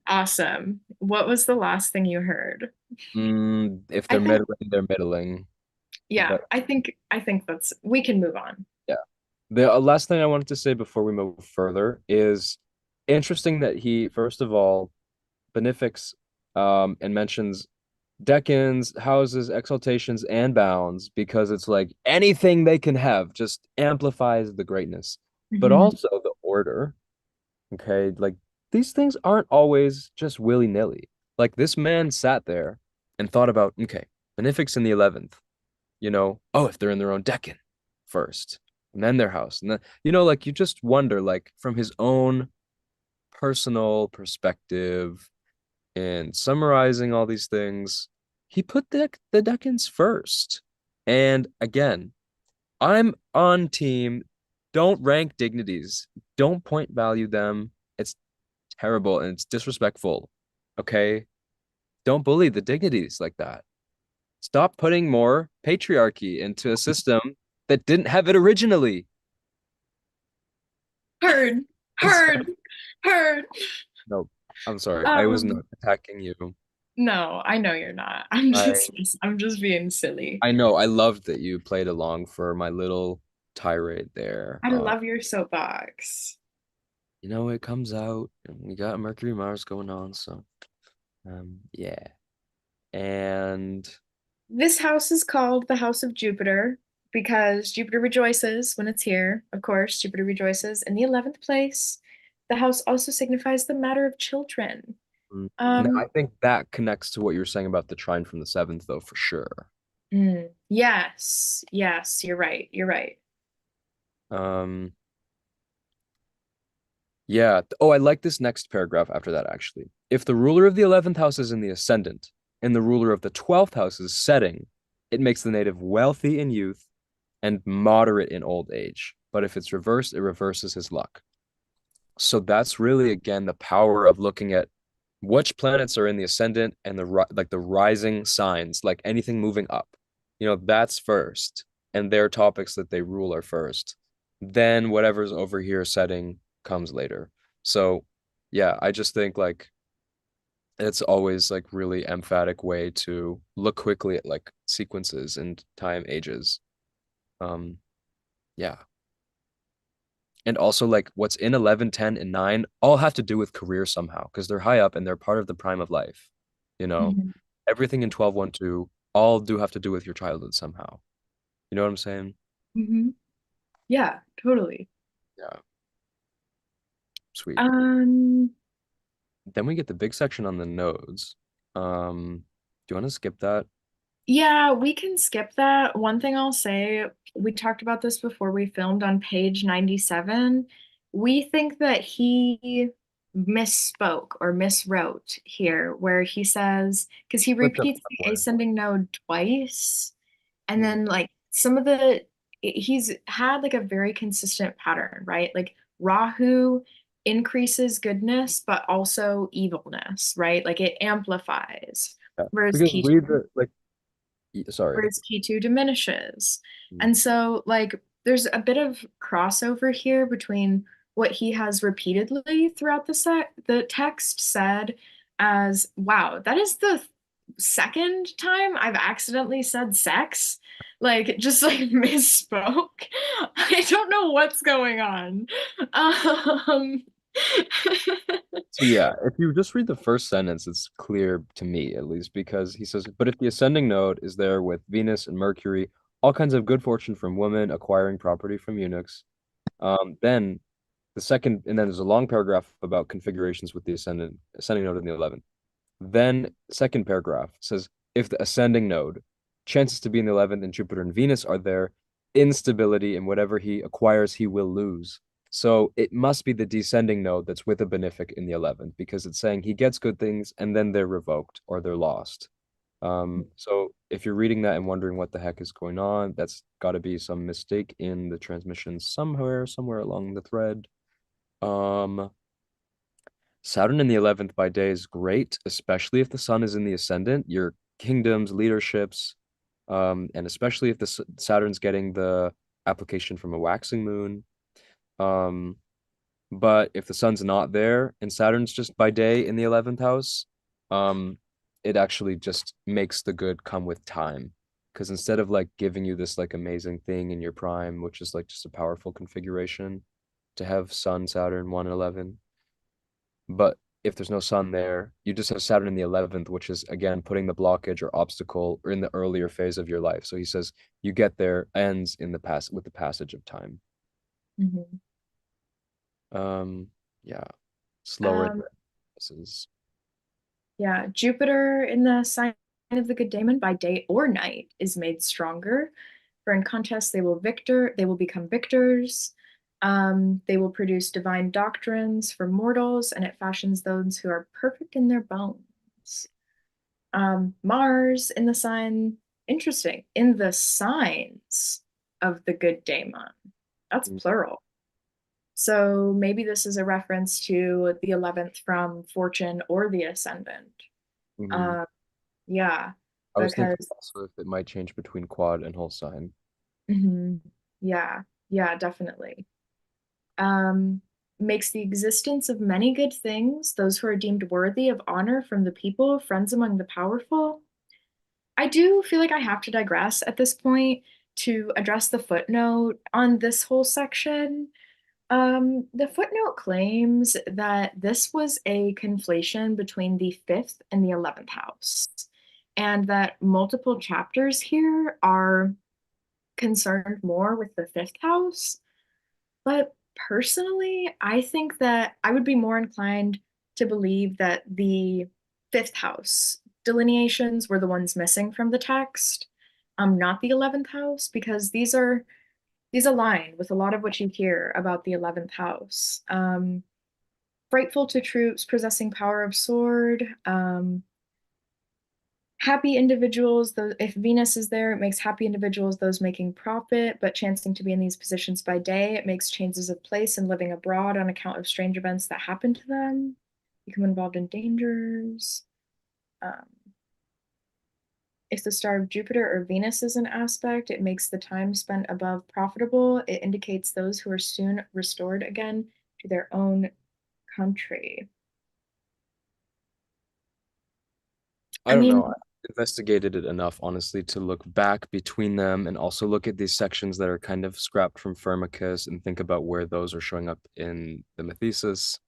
S1: Awesome. What was the last thing you heard?
S2: If
S1: I
S2: they're
S1: think,
S2: meddling, they're meddling.
S1: yeah,
S2: But
S1: I think that's we can move on.
S2: yeah. The last thing I wanted to say before we move further is interesting that he, first of all, benefics and mentions decans, houses, exaltations, and bounds because it's like anything they can have just amplifies the greatness. But
S1: Mhm.
S2: also the order, okay? Like these things aren't always just willy-nilly. Like this man sat there and thought about, okay, benefics in the 11th, oh, if they're in their own decan first, and then their house. And then, like you just wonder, like from his own personal perspective and summarizing all these things, he put the decans first. And again, I'm on team. Don't rank dignities. Don't point value them. It's terrible and it's disrespectful. Okay? Don't bully the dignities like that. Stop putting more patriarchy into a system that didn't have it originally.
S1: Heard,
S2: I'm sorry.
S1: heard, heard.
S2: No, I'm sorry. I was
S1: Um,
S2: not attacking you.
S1: no, I know you're not.
S2: I
S1: I'm just being silly.
S2: I know. I loved that you played along for my little tirade there.
S1: I love your soapbox.
S2: It comes out and we got Mercury Mars going on, so yeah. And
S1: This house is called the House of Jupiter because Jupiter rejoices when it's here. Of course, Jupiter rejoices in the 11th place. The house also signifies the matter of children.
S2: no, I
S1: Um,
S2: think that connects to what you were saying about the trine from the seventh, though, for sure.
S1: yes, yes, you're right. You're right.
S2: Um, yeah. Oh, I like this next paragraph after that, actually. If the ruler of the 11th house is in the ascendant and the ruler of the 12th house is setting, it makes the native wealthy in youth and moderate in old age. But if it's reversed, it reverses his luck. So that's really, again, the power of looking at which planets are in the ascendant and the rising signs, like anything moving up. That's first, and their topics that they rule are first. Then whatever's over here setting comes later. So yeah, I just think like it's always like really emphatic way to look quickly at like sequences and time ages. Um, yeah. And also like what's in 11, 10, and 9 all have to do with career somehow because they're high up and they're part of the prime of life. You know,
S1: Mhm,
S2: everything in 12, 1, 2 all do have to do with your childhood somehow. You know what I'm saying?
S1: mhm. Yeah, totally.
S2: Yeah, sweet.
S1: Um,
S2: Then we get the big section on the nodes. Do you want to skip that?
S1: yeah, we can skip that. One thing I'll say, we talked about this before we filmed on page 97. We think that he misspoke or miswrote here, where he says, because he
S2: Flipped up
S1: repeats the
S2: somewhere.
S1: ascending node twice, and
S2: Hmm.
S1: then like some of the, he's had like a very consistent pattern, right? Like Rahu increases goodness, but also evilness, right? Like it amplifies.
S2: Yeah.
S1: Whereas
S2: Because
S1: Ketu
S2: read the like sorry.
S1: whereas T2 diminishes.
S2: Hmm.
S1: And so, like, there's a bit of crossover here between what he has repeatedly throughout the text said as, wow, that is the second time I've accidentally said sex. Like, just like misspoke. I don't know what's going on. Um,
S2: So yeah, if you just read the first sentence, it's clear to me at least because he says, but if the ascending node is there with Venus and Mercury, all kinds of good fortune from women acquiring property from eunuchs. Then the second, and then there's a long paragraph about configurations with the ascending node in the 11th. Then second paragraph says, if the ascending node, chances to be in the 11th and Jupiter and Venus are there, instability in whatever he acquires, he will lose. So it must be the descending node that's with a benefic in the 11th because it's saying he gets good things and then they're revoked or they're lost. So if you're reading that and wondering what the heck is going on, that's got to be some mistake in the transmission somewhere along the thread. Um, Saturn in the 11th by day is great, especially if the sun is in the ascendant, your kingdoms, leaderships, and especially if the Saturn's getting the application from a waxing moon. Um, but if the sun's not there and Saturn's just by day in the 11th house, um, it actually just makes the good come with time. Because instead of like giving you this like amazing thing in your prime, which is like just a powerful configuration to have Sun, Saturn, 1 and 11, but if there's no sun there, you just have Saturn in the 11th, which is again putting the blockage or obstacle or in the earlier phase of your life. So he says you get there ends in the past with the passage of time.
S1: Mhm.
S2: Um, yeah, slower in
S1: Um,
S2: the passes.
S1: Yeah, Jupiter in the sign of the good daemon by day or night is made stronger. For in contests they will become victors. They will produce divine doctrines for mortals, and it fashions those who are perfect in their bones. Mars in the sign, interesting, in the signs of the good daemon. That's plural. So maybe this is a reference to the 11th from Fortune or the Ascendant.
S2: Mm-hmm.
S1: Um, yeah,
S2: I was thinking
S1: because
S2: also if it might change between quad and whole sign.
S1: mhm, yeah, yeah, definitely. Um, Makes the existence of many good things, those who are deemed worthy of honor from the people, friends among the powerful. I do feel like I have to digress at this point to address the footnote on this whole section. The footnote claims that this was a conflation between the fifth and the 11th house, and that multiple chapters here are concerned more with the fifth house. But personally, I think that I would be more inclined to believe that the fifth house delineations were the ones missing from the text, not the 11th house, because these align with a lot of what you hear about the 11th house. Frightful to troops possessing power of sword. Happy individuals, though, if Venus is there, it makes happy individuals those making profit, but chancing to be in these positions by day, it makes changes of place and living abroad on account of strange events that happen to them, become involved in dangers. Um, if the star of Jupiter or Venus is an aspect, it makes the time spent above profitable. It indicates those who are soon restored again to their own country.
S2: I
S1: I
S2: don't
S1: mean,
S2: know. I investigated it enough, honestly, to look back between them and also look at these sections that are kind of scrapped from Firmicus and think about where those are showing up in the Mathesis.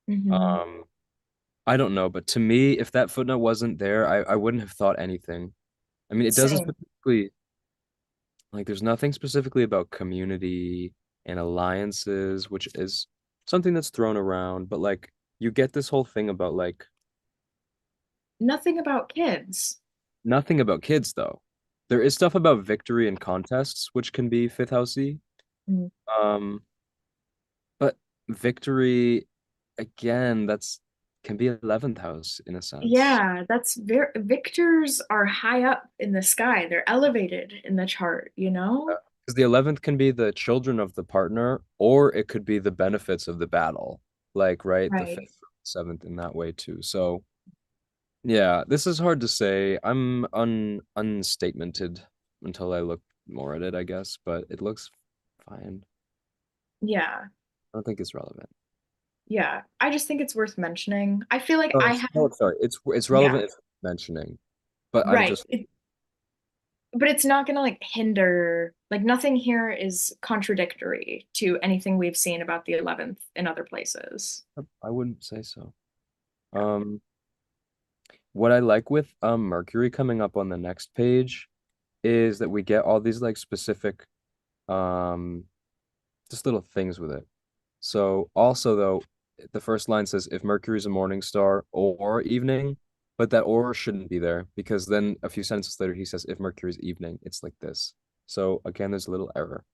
S1: mhm,
S2: Um, I don't know, but to me, if that footnote wasn't there, I wouldn't have thought anything. I mean, it doesn't
S1: same.
S2: specifically, like, there's nothing specifically about community and alliances, which is something that's thrown around, but like, you get this whole thing about like
S1: Nothing about kids.
S2: nothing about kids, though. There is stuff about victory and contests, which can be fifth housey.
S1: Mm.
S2: Um, but victory, again, that's can be 11th house in a sense.
S1: Yeah, that's very, victors are high up in the sky. They're elevated in the chart, you know?
S2: Because the 11th can be the children of the partner, or it could be the benefits of the battle. Like, right, the
S1: Right.
S2: fifth, seventh in that way too. So, yeah, this is hard to say. I'm unstatemented until I look more at it, I guess, but it looks fine.
S1: Yeah.
S2: I don't think it's relevant.
S1: Yeah. I just think it's worth mentioning. I feel like
S2: Oh,
S1: I have,
S2: oh, sorry. It's
S1: yeah,
S2: relevant if mentioning, but I'm
S1: right.
S2: just
S1: But it's not gonna like hinder, like nothing here is contradictory to anything we've seen about the 11th in other places.
S2: I wouldn't say so.
S1: Yeah.
S2: Um, what I like with Mercury coming up on the next page is that we get all these like specific um just little things with it. So also though, the first line says if Mercury is a morning star or evening, but that or shouldn't be there because then a few sentences later he says if Mercury is evening, it's like this. So again, there's a little error.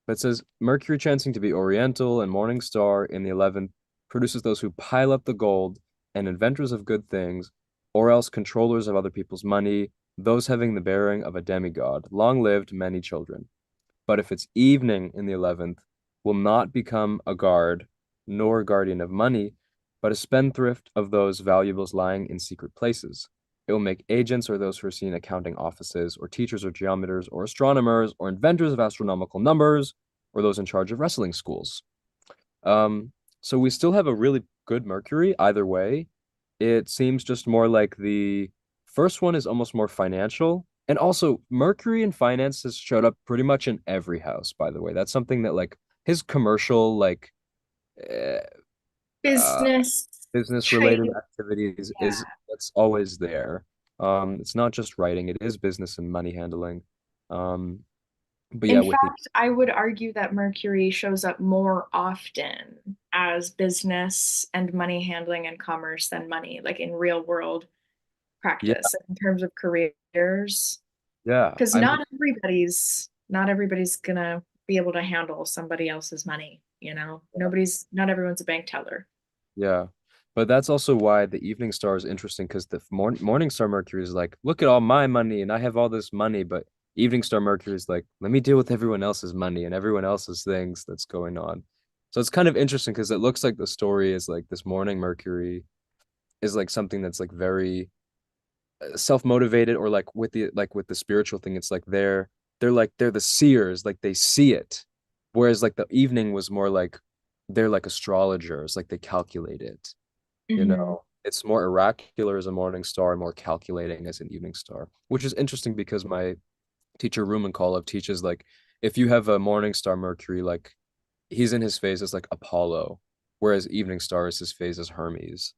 S2: But it says Mercury chancing to be Oriental and morning star in the 11th produces those who pile up the gold and inventors of good things, or else controllers of other people's money, those having the bearing of a demigod, long lived, many children. But if it's evening in the 11th, will not become a guard, nor a guardian of money, but a spendthrift of those valuables lying in secret places. It will make agents or those who are seen accounting offices, or teachers or geometers, or astronomers, or inventors of astronomical numbers, or those in charge of wrestling schools. So we still have a really good Mercury either way. It seems just more like the first one is almost more financial. And also, Mercury in finance has showed up pretty much in every house, by the way. That's something that, like, his commercial, like, uh, uh,
S1: Business,
S2: business related
S1: trade,
S2: activities
S1: yeah.
S2: is that's always there. It's not just writing, it is business and money handling. Um, But yeah,
S1: In
S2: with the
S1: fact, I would argue that Mercury shows up more often as business and money handling and commerce than money, like in real world
S2: yeah,
S1: practice in terms of careers.
S2: yeah.
S1: Because
S2: I mean,
S1: not everybody's gonna be able to handle somebody else's money, you know? Not everyone's a bank teller.
S2: yeah. But that's also why the evening star is interesting because the morning star Mercury is like, look at all my money and I have all this money, but evening star Mercury is like, let me deal with everyone else's money and everyone else's things that's going on. So it's kind of interesting because it looks like the story is like this morning Mercury is like something that's like very self-motivated or like with the spiritual thing, it's like they're the seers, like they see it. Whereas like the evening was more like they're like astrologers, like they calculate it, you
S1: Hmm.
S2: know. It's more oracular as a morning star and more calculating as an evening star, which is interesting because my teacher Rumenkolov teaches like if you have a morning star Mercury, like he's in his phase as like Apollo, whereas evening star is his phase as Hermes.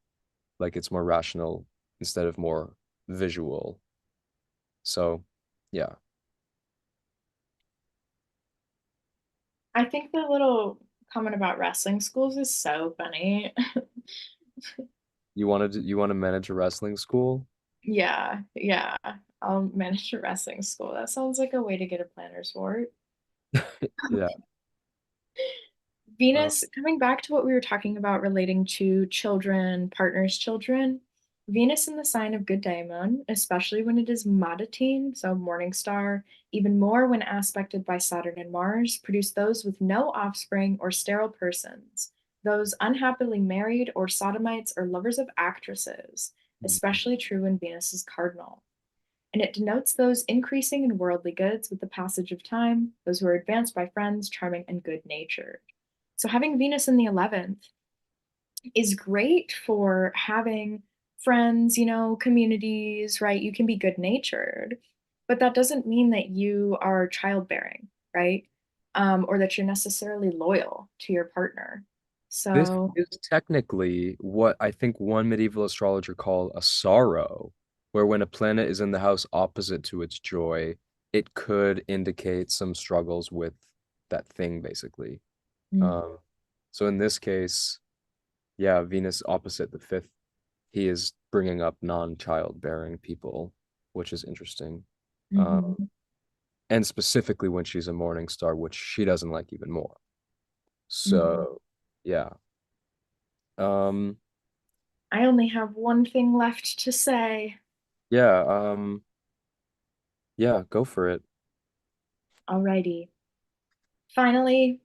S2: Like it's more rational instead of more visual. So, yeah.
S1: I think the little comment about wrestling schools is so funny.
S2: You want to manage a wrestling school?
S1: Yeah, yeah. I'll manage a wrestling school. That sounds like a way to get a planner's sport.
S2: Yeah. Uh,
S1: Venus, coming back to what we were talking about relating to children, partners' children, Venus in the sign of good daemon, especially when it is Madatine, so morning star, even more when aspected by Saturn and Mars, produce those with no offspring or sterile persons, those unhappily married or sodomites or lovers of actresses, especially true when Venus is cardinal. And it denotes those increasing in worldly goods with the passage of time, those who are advanced by friends, charming, and good natured. So having Venus in the 11th is great for having friends, communities, right? You can be good natured, but that doesn't mean that you are childbearing, right? Or that you're necessarily loyal to your partner.
S2: this
S1: So,
S2: is technically what I think one medieval astrologer called a sorrow, where when a planet is in the house opposite to its joy, it could indicate some struggles with that thing, basically.
S1: mm,
S2: Um, so in this case, yeah, Venus opposite the fifth, he is bringing up non-childbearing people, which is interesting. Um,
S1: mhm,
S2: and specifically when she's a morning star, which she doesn't like even more.
S1: mhm.
S2: So, yeah. Um,
S1: I only have one thing left to say.
S2: yeah, yeah, go for it.
S1: Alrighty. Finally,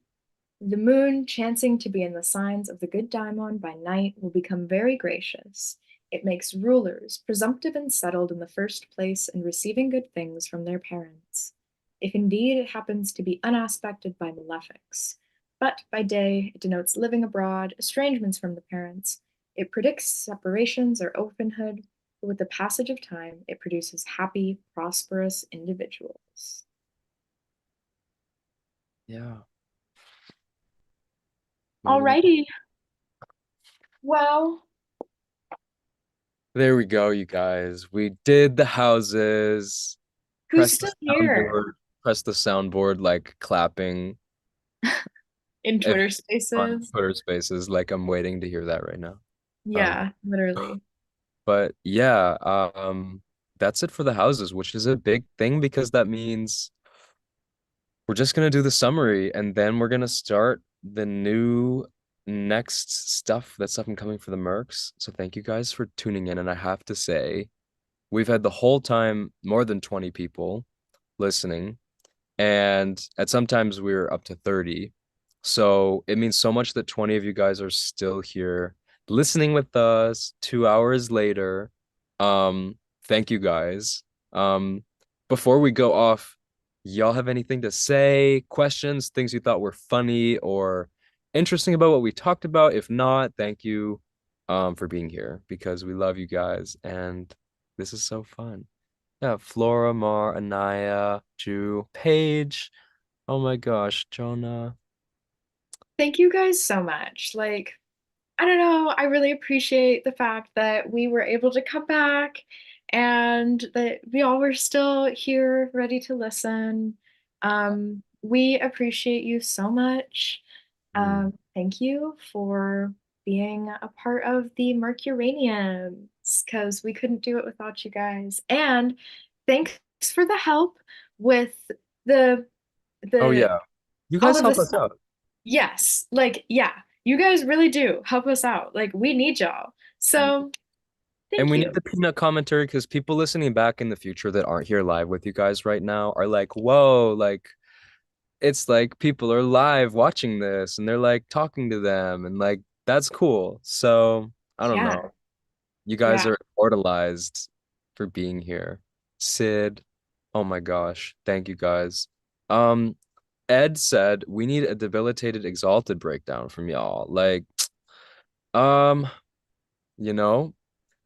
S1: the moon, chancing to be in the signs of the good daimon by night, will become very gracious. It makes rulers presumptive and settled in the first place and receiving good things from their parents, if indeed it happens to be unaspected by malefics. But by day it denotes living abroad, estrangements from the parents. It predicts separations or orphanhood, but with the passage of time it produces happy, prosperous individuals.
S2: Yeah. Moon.
S1: Alrighty. Well,
S2: There we go, you guys. We did the houses.
S1: who's
S2: Press the
S1: still here?
S2: soundboard. Press the soundboard like clapping.
S1: In
S2: If
S1: Twitter
S2: on
S1: Spaces.
S2: Twitter Spaces, like I'm waiting to hear that right now. Um,
S1: Yeah, literally.
S2: but yeah, that's it for the houses, which is a big thing because that means we're just gonna do the summary and then we're gonna start the new next stuff that's up and coming for the Mercs. So thank you guys for tuning in. And I have to say, we've had the whole time more than 20 people listening. And at sometimes we're up to 30. So it means so much that 20 of you guys are still here listening with us 2 hours later. Thank you guys. Um, before we go off, y'all have anything to say, questions, things you thought were funny or interesting about what we talked about? If not, thank you for being here because we love you guys and this is so fun. Yeah, Flora, Mar, Anaya, Jew, Paige. Oh my gosh, Jonah.
S1: Thank you guys so much. Like, I don't know, I really appreciate the fact that we were able to come back and that we all were still here ready to listen. We appreciate you so much.
S2: Mm.
S1: Thank you for being a part of the Mercuranians because we couldn't do it without you guys. And thanks for the help with the
S2: Oh
S1: the
S2: yeah. You
S1: all
S2: guys
S1: of
S2: help
S1: this.
S2: us out.
S1: Yes, like yeah, you guys really do help us out. Like we need y'all. So
S2: And
S1: thank
S2: we need
S1: you.
S2: the peanut commentary because people listening back in the future that aren't here live with you guys right now are like, whoa, like it's like people are live watching this and they're like talking to them and like that's cool. So I don't
S1: Yeah,
S2: know. You guys
S1: yeah.
S2: are immortalized for being here. Sid, oh my gosh, thank you guys. Um, Ed said we need a debilitated exalted breakdown from y'all. Like, um, you know,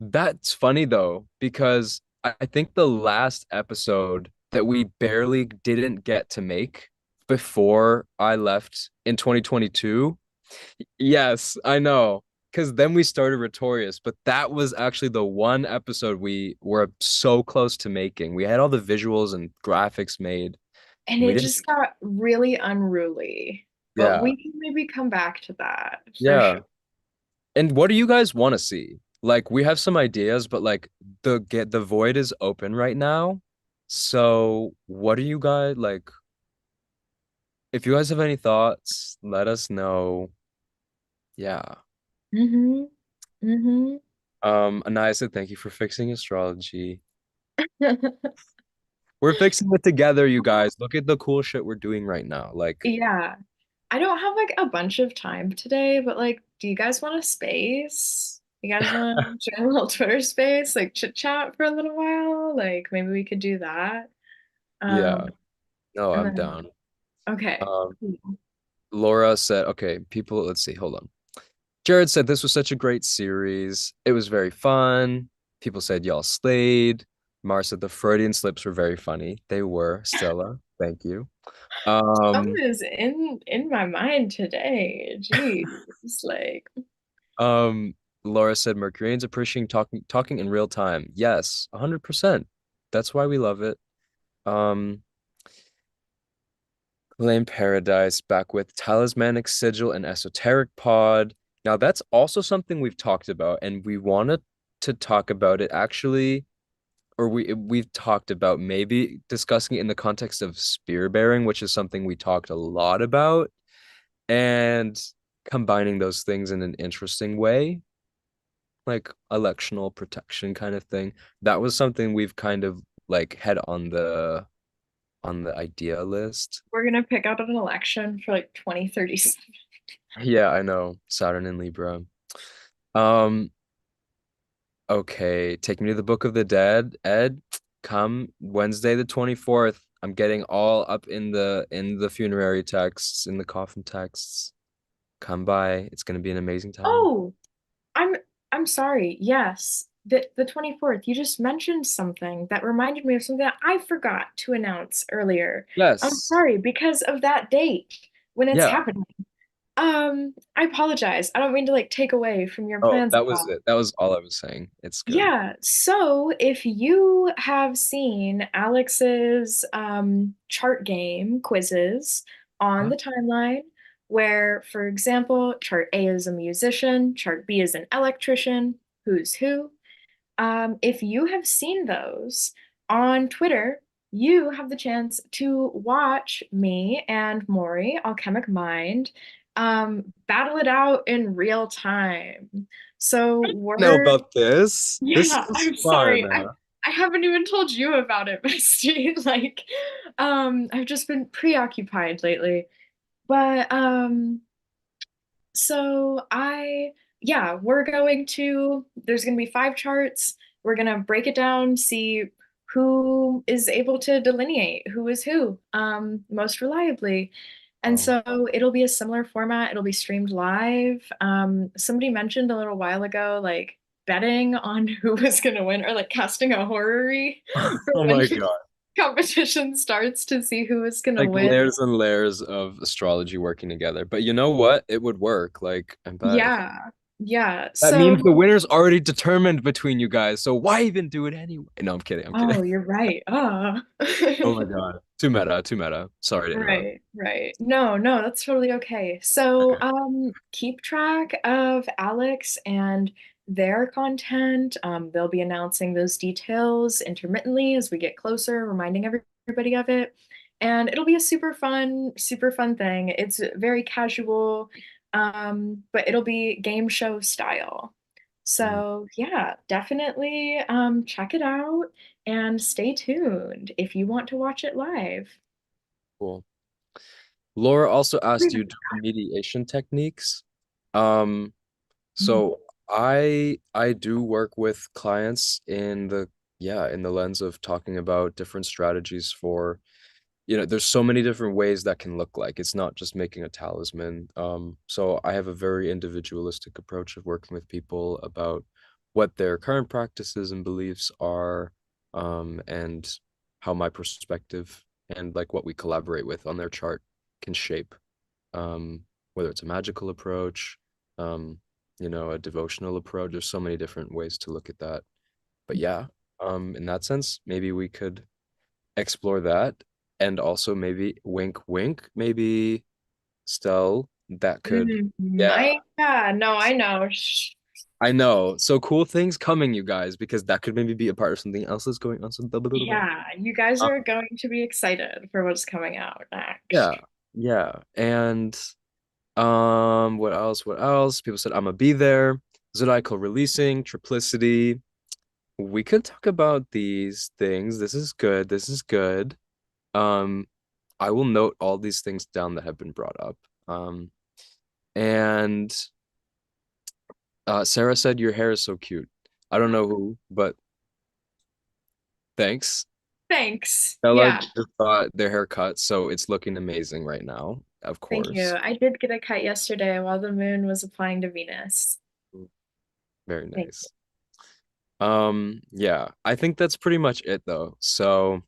S2: that's funny though, because I think the last episode that we barely didn't get to make before I left in 2022. Yes, I know. Because then we started Rhetorius, but that was actually the one episode we were so close to making. We had all the visuals and graphics made,
S1: And
S2: and we
S1: it
S2: didn't.
S1: just got really unruly. But
S2: Yeah,
S1: we can maybe come back to that for
S2: yeah.
S1: sure.
S2: And what do you guys want to see? Like, we have some ideas, but like the void is open right now. So, what do you guys like? If you guys have any thoughts, let us know. Yeah.
S1: Mm-hmm. Mm-hmm.
S2: Anaya said, thank you for fixing astrology. We're fixing it together, you guys. Look at the cool shit we're doing right now. Like,
S1: Yeah. I don't have like a bunch of time today, but like, do you guys want a space? You guys want to join a little Twitter space, like chit chat for a little while? Like maybe we could do that.
S2: yeah,
S1: Um,
S2: no,
S1: and
S2: I'm
S1: then
S2: down.
S1: okay.
S2: Um,
S1: Cool.
S2: Laura said, okay, people, let's see, hold on. Jared said this was such a great series. It was very fun. People said y'all slayed. Mar said the Freudian slips were very funny. They were, Stella. Thank you.
S1: Something
S2: Um,
S1: is in my mind today. Jeez. Like,
S2: um, Laura said Mercurians appreciating talking in real time. Yes, 100%. That's why we love it. Um, Lane Paradise back with Talismanic Sigil and Esoteric Pod. Now that's also something we've talked about, and we wanted to talk about it actually, or we've talked about maybe discussing it in the context of spear bearing, which is something we talked a lot about, and combining those things in an interesting way, like electional protection kind of thing. That was something we've kind of like had on the idea list.
S1: we're gonna pick out an election for like 2037.
S2: Yeah, I know. Saturn and Libra. Um, okay, take me to the Book of the Dead. Ed, come Wednesday the 24th. I'm getting all up in the funerary texts, in the coffin texts. Come by. It's gonna be an amazing time.
S1: Oh, I'm I'm sorry. Yes, the 24th. You just mentioned something that reminded me of something that I forgot to announce earlier. I'm
S2: Yes.
S1: sorry because of that date when it's
S2: Yeah.
S1: happening. I apologize. I don't mean to like take away from your
S2: Oh,
S1: plans at
S2: that was
S1: all.
S2: it. That was all I was saying. It's good.
S1: Yeah, so if you have seen Alex's chart game quizzes on
S2: Huh?
S1: the timeline, where, for example, chart A is a musician, chart B is an electrician, who's who, if you have seen those on Twitter, you have the chance to watch me and Maury, Alchemic Mind, battle it out in real time. So
S2: Know
S1: we're
S2: about this. This
S1: yeah,
S2: is
S1: I'm
S2: fun.
S1: sorry. I haven't even told you about it, bestie. Like, I've just been preoccupied lately. But so yeah, there's gonna be five charts. We're gonna break it down, see who is able to delineate who is who, most reliably. And
S2: Oh.
S1: so it'll be a similar format. It'll be streamed live. Somebody mentioned a little while ago, like betting on who was gonna win, or like casting a horary for
S2: Oh
S1: when
S2: my
S1: the
S2: God.
S1: competition starts to see who is gonna
S2: Like
S1: win.
S2: layers and layers of astrology working together. But you know what? It would work. Like, I bet if
S1: Yeah. Yeah.
S2: That
S1: So,
S2: means the winner's already determined between you guys. So why even do it anyway? No, I'm kidding. I'm kidding.
S1: oh, you're right.
S2: Oh my God. Too meta, too meta. Sorry to interrupt.
S1: Right, right. No, no, that's totally okay. So, keep track of Alex and their content. They'll be announcing those details intermittently as we get closer, reminding everybody of it. And it'll be a super fun thing. It's very casual, but it'll be game show style.
S2: Mhm.
S1: So, yeah, definitely check it out and stay tuned if you want to watch it live.
S2: Cool. Laura also asked you do mediation techniques. Um,
S1: Mhm.
S2: so I do work with clients in the yeah, in the lens of talking about different strategies for there's so many different ways that can look like. It's not just making a talisman. So I have a very individualistic approach of working with people about what their current practices and beliefs are, and how my perspective and like what we collaborate with on their chart can shape, whether it's a magical approach, um, a devotional approach. There's so many different ways to look at that. But yeah, in that sense, maybe we could explore that. And also maybe wink wink, maybe Stell that could yeah.
S1: Yeah, no, I know. Shh.
S2: I know. So cool things coming, you guys, because that could maybe be a part of something else that's going on. So blah, blah, blah, blah.
S1: Yeah, you guys
S2: Uh,
S1: are going to be excited for what's coming out next.
S2: yeah. Yeah. And what else? What else? People said I'm gonna be there. Zodiacal releasing, triplicity. We could talk about these things. This is good. This is good. Um, I will note all these things down that have been brought up. And Sarah said your hair is so cute. I don't know who, but thanks.
S1: Thanks.
S2: Stella
S1: Yeah,
S2: just got their hair cut, so it's looking amazing right now, of
S1: thank you.
S2: course.
S1: I did get a cut yesterday while the moon was applying to Venus.
S2: Very
S1: Thank
S2: nice. Yeah, I think that's pretty much it though. So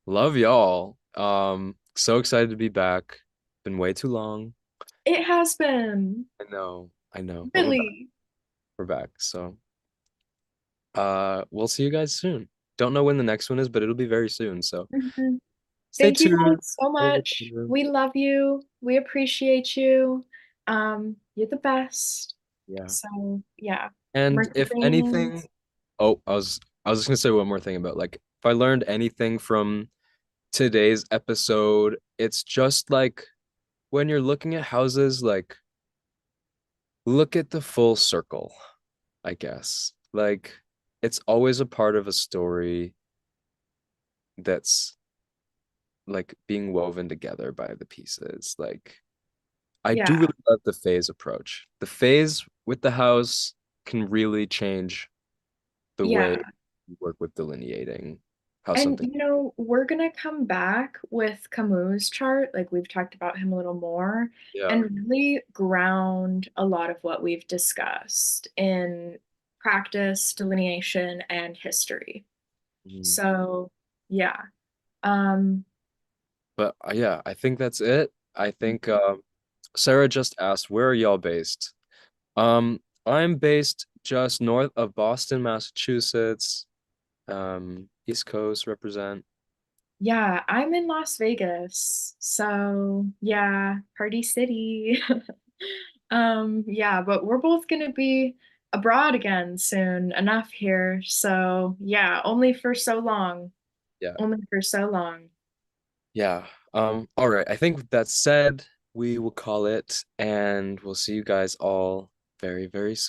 S2: love y'all. So excited to be back. Been way too long.
S1: you. It has been
S2: I know, but we're back.
S1: really.
S2: We're back. So we'll see you guys soon. Don't know when the next one is, but it'll be very soon. So
S1: Mhm.
S2: stay
S1: Thank you
S2: tuned.
S1: guys so much. We love you. We appreciate you. You're the best.
S2: Yeah.
S1: So, yeah.
S2: And if anything,
S1: Mercedes.
S2: oh, I was just gonna say one more thing about like if I learned anything from today's episode, it's just like when you're looking at houses, like look at the full circle, I guess. Like it's always a part of a story that's like being woven together by the pieces. Like I do
S1: Yeah.
S2: really love the phase approach. The phase with the house can really change the way
S1: Yeah.
S2: you work with delineating how
S1: And
S2: something.
S1: we're gonna come back with Camus' chart, like we've talked about him a little more,
S2: Yeah.
S1: and really ground a lot of what we've discussed in practice, delineation, and history.
S2: Mhm.
S1: So, yeah. Um,
S2: But yeah, I think that's it. I think Sarah just asked, where are y'all based? I'm based just north of Boston, Massachusetts. East Coast represent.
S1: yeah, I'm in Las Vegas. So, yeah, Party City. Yeah, but we're both gonna be abroad again soon enough here. So, yeah, only for so long.
S2: Yeah.
S1: Only for so long.
S2: Yeah. All right. I think with that said, we will call it and we'll see you guys all very, very soon.